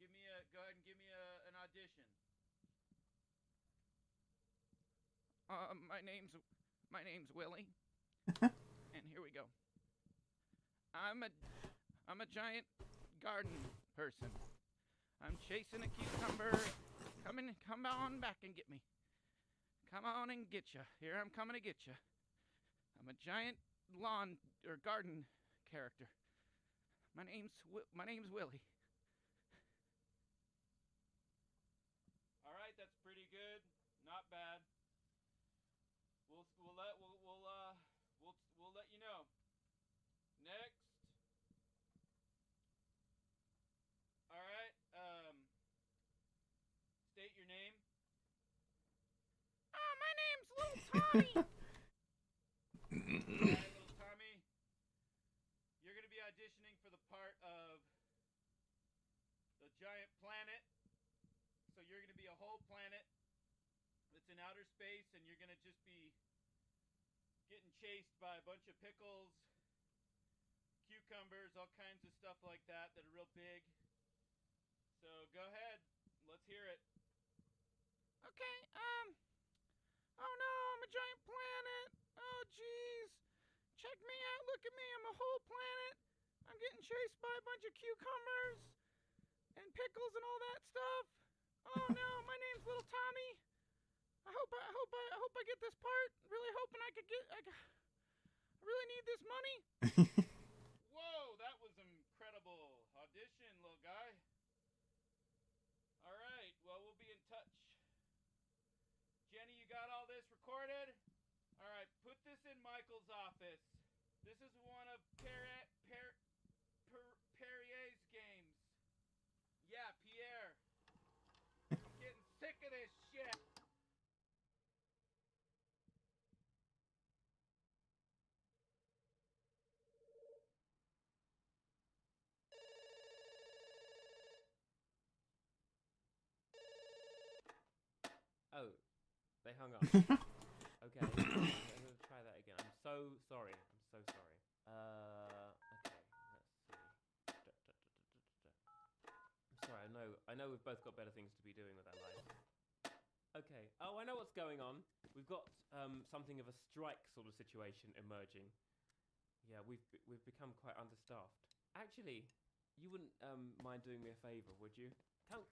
give me an audition. My name's Willie. And here we go. I'm a giant garden person. I'm chasing a cucumber. Come on back and get me. Come on and get ya. Here I'm coming to get ya. I'm a giant lawn or garden character. My name's Willie. All right, that's pretty good. Not bad. We'll let you know. Next. All right. State your name. My name's Little Tommy. All right, Little Tommy. You're gonna be auditioning for the part of the giant planet. So you're gonna be a whole planet that's in outer space, and you're gonna just be getting chased by a bunch of pickles, cucumbers, all kinds of stuff like that are real big. So go ahead, let's hear it. Okay, oh no, I'm a giant planet. Oh jeez, check me out, look at me, I'm a whole planet. I'm getting chased by a bunch of cucumbers and pickles and all that stuff. Oh no, my name's Little Tommy. I hope I get this part. Really hoping I really need this money. Whoa, that was incredible audition, little guy. All right, well, we'll be in touch. Jenny, you got all this recorded? All right, put this in Michael's office. This is one of Perrier's games. Yeah, Pierre. I'm getting sick of this shit. Oh, they hung up. Okay, I'm gonna try that again. I'm so sorry. Okay, let's see. I'm sorry. I know we've both got better things to be doing with our lives. Okay. Oh, I know what's going on. We've got something of a strike sort of situation emerging. Yeah, we've become quite understaffed. Actually, you wouldn't mind doing me a favor, would you?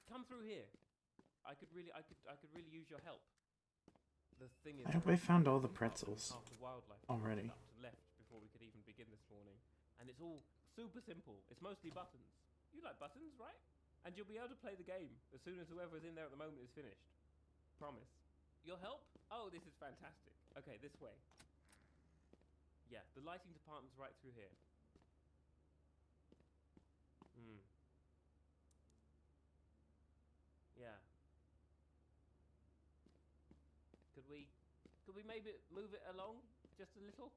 Come through here. I could really use your help. The thing is, I hope I found all the pretzels half the wildlife already. up to left before we could even begin this morning, and it's all super simple. It's mostly buttons. You like buttons, right? And you'll be able to play the game as soon as whoever's in there at the moment is finished. Promise. Your help? Oh, this is fantastic. Okay, this way. Yeah, the lighting department's right through here. Yeah. Could we maybe move it along just a little?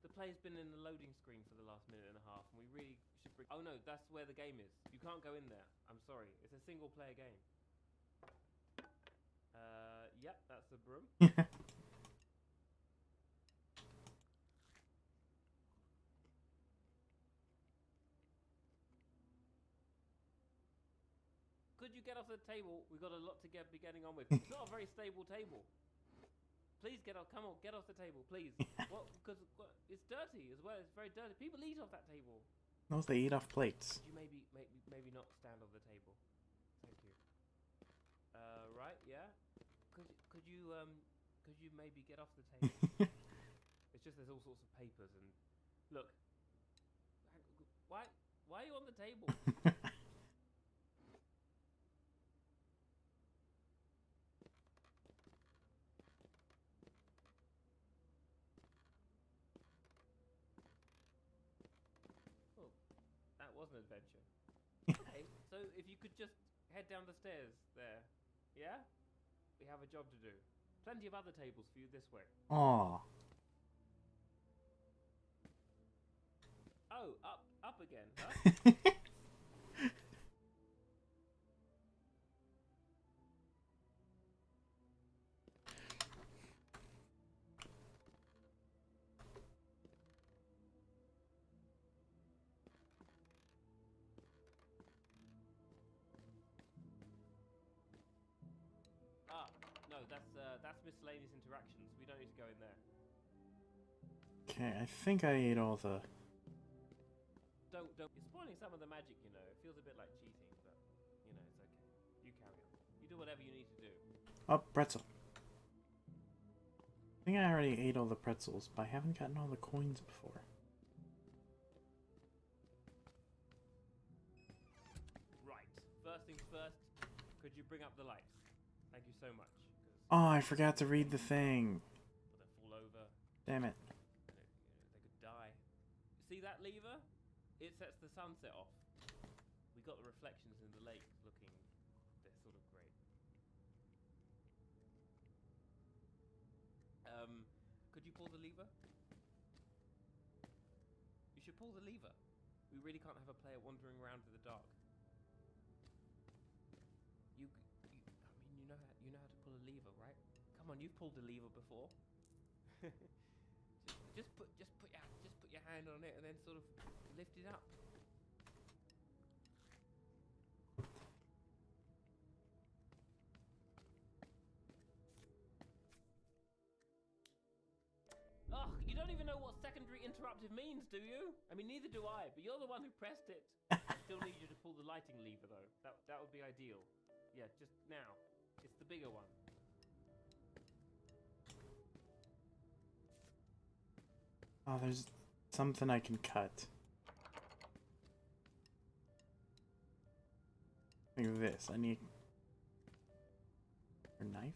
The play's been in the loading screen for the last minute and a half, and we really should bring... Oh no, that's where the game is. You can't go in there. I'm sorry. It's a single player game. Yep, that's the broom. Could you get off the table? We've got a lot to be getting on with. It's not a very stable table. Please get off. Come on, get off the table, please. What? Because it's dirty as well. It's very dirty. People eat off that table. No, they eat off plates. Could you maybe not stand on the table? Thank you. Right, yeah. Could you maybe get off the table? It's just there's all sorts of papers and look. Why are you on the table? That was an adventure. Okay, so if you could just head down the stairs there, yeah? We have a job to do. Plenty of other tables for you this way. Aww. Oh, up again, huh? No, that's miscellaneous interactions. We don't need to go in there. Okay, I think I ate all the... Don't. You're spoiling some of the magic, you know. It feels a bit like cheating, but, you know, it's okay. You carry on. You do whatever you need to do. Oh, pretzel. I think I already ate all the pretzels, but I haven't gotten all the coins before. Right. First things first, could you bring up the lights? Thank you so much. Oh, I forgot to read the thing. They'll fall over. Damn it. They could die. See that lever? It sets the sunset off. We got the reflections in the lake looking... They're sort of great. Could you pull the lever? You should pull the lever. We really can't have a player wandering around in the dark. I mean, you know how to pull a lever, right? Come on, you've pulled a lever before. just put your hand on it and then sort of lift it up. Ugh, you don't even know what secondary interruptive means, do you? I mean, neither do I, but you're the one who pressed it. I still need you to pull the lighting lever, though. That would be ideal. Yeah, just now. It's the bigger one. Oh, there's something I can cut. Like this. I need a knife.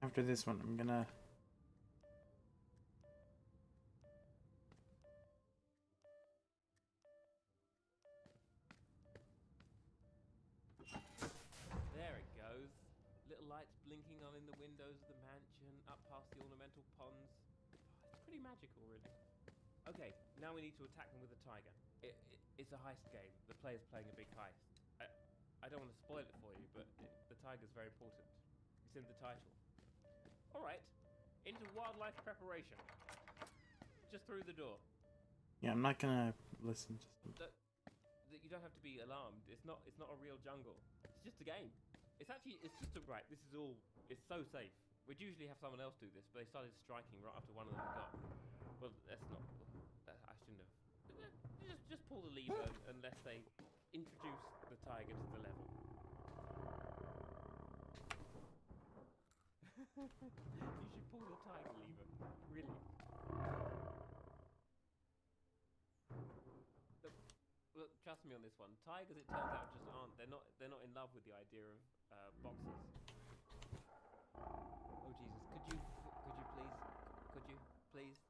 After this one, I'm gonna... There it goes. Little lights blinking on in the windows of the mansion, up past the ornamental ponds. It's pretty magical, really. Okay, now we need to attack them with a tiger. It's a heist game. The player's playing a big heist. I don't want to spoil it for you, but the tiger's very important. It's in the title. Alright, into wildlife preparation. Just through the door. Yeah, I'm not gonna listen to some... You don't have to be alarmed. It's not a real jungle. It's just a game. It's right, this is all... It's so safe. We'd usually have someone else do this, but they started striking right after one of them got... Well, that's not... I shouldn't have... Just pull the lever unless they introduce the tiger to the level. You should pull the tiger lever. Really. Look, trust me on this one. Tigers, it turns out, just aren't. They're not in love with the idea of boxes. Oh Jesus! Could you please?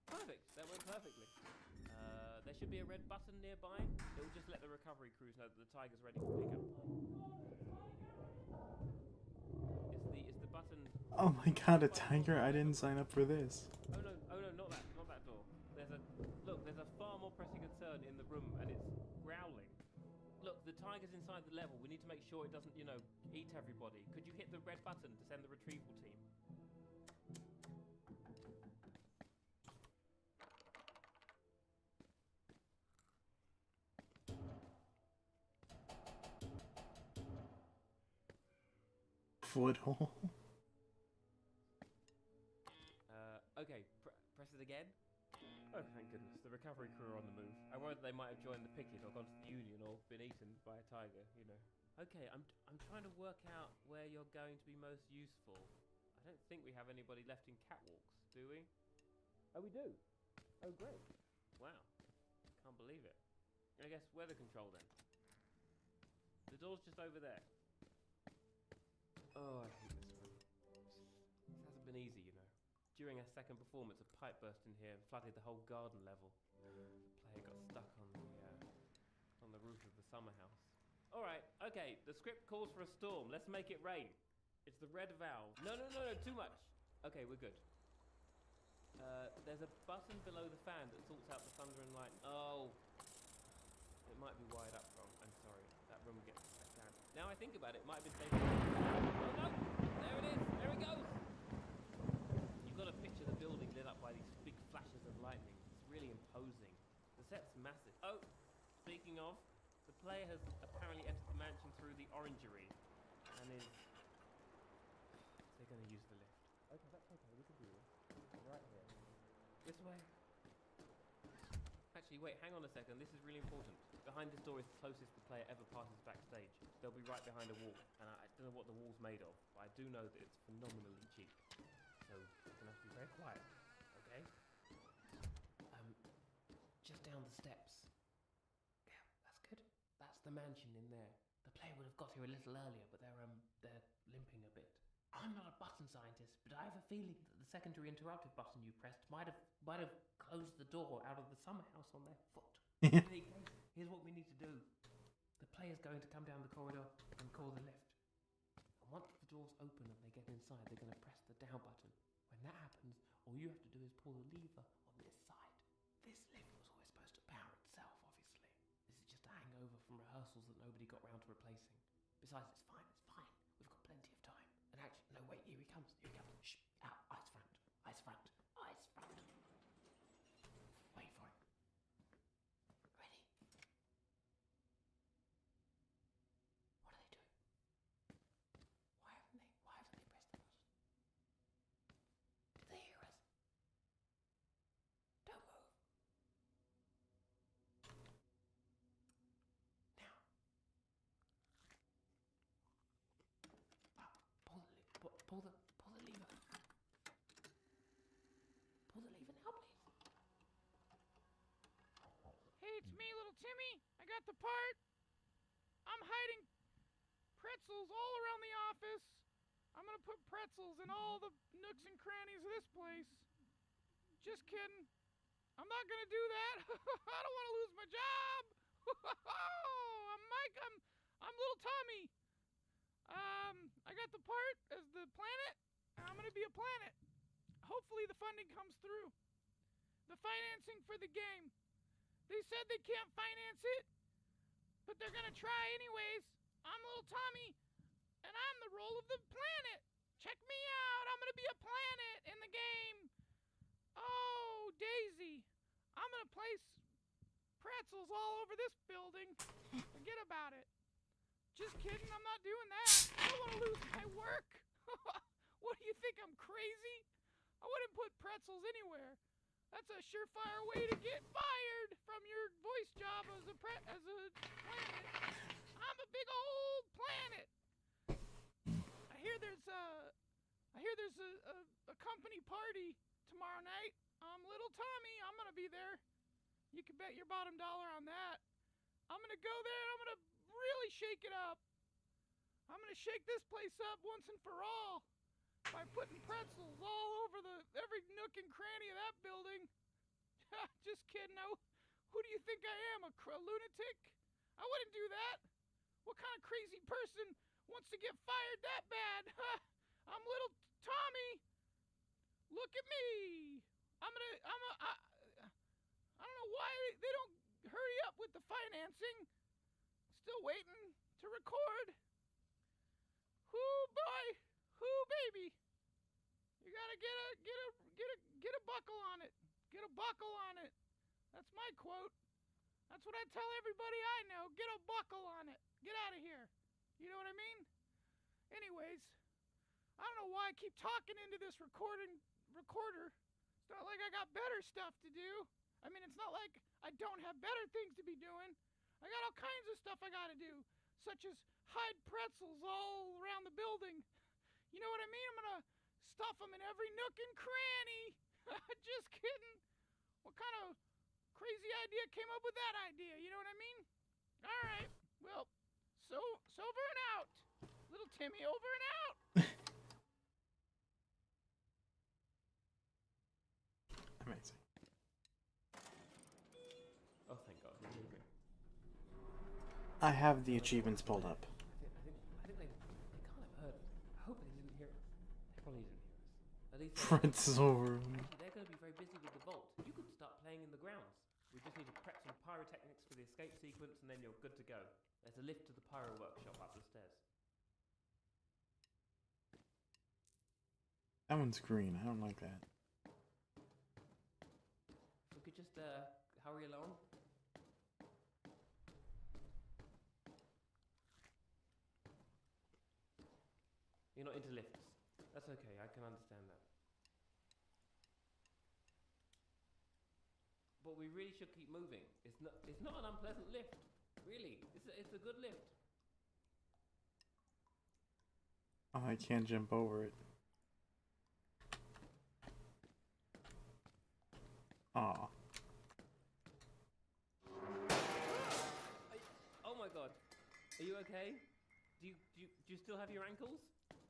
Perfect. That went perfectly. There should be a red button nearby. It will just let the recovery crews know that the tiger's ready to pick up. Is the button... Oh my god, a tiger? I didn't sign up for this. Oh no, not that door. There's a far more pressing concern in the room, and it's growling. Look, the tiger's inside the level. We need to make sure it doesn't, eat everybody. Could you hit the red button to send the retrieval team? Foothold. Okay, press it again. Oh, thank goodness. The recovery crew are on the move. I worried they might have joined the picket or gone to the Union or been eaten by a tiger, Okay, I'm trying to work out where you're going to be most useful. I don't think we have anybody left in catwalks, do we? Oh, we do. Oh, great. Wow. Can't believe it. I guess weather control then. The door's just over there. Oh, I hate this one. This hasn't been easy, During our second performance, a pipe burst in here and flooded the whole garden level. The player got stuck on the roof of the summer house. Alright, okay, the script calls for a storm. Let's make it rain. It's the red valve. No, too much. Okay, we're good. There's a button below the fan that sorts out the thunder and lightning. Oh. It might be wired up wrong. I'm sorry. That room gets back down. Now I think about it, it might have been safe. Oh no! There it is! There it goes! set's massive. Oh, speaking of, the player has apparently entered the mansion through the orangery and is... They're going to use the lift. Okay, that's okay. We can do this. Right here. This way. Actually, wait, hang on a second. This is really important. Behind this door is the closest the player ever passes backstage. They'll be right behind a wall, and I don't know what the wall's made of, but I do know that it's phenomenally cheap. So you're gonna have to be very quiet, okay? Just down the steps. Yeah, that's good. That's the mansion in there. The player would have got here a little earlier, but they're limping a bit. I'm not a button scientist, but I have a feeling that the secondary interrupted button you pressed might have closed the door out of the summer house on their foot. In any case, here's what we need to do. The player's going to come down the corridor and call the lift. And once the doors open and they get inside, they're going to press the down button. When that happens, all you have to do is pull the lever on this side. This lift was always supposed to power itself, obviously. This is just a hangover from rehearsals that nobody got round to replacing. Besides, it's fine. We've got plenty of time. And actually, no, wait, here he comes. Shh, out, eyes front. Wait for it. Ready? What are they doing? Why haven't they pressed the button? Do they hear us? Don't move. Now. Pull the lever. Pull the lever now, please. Hey, it's me, little Timmy. I got the part. I'm hiding pretzels all around the office. I'm gonna put pretzels in all the nooks and crannies of this place. Just kidding. I'm not gonna do that. I don't want to lose my job. I'm Mike. I'm little Tommy. I got the part as the planet. I'm gonna be a planet. Hopefully the funding comes through. The financing for the game. They said they can't finance it, but they're gonna try anyways. I'm little Tommy, and I'm the role of the planet. Check me out. I'm gonna be a planet in the game. Oh, Daisy. I'm gonna place pretzels all over this building. Forget about it. Just kidding, I'm not doing that. I don't want to lose my work. What do you think, I'm crazy? I wouldn't put pretzels anywhere. That's a surefire way to get fired from your voice job as a planet. I'm a big old planet. I hear there's a company party tomorrow night. I'm little Tommy. I'm gonna be there. You can bet your bottom dollar on that. I'm gonna go there and I'm gonna really shake it up. I'm gonna shake this place up once and for all by putting pretzels all over every nook and cranny of that building. Just kidding. Who do you think I am? A lunatic? I wouldn't do that. What kind of crazy person wants to get fired that bad? I'm little Tommy. Look at me. I don't know why they don't hurry up with the financing. Still waiting to record. Whoo boy, whoo baby. You gotta get a buckle on it. Get a buckle on it. That's my quote. That's what I tell everybody I know. Get a buckle on it. Get out of here. You know what I mean? Anyways, I don't know why I keep talking into this recorder. It's not like I got better stuff to do. I mean, it's not like I don't have better things to be doing. I got all kinds of stuff I gotta do, such as hide pretzels all around the building. You know what I mean? I'm gonna stuff them in every nook and cranny. Just kidding. What kind of crazy idea came up with that idea? You know what I mean? All right. Well, so over and out. Little Timmy, over and out. Amazing. Oh, thank God. Really good. I have the achievements pulled up. I think they can't have heard us. I hope they didn't hear us. They probably didn't hear us. At least Pretzel room. they're going to be very busy with the vault. You could start playing in the grounds. We just need to prep some pyrotechnics for the escape sequence, and then you're good to go. There's a lift to the pyro workshop up the stairs. That one's green. I don't like that. We could just hurry along. You're not into lifts. That's okay, I can understand that. But we really should keep moving. It's not an unpleasant lift. Really, it's a good lift. Oh, I can't jump over it. Aw. Oh my god. Are you okay? Do you still have your ankles?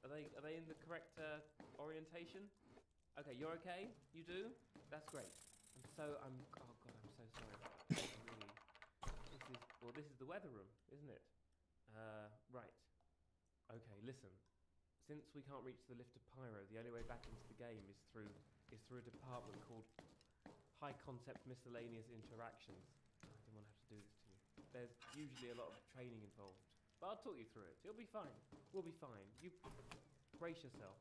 Are they in the correct orientation? Okay, you're okay? You do? That's great. Oh god, I'm so sorry about that. Really. This is the weather room, isn't it? Right. Okay, listen. Since we can't reach the lift of Pyro, the only way back into the game is through a department called High Concept Miscellaneous Interactions. I didn't want to have to do this to you. There's usually a lot of training involved. But I'll talk you through it. You'll be fine. We'll be fine. You brace yourself.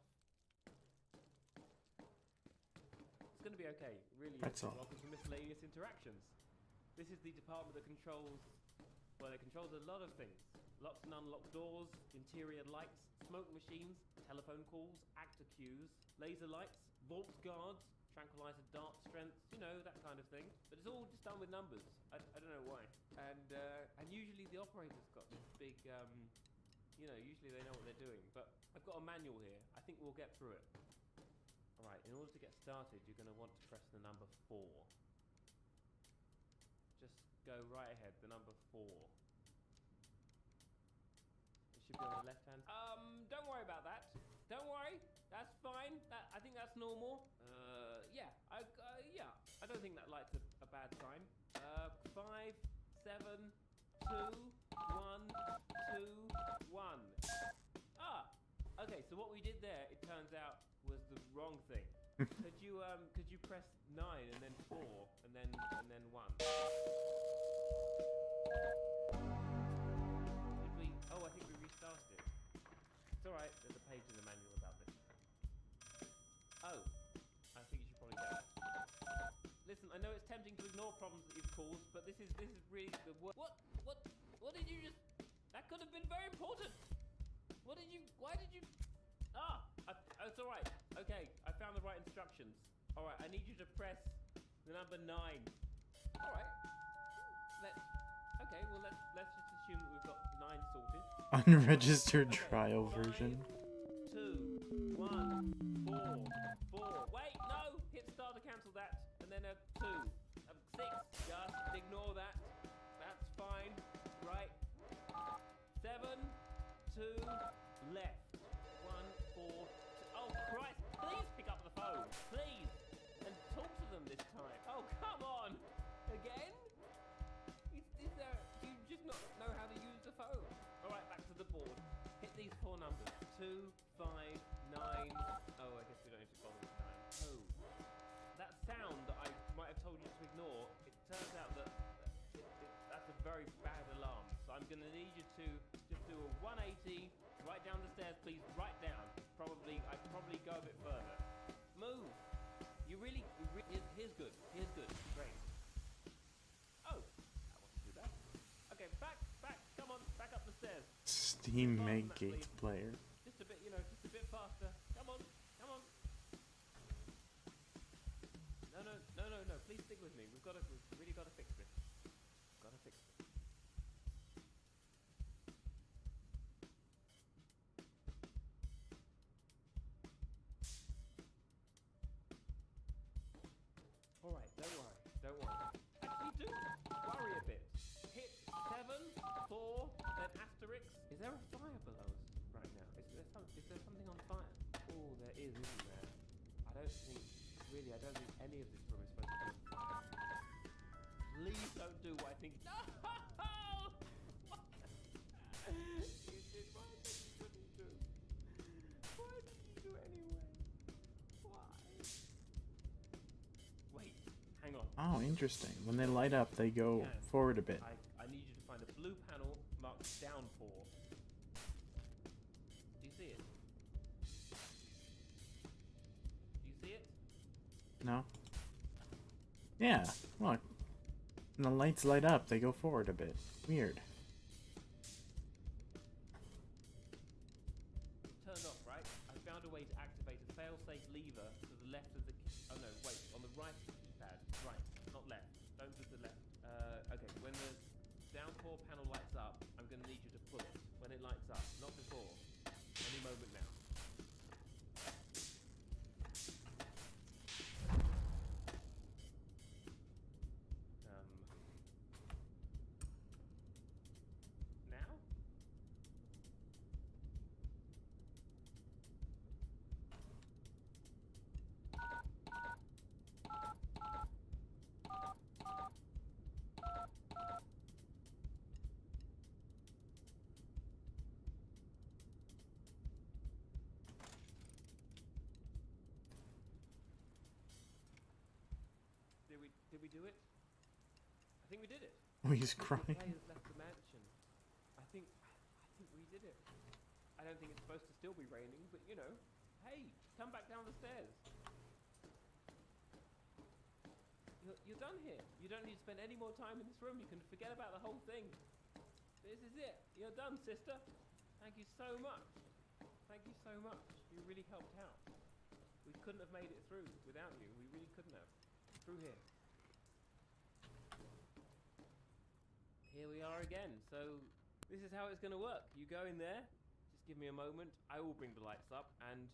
It's going to be okay. Really. That's all. Welcome to Miscellaneous Interactions. This is the department that controls... Well, it controls a lot of things. Locked and unlocked doors, interior lights, smoke machines, telephone calls, actor cues, laser lights, vault guards, tranquilizer dart strengths, you know, that kind of thing. But it's all just done with numbers. I don't know why. And usually the operator's got this big, you know, usually they know what they're doing. But I've got a manual here. I think we'll get through it. Alright, in order to get started, you're going to want to press the number 4. Just go right ahead, the number 4. It should be on the left hand. Don't worry about that. Don't worry. That's fine. I think that's normal. Yeah. Yeah. I don't think that light's a bad sign. 5, 7, 2, 1, 2, 1. Ah. Okay. So what we did there, it turns out, was the wrong thing. Could you press 9 and then 4 and then 1? Did we? Oh, I think we restarted it. It's alright, there's a page in the manual about this. Oh, I think you should probably get that. Listen, I know it's tempting to ignore problems that you've caused, but this is really the worst. What did you just... That could have been very important. Why did you... it's alright. Okay, I found the right instructions. Alright, I need you to press the number 9. Alright. Let's just assume that we've got 9 sorted. Unregistered Okay, trial 5, version. 2, 1, 4, 4. Wait, no! Hit start to cancel that. And then a 2. 6. Just ignore that. That's fine. Right. 7, 2, left. 1, 4, 2. Oh, Christ. Please pick up the phone. Please. And talk to them this time. Oh, come on. Again? Do you just not know how to use the phone? Alright, back to the board. Hit these 4 numbers. 2, 5, 9. Oh, I guess we don't need to bother with 9. Oh. That sound that I might have told you to ignore, it turns out that that's a very bad alarm. So I'm going to need you to just do a 180, right down the stairs, please, right down. I'd probably go a bit further. Move. Here's good. Great. Oh, that wasn't too bad. Okay, back, come on, back up the stairs. Steam Megate player. Just a bit, just a bit faster. Come on. No, please stick with me. We've really got to fix this. Alright, don't worry. Actually, do worry a bit. Hit 7, 4, then asterisk. Is there a fire below us right now? Is there something on fire? Oh, there is, isn't there? I don't think any of this room is supposed to be on fire. Please don't do what I think. No! You did what I think you couldn't do. Why did you do it anyway? Why? Wait, hang on. Oh, interesting. When they light up, they go forward a bit. I need you to find a blue panel marked downpour. Do you see it? No? Yeah, look. When the lights light up, they go forward a bit. Weird. Turned off, right? way to activate a fail-safe lever to the left of the oh no, wait, on the right of the keypad. Right, not left. Don't do the left. Okay, when the downpour panel lights up, I'm going to need you to pull it. When it lights up, not before. Any moment now. Now? Did we do it? I think we did it. Oh, he's The crying. players left the mansion. I think we did it. I don't think it's supposed to still be raining, but you know, hey, come back down the stairs. You're done here. You don't need to spend any more time in this room. You can forget about the whole thing. This is it. You're done, sister. Thank you so much. Thank you so much. You really helped out. We couldn't have made it through without you. We really couldn't have. Through here. Here we are again. So this is how it's going to work. You go in there. Just give me a moment. I will bring the lights up. And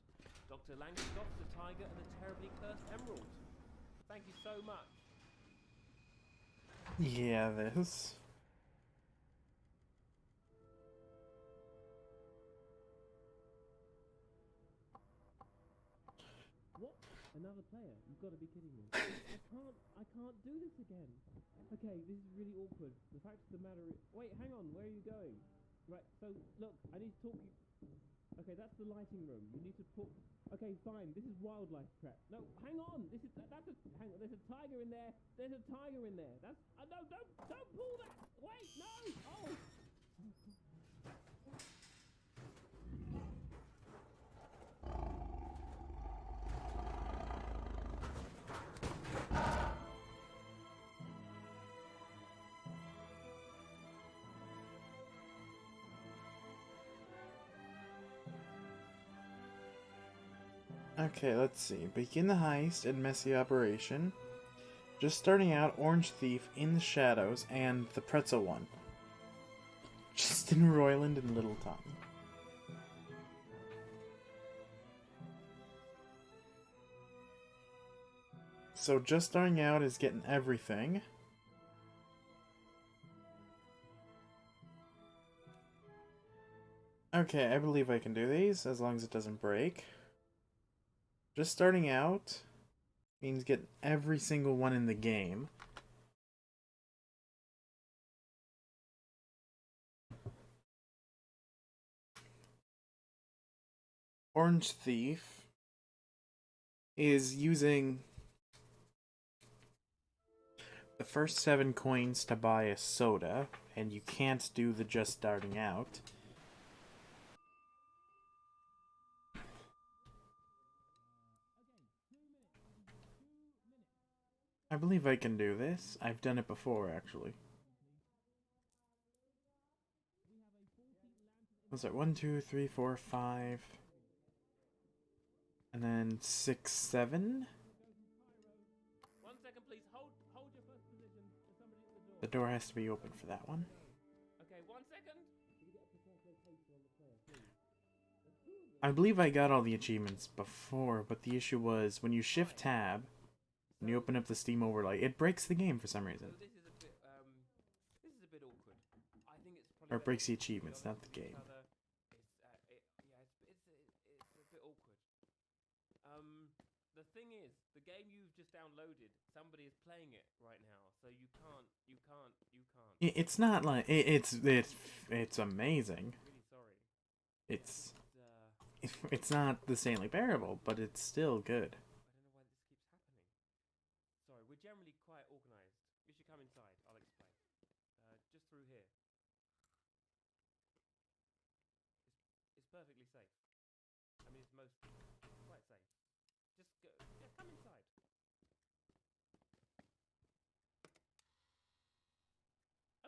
Dr. Langeskov, the tiger, and the terribly cursed emerald. Thank you so much. Yeah, this. What? Another player? You've got to be kidding me. I can't do this again. Okay, this is really awkward. The fact of the matter is... Wait, hang on, where are you going? Right, so, look, I need to talk you... Okay, that's the lighting room. You need to put... Okay, fine, this is wildlife trap. No, hang on, this is... That's a... Hang on, there's a tiger in there. There's a tiger in there. That's... no, don't pull that! Wait, no! Oh! Okay, let's see. Begin the heist and messy operation. Just starting out, Orange Thief, In the Shadows, and the Pretzel one. Justin Roiland and Little Tommy. So just starting out is getting everything. Okay, I believe I can do these, as long as it doesn't break. Just starting out means getting every single one in the game. Orange Thief is using the first 7 coins to buy a soda, and you can't do the just starting out. I believe I can do this. I've done it before, actually. Was it 1, 2, 3, 4, 5, and then 6, 7? 1 second, please. Hold your first position. There's somebody at the door. The door has to be open for that one. Okay, 1 second. Can you get a precise location on the player, please? I believe I got all the achievements before, but the issue was when you shift tab, when you open up the Steam overlay, it breaks the game for some reason. So this is a bit awkward. I think it's probably Or it breaks the achievements, not the game. It's a bit awkward. The thing is, the game you've just downloaded, somebody is playing it right now, so you can't. It's not like it's amazing. Really sorry. It's not the Stanley Parable, but it's still good. I don't know why this keeps happening. Sorry, we're generally quite organised. You should come inside. I'll explain. Just through here. It's perfectly safe. I mean, it's quite safe. Just go. Yeah, come inside.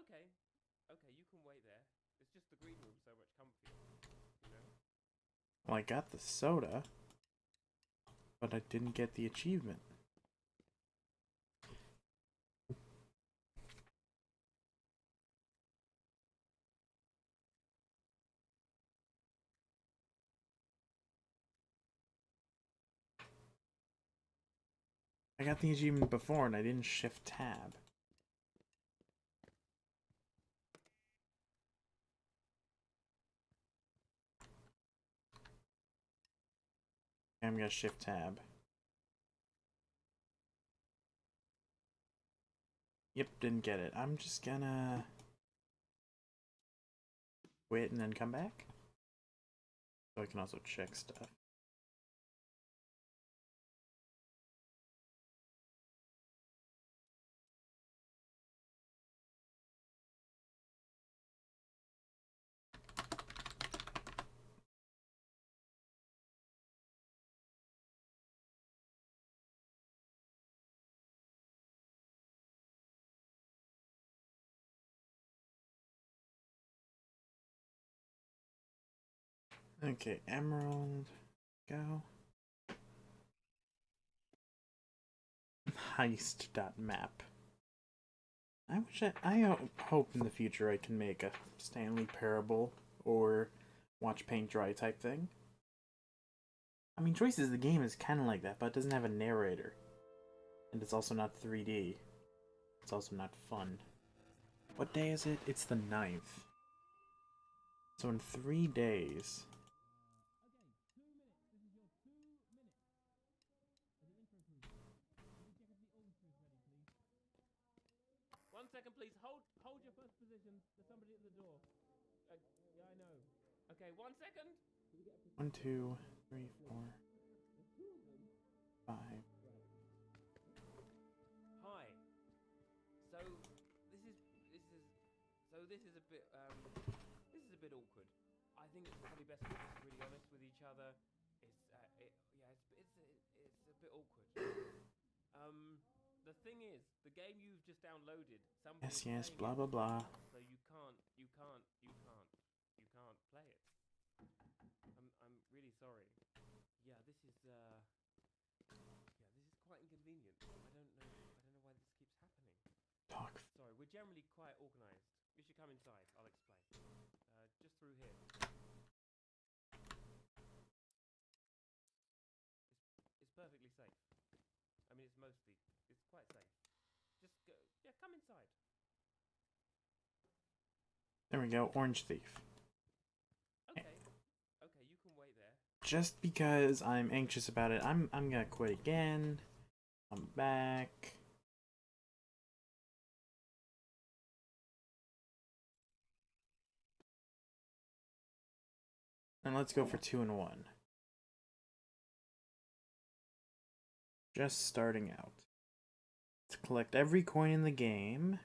Okay. Okay, you can wait there. It's just the green room so much comfier. You know? Well, I got the soda. But I didn't get the achievement. I got the achievement before and I didn't shift tab. I'm gonna shift tab. Yep, didn't get it. I'm just gonna quit and then come back. So I can also check stuff. Okay, Emerald, go. Heist.map. I hope in the future I can make a Stanley Parable or watch paint dry type thing. I mean, Choices the game is kind of like that, but it doesn't have a narrator. And it's also not 3D. It's also not fun. What day is it? It's the 9th. So in 3 days... 1 second, please. Hold your first position. There's somebody at the door. Yeah, I know. Okay, 1 second. 1, 2, 3, 4, 5. Hi. So this is a bit awkward. I think it's probably best if we're just really honest with each other. It's a bit awkward. The thing is, the game you've just downloaded, somebody's Yes, playing blah it, blah blah. so you can't play it. I'm really sorry. Yeah, this is quite inconvenient. I don't know why this keeps happening. Talk. Sorry, we're generally quite organized. You should come inside. I'll explain. Just through here. It's perfectly safe. I mean, it's quite safe. Just go. Yeah, come inside. There we go, Orange Thief. Okay, you can wait there. Just because I'm anxious about it, I'm gonna quit again. I'm back. And let's go for 2 and 1. Just starting out. Let's collect every coin in the game.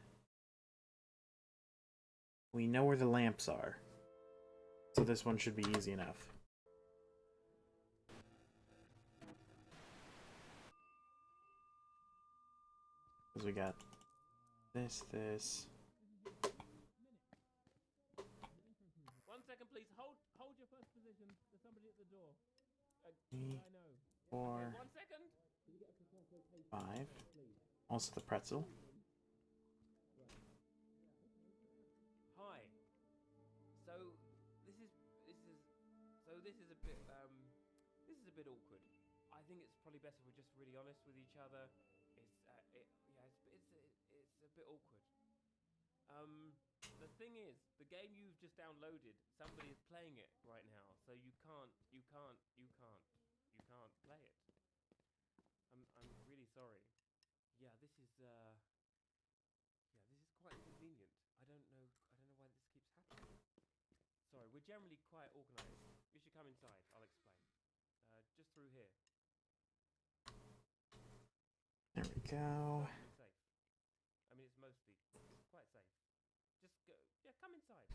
We know where the lamps are. So this one should be easy enough. Because we got this. 1 second, please. Hold your first position. There's somebody at the door. 3, Yeah, I know. 4, Okay, 1 second. 5. Also the pretzel. Hi. So this is a bit awkward. I think it's probably best if we're just really honest with each other. It's a bit awkward. The thing is, the game you've just downloaded, somebody is playing it right now, so you can't play it. I'm really sorry. Yeah, this is quite inconvenient. I don't know why this keeps happening. Sorry, we're generally quite organized. You should come inside. I'll explain. Just through here. There we go. Perfectly safe. I mean, it's quite safe. Just go. Yeah, come inside.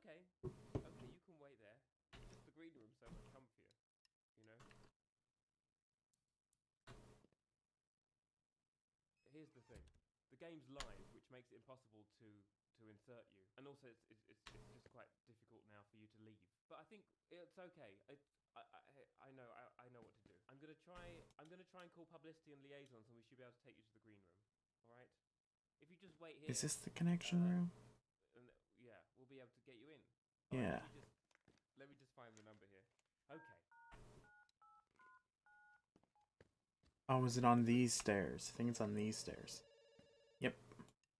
Okay, you can wait there. Just the green room's so much comfier, you know? Here's the thing. The game's live, which makes it impossible to to insert you, and also it's just quite difficult now for you to leave. But I think it's okay. I know what to do. I'm gonna try and call publicity and liaisons, and we should be able to take you to the green room. All right? If you just wait here. Is this the connection room? And yeah, we'll be able to get you in. Yeah. Let me just find the number here. Okay. Oh, is it on these stairs? I think it's on these stairs. Yep.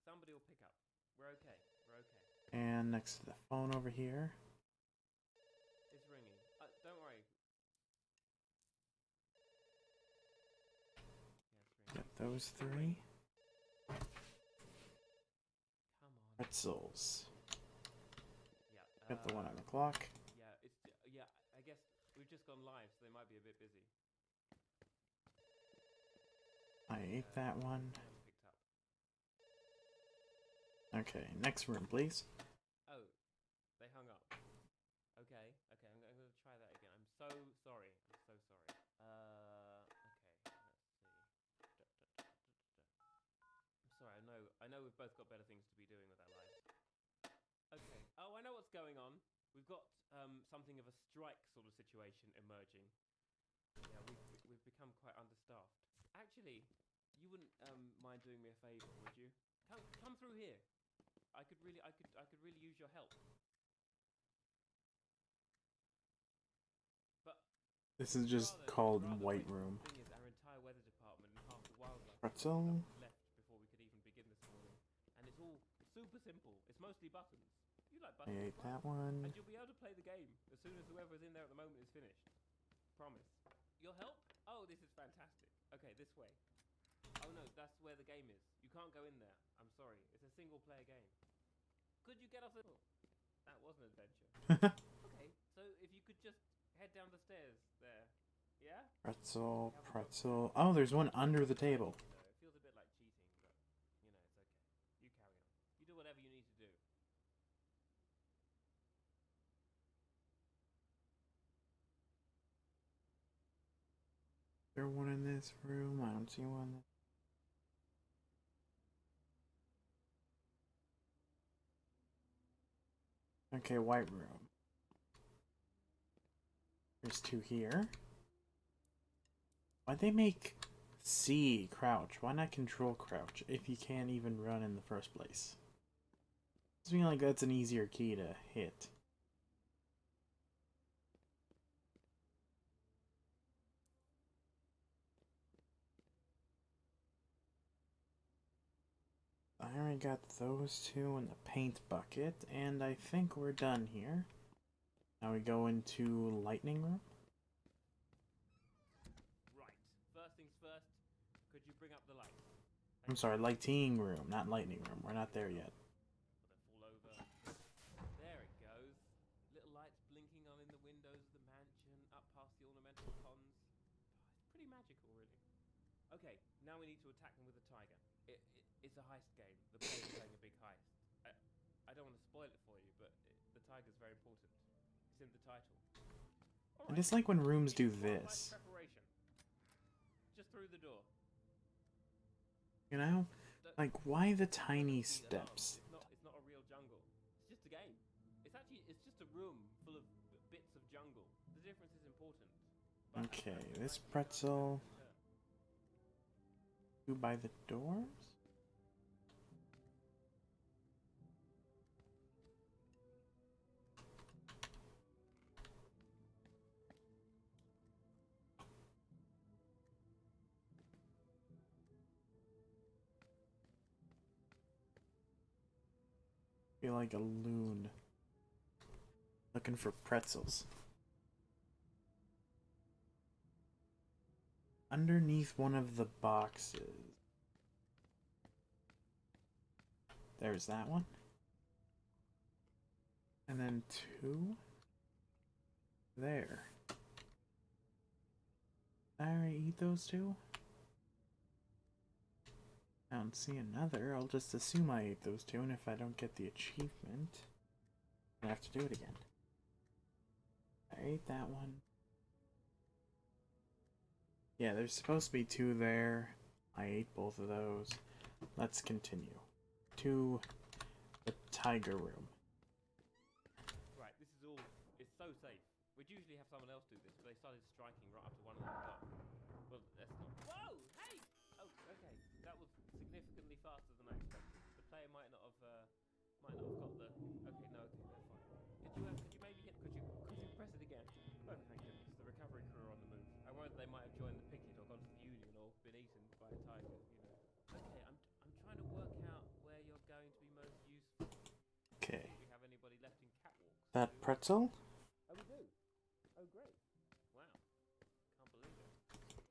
Somebody will pick up. We're okay. We're okay. And next to the phone over here. It's ringing. Don't worry. Yeah, Got those three. Come on. Pretzels. Yeah. Got the one on the clock. Yeah. I guess we've just gone live, so they might be a bit busy. I ate that one. Picked up. Okay, next room, please. Oh, they hung up. Okay. I'm gonna try that again. I'm so sorry. Okay, let's see. I'm sorry. I know we've both got better things to be doing with our lives. Okay. Oh, I know what's going on. We've got something of a strike sort of situation emerging. Yeah, we've become quite understaffed. Actually, you wouldn't mind doing me a favor, would you? Come through here. I could really use your help. But This is just called White Room. The thing is, our entire weather department and half the wildlife Pretzel. left before we could even begin this morning, and it's all super simple. It's mostly buttons. You like I buttons, ate right? that one. And you'll be able to play the game as soon as whoever's in there at the moment is finished. Promise. Your help? Oh, this is fantastic. Okay, this way. Oh no, that's where the game is. You can't go in there. I'm sorry. It's a single-player game. Could you get off the... Oh, that was an adventure. Okay, so if you could just head down the stairs there. Yeah? Pretzel, pretzel. Oh, there's one under the table. It feels a bit like cheating, but, you know, it's okay. You carry on. You do whatever you need to do. Is there one in this room? I don't see one. Okay, white room. There's two here. Why'd they make C crouch? Why not control crouch if you can't even run in the first place? I feel like that's an easier key to hit. I already got those two in the paint bucket, and I think we're done here. Now we go into lightning room. Right. First things first, could you bring up the lights? I'm sorry, lighting room, not lightning room. We're not there yet. They'll fall over. There it goes. Little lights blinking on in the windows of the mansion, up past the ornamental ponds. It's pretty magical, really. Okay, now we need to attack them with a tiger. It's a heist game. The player's playing a big heist. I don't want to spoil it for you, but the tiger's very important. It's in the title. I just like when rooms do this. Preparation. Just through the door. You know? Like, why the tiny steps? It's not a real jungle. It's just a game. It's just a room full of bits of jungle. The difference is important. Okay, this pretzel. Two by the doors? Feel like a loon looking for pretzels. Underneath one of the boxes. There's that one. And then two there. Did I already eat those two? I don't see another. I'll just assume I ate those two, and if I don't get the achievement, I have to do it again. I ate that one. Yeah, there's supposed to be two there. I ate both of those. Let's continue. To The tiger room. Right, this is all. It's so safe. We'd usually have someone else do this, but they started striking right after one of them got. Well, that's not. Whoa! Hey! Oh, okay. That was significantly faster than I expected. The player might not have got the. Okay, no, okay, that's fine. Could you maybe get? Could you press it again? Oh, thank goodness. The recovery crew are on the move. I worried they might have joined the picket or gone to the Union or been eaten by a tiger. You know. Okay, I'm trying to work out where you're going to be most useful. Okay. Do we have anybody left in catwalks? That pretzel? Oh, we do. Oh, great. Wow. Can't believe it.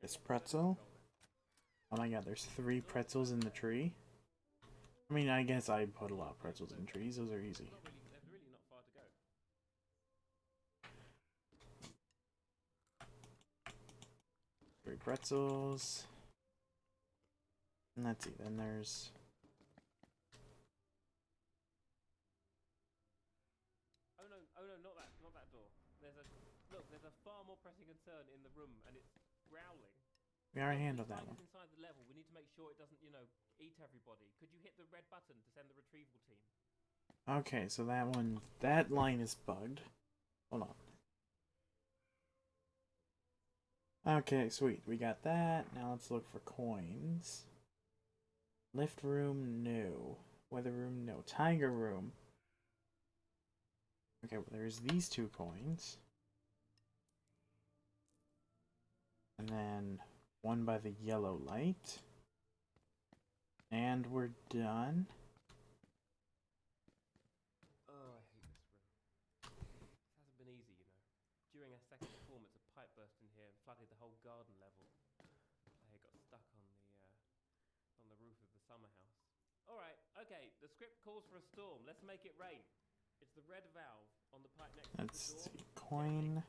This pretzel? Oh my god, there's 3 pretzels in the tree. I mean, I guess I put a lot of pretzels in trees. Those are easy. There's really not far to go. 3 pretzels. And let's see, then there's... Oh no, not that door. There's a far more pressing concern in the room, and it's growling. We already handled that one. Inside the level, we need to make sure it doesn't, eat everybody. Could you hit the red button to send the retrieval team? Okay, so that line is bugged. Hold on. Okay, sweet. We got that. Now let's look for coins. Lift room, no. Weather room, no. Tiger room. Okay, well, there's these 2 coins. And then one by the yellow light. And we're done. Oh, I hate this room. This hasn't been easy, During our second performance, a pipe burst in here and flooded the whole garden level. The player got stuck on the roof of the summer house. Alright, okay, the script calls for a storm. Let's make it rain. It's the red valve on the pipe next to the door. Let's see. Coin.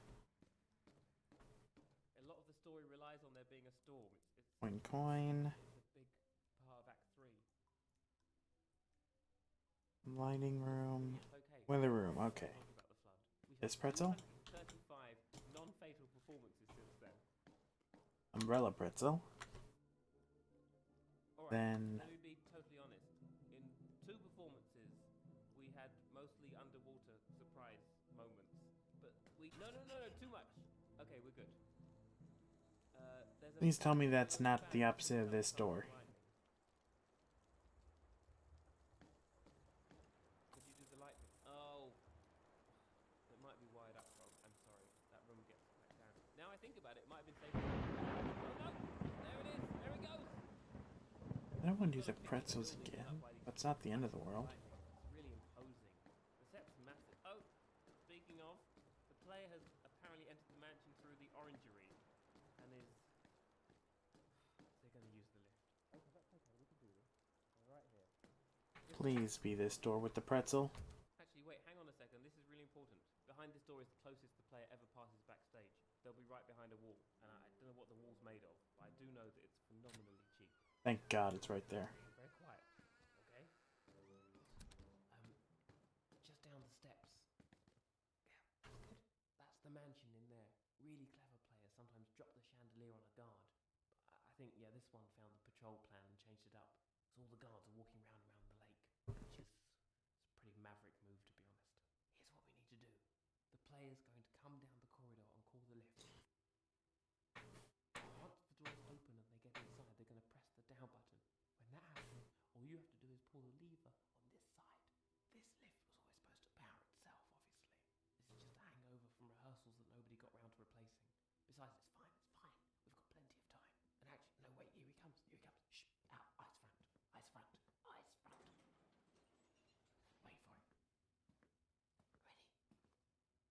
A lot of the story relies on there being a storm. Coin. It's a big part of Act 3. Lighting room. Okay. Weather room, okay. About the flood. This pretzel? 35 non-fatal performances since then. Umbrella pretzel. Alright, Then... let me be totally honest. In 2 performances, we had mostly underwater surprise moments. But we... No, too much. Okay, we're good. Please tell me that's not the opposite of this door. Could you do the light? Oh. It might be wired up wrong. I'm sorry. That room gets back down. Now I think about it, it might have been safe. Oh no! There it is! There it goes! I don't want to do the pretzels again. That's not the end of the world. It's really imposing. The set's massive. Oh, speaking of, the player has apparently entered the mansion through the orangery and is... They're going to use the lift. Okay, that's okay. We can do this. We're right here. Please be this door with the pretzel. Actually, wait, hang on a second. This is really important. Behind this door is the closest the player ever passes backstage. They'll be right behind a wall, and I don't know what the wall's made of, but I do know that it's phenomenally cheap. Thank God it's right there. Very quiet, okay? Just down the steps. Yeah, good. That's the mansion in there. Really clever players sometimes drop the chandelier on a guard. But I think, yeah, this one found the patrol plan and changed it up. So all the guards are walking around the lake, which is a pretty maverick move, to be honest. Here's what we need to do. The player's going to come down the corridor and call the lift. Once the doors open and they get inside, they're going to press the down button. When that happens, all you have to do is pull the lever on this side. This lift was always supposed to power itself, obviously. This is just a hangover from rehearsals that nobody got round to replacing. Besides, it's fine. We've got plenty of time. And actually, no, wait, here he comes. Shh, out, eyes front. Wait for it. Ready? What are they doing? Why haven't they pressed the button? Did they hear us?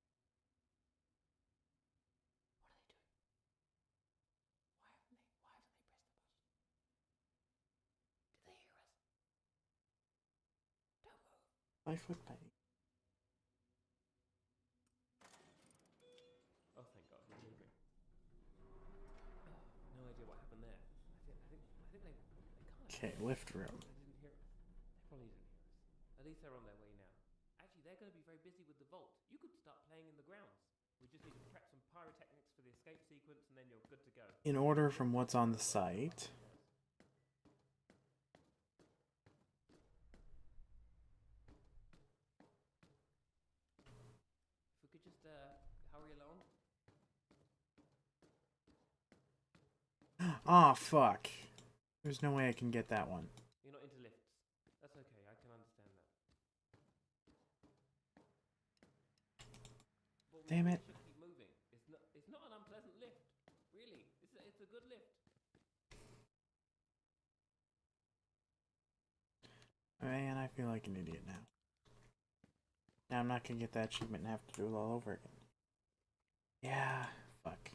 Don't move. 5 foot penny. Oh, thank God, he's moving. No idea what happened there. I think they can't. Okay, lift room. They didn't hear us. They probably didn't hear us. At least they're on their way now. Actually, they're going to be very busy with the vault. You could start playing in the grounds. We just need to prep some pyrotechnics for the escape sequence, and then you're good to go. In order from what's on the site. Aw, fuck. There's no way I can get that one. You're not into lifts. That's okay, I can understand that. Well, Damn we it. should keep moving. It's not an unpleasant lift. Really. It's a good lift. Man, I feel like an idiot now. Now I'm not gonna get that achievement and have to do it all over again. Yeah, fuck.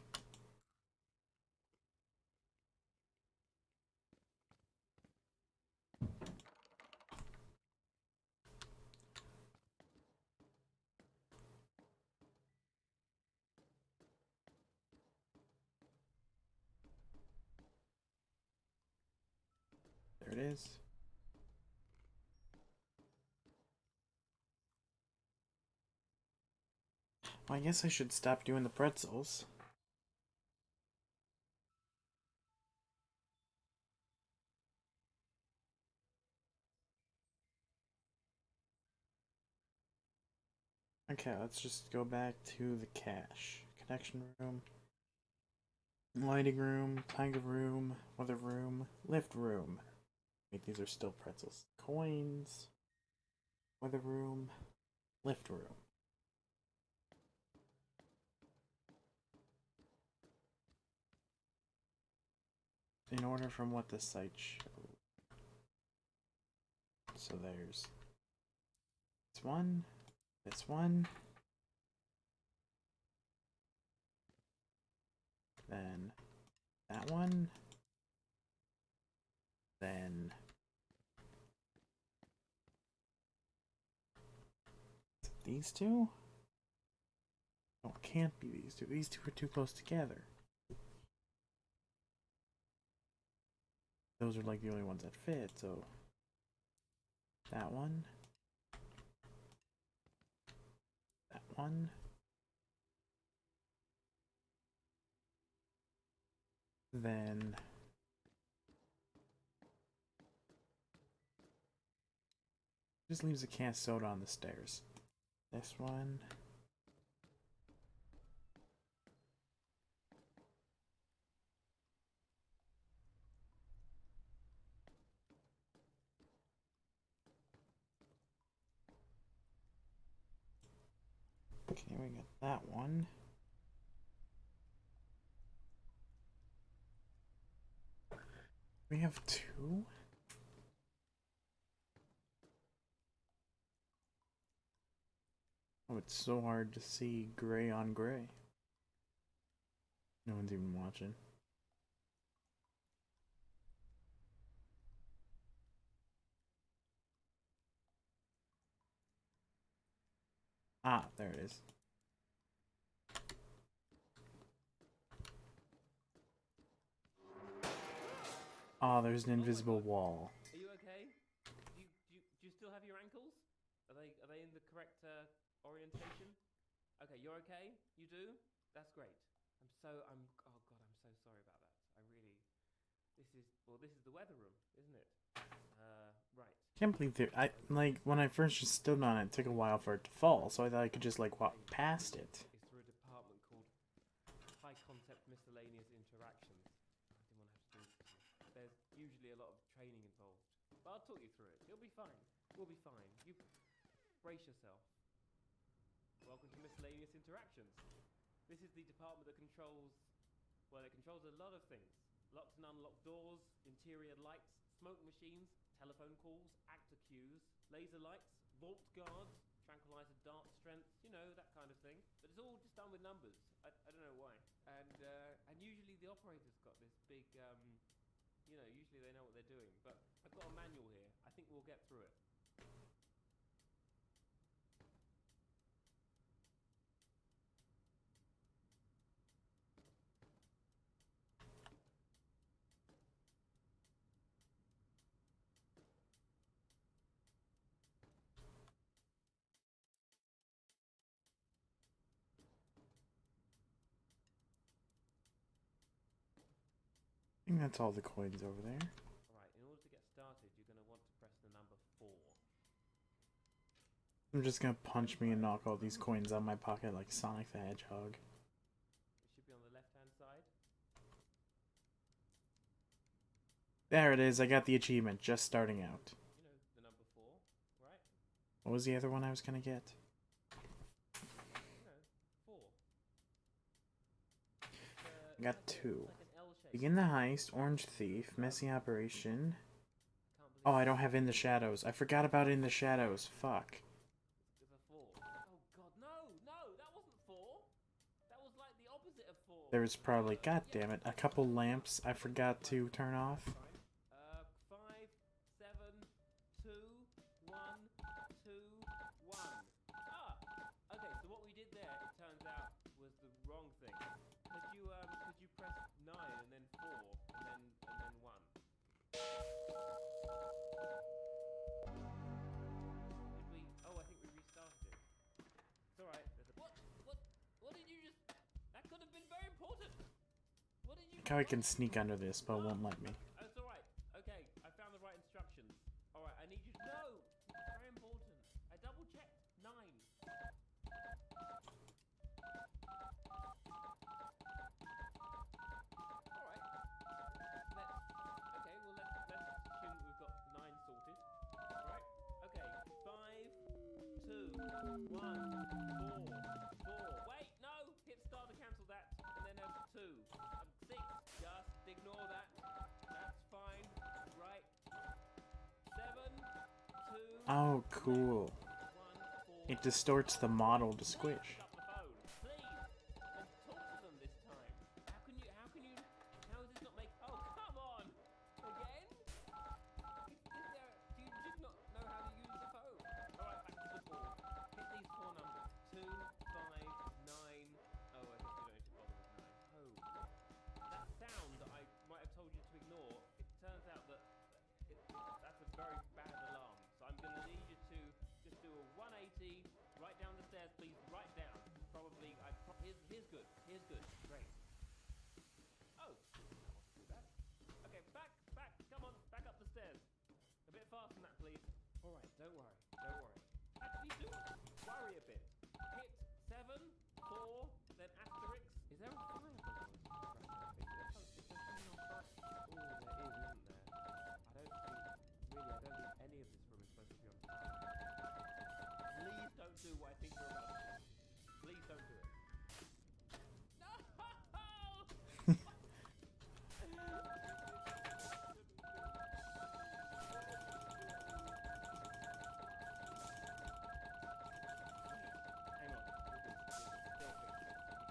There it is. Well, I guess I should stop doing the pretzels. Okay, let's just go back to the cache. Connection room, lighting room, tiger room, weather room, lift room. Wait, these are still pretzels. Coins, weather room, lift room. In order from what the site showed. So there's this one, then that one, then these two? Oh, it can't be these two. These two are too close together. Those are like the only ones that fit, so that one, that one, then just leaves a can of soda on the stairs. This one. Okay, we got that one. We have two? Oh, it's so hard to see gray on gray. No one's even watching. Ah, there it is. Oh, there's an invisible wall. Are you okay? Do you still have your ankles? Are they in the correct orientation? Okay, you're okay? You do? That's great. Oh god, I'm so sorry about that. I really this is the weather room, isn't it? Right. Can't believe I like when I first just stood on it, it took a while for it to fall, so I thought I could just like walk past it. It's through a department called High Concept Miscellaneous Interactions. I didn't want to have to do this. There's usually a lot of training involved. But I'll talk you through it. You'll be fine. We'll be fine. You brace yourself. Welcome to Miscellaneous Interactions. This is the department that controls a lot of things. Locked and unlocked doors, interior lights, smoke machines, telephone calls, actor cues, laser lights, vault guards, tranquilizer dart strength, you know, that kind of thing. But it's all just done with numbers. I don't know why. And usually the operator's got this big, usually they know what they're doing. But I've got a manual here. I think we'll get through it. I think that's all the coins over there. Alright, in order to get started, you're going to want to press the number 4. I'm just gonna punch me and knock all these coins out of my pocket like Sonic the Hedgehog. It should be on the left-hand side. There it is. I got the achievement. Just starting out. You know, the number 4, right? What was the other one I was gonna get? You know, 4. I got It's 2. like an L shape. Begin the heist. Orange thief. Messy operation. Can't believe Oh, I don't have In the Shadows. I forgot about In the Shadows. Fuck. it's a 4. Oh god, no! No! That wasn't 4! That was like the opposite of 4. There was probably, god damn it, a couple lamps I forgot to turn off. 5, 7, 2, 1, 2, 1. Ah! Okay, so what we did there, it turns out, was the wrong thing. Could you press 9 and then 4 and then 1? Did we? Oh, I think we restarted it. It's alright. What did you just? That could have been very important. What did you? How I can sneak under this, but it won't let me. Oh, it's alright. Okay, I found the right instructions. Alright, I need you to... No! It's very important. I double checked. 9. Alright. Okay, well let's assume that we've got 9 sorted. Alright. Okay, 5, 2, 1, 4, 4. Wait, no! Hit start to cancel that. And then 2. 6. Just ignore that. That's fine. Right. 7, 2, Oh, cool. 1, 4. It distorts the model to squish. Pick up the phone, please, and talk to them this time. How is this not make? Oh, come on! Again? Do you just not know how to use the phone? Alright, back to the board. Hit these 4 numbers. 2, 5, 9. Oh, I guess we don't need to bother with 9. Oh. That sound that I might have told you to ignore, it turns out that that's a very bad alarm. So I'm going to need you to just do a 180, right down the stairs, please, right down. Probably, here's good, great. Oh, that wasn't too bad. Okay, back, come on, back up the stairs. A bit faster than that, please. All right, don't worry. Actually, do worry a bit. Hit 7, 4, then asterisk. Is there a fire below? Is there something on fire? Oh, there is, isn't there? I don't think any of this room is supposed to be on fire. Please don't do what I think you're about to do. Please don't do it. No! Hang on. Still fix it.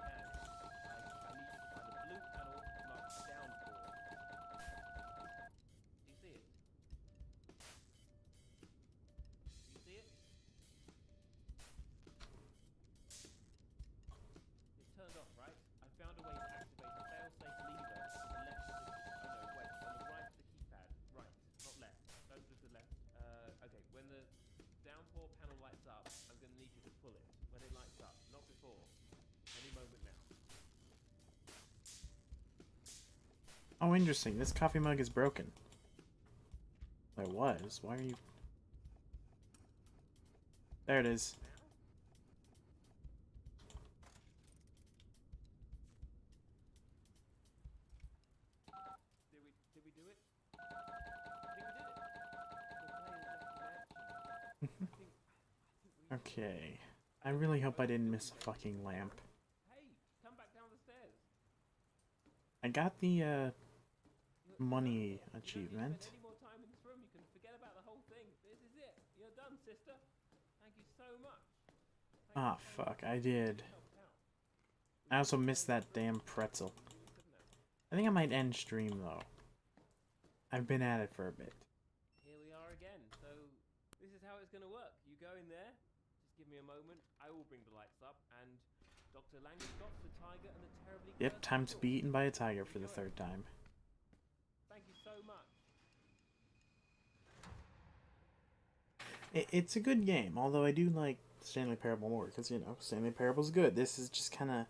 I need you to find a blue panel marked down 4. Do you see it? Do you see it? It's turned off, right? I found a way to activate a fail-safe lever to the left of the... Oh no, wait. On the right of the keypad. Right, not left. Don't do the left. Okay, when the downpour panel lights up, I'm going to need you to pull it. When it lights up, not before. Any moment now. Oh, interesting. This coffee mug is broken. It was. Why are you... There it is. Did we do it? I think we did it. The player's left in action. I think we... Okay. I really hope I didn't miss a fucking lamp. Hey, come back down the stairs. I got the, money You don't need to achievement. spend any more time in this room. You can forget about the whole thing. This is it. You're done, sister. Thank you so much. Ah, fuck. I did. Helped out. I also missed that damn pretzel. Couldn't have. I think I might end stream, though. I've been at it for a bit. Here we are again. So this is how it's going to work. You go in there. Just give me a moment. I will bring the lights up, and Dr. Langeskov, the tiger, and the terribly Yep, cursed time to dog. be eaten by a tiger for the 3rd time. Thank you so much. It's a good game, although I do like Stanley Parable more, because, you know, Stanley Parable's good. This is just kind of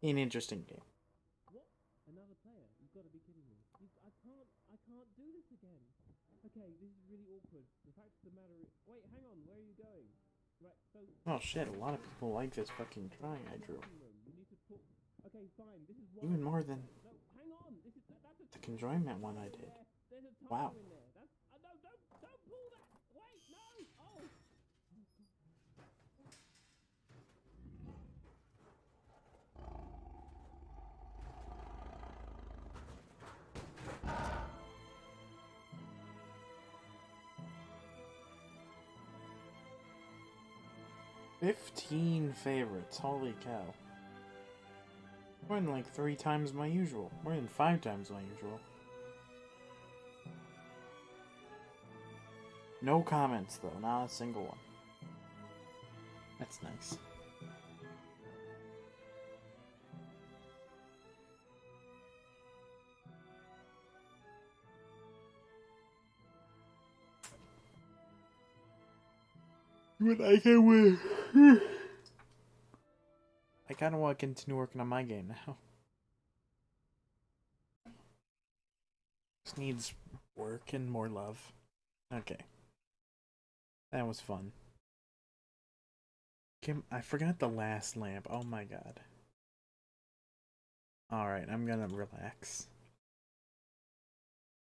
an interesting game. What? Another player? You've got to be kidding me. I can't do this again. Okay, this is really awkward. The fact of the matter is... Wait, hang on. Where are you going? Right, so... Oh shit, a lot of people like this fucking drawing I drew. You need to talk... Okay, fine. This is Even more than... No, hang on. That's a the enjoyment one I did. There's a timer Wow. in there. That's no, don't pull that. Wait, no. Oh. 15 favorites. Holy cow. More than like 3 times my usual. More than 5 times my usual. No comments though, not a single one. That's nice. But I can win. I kind of want to continue working on my game now. Just needs work and more love. Okay. That was fun. I forgot the last lamp. Oh my god. Alright, I'm gonna relax.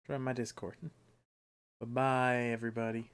Try my Discord. Bye-bye, everybody.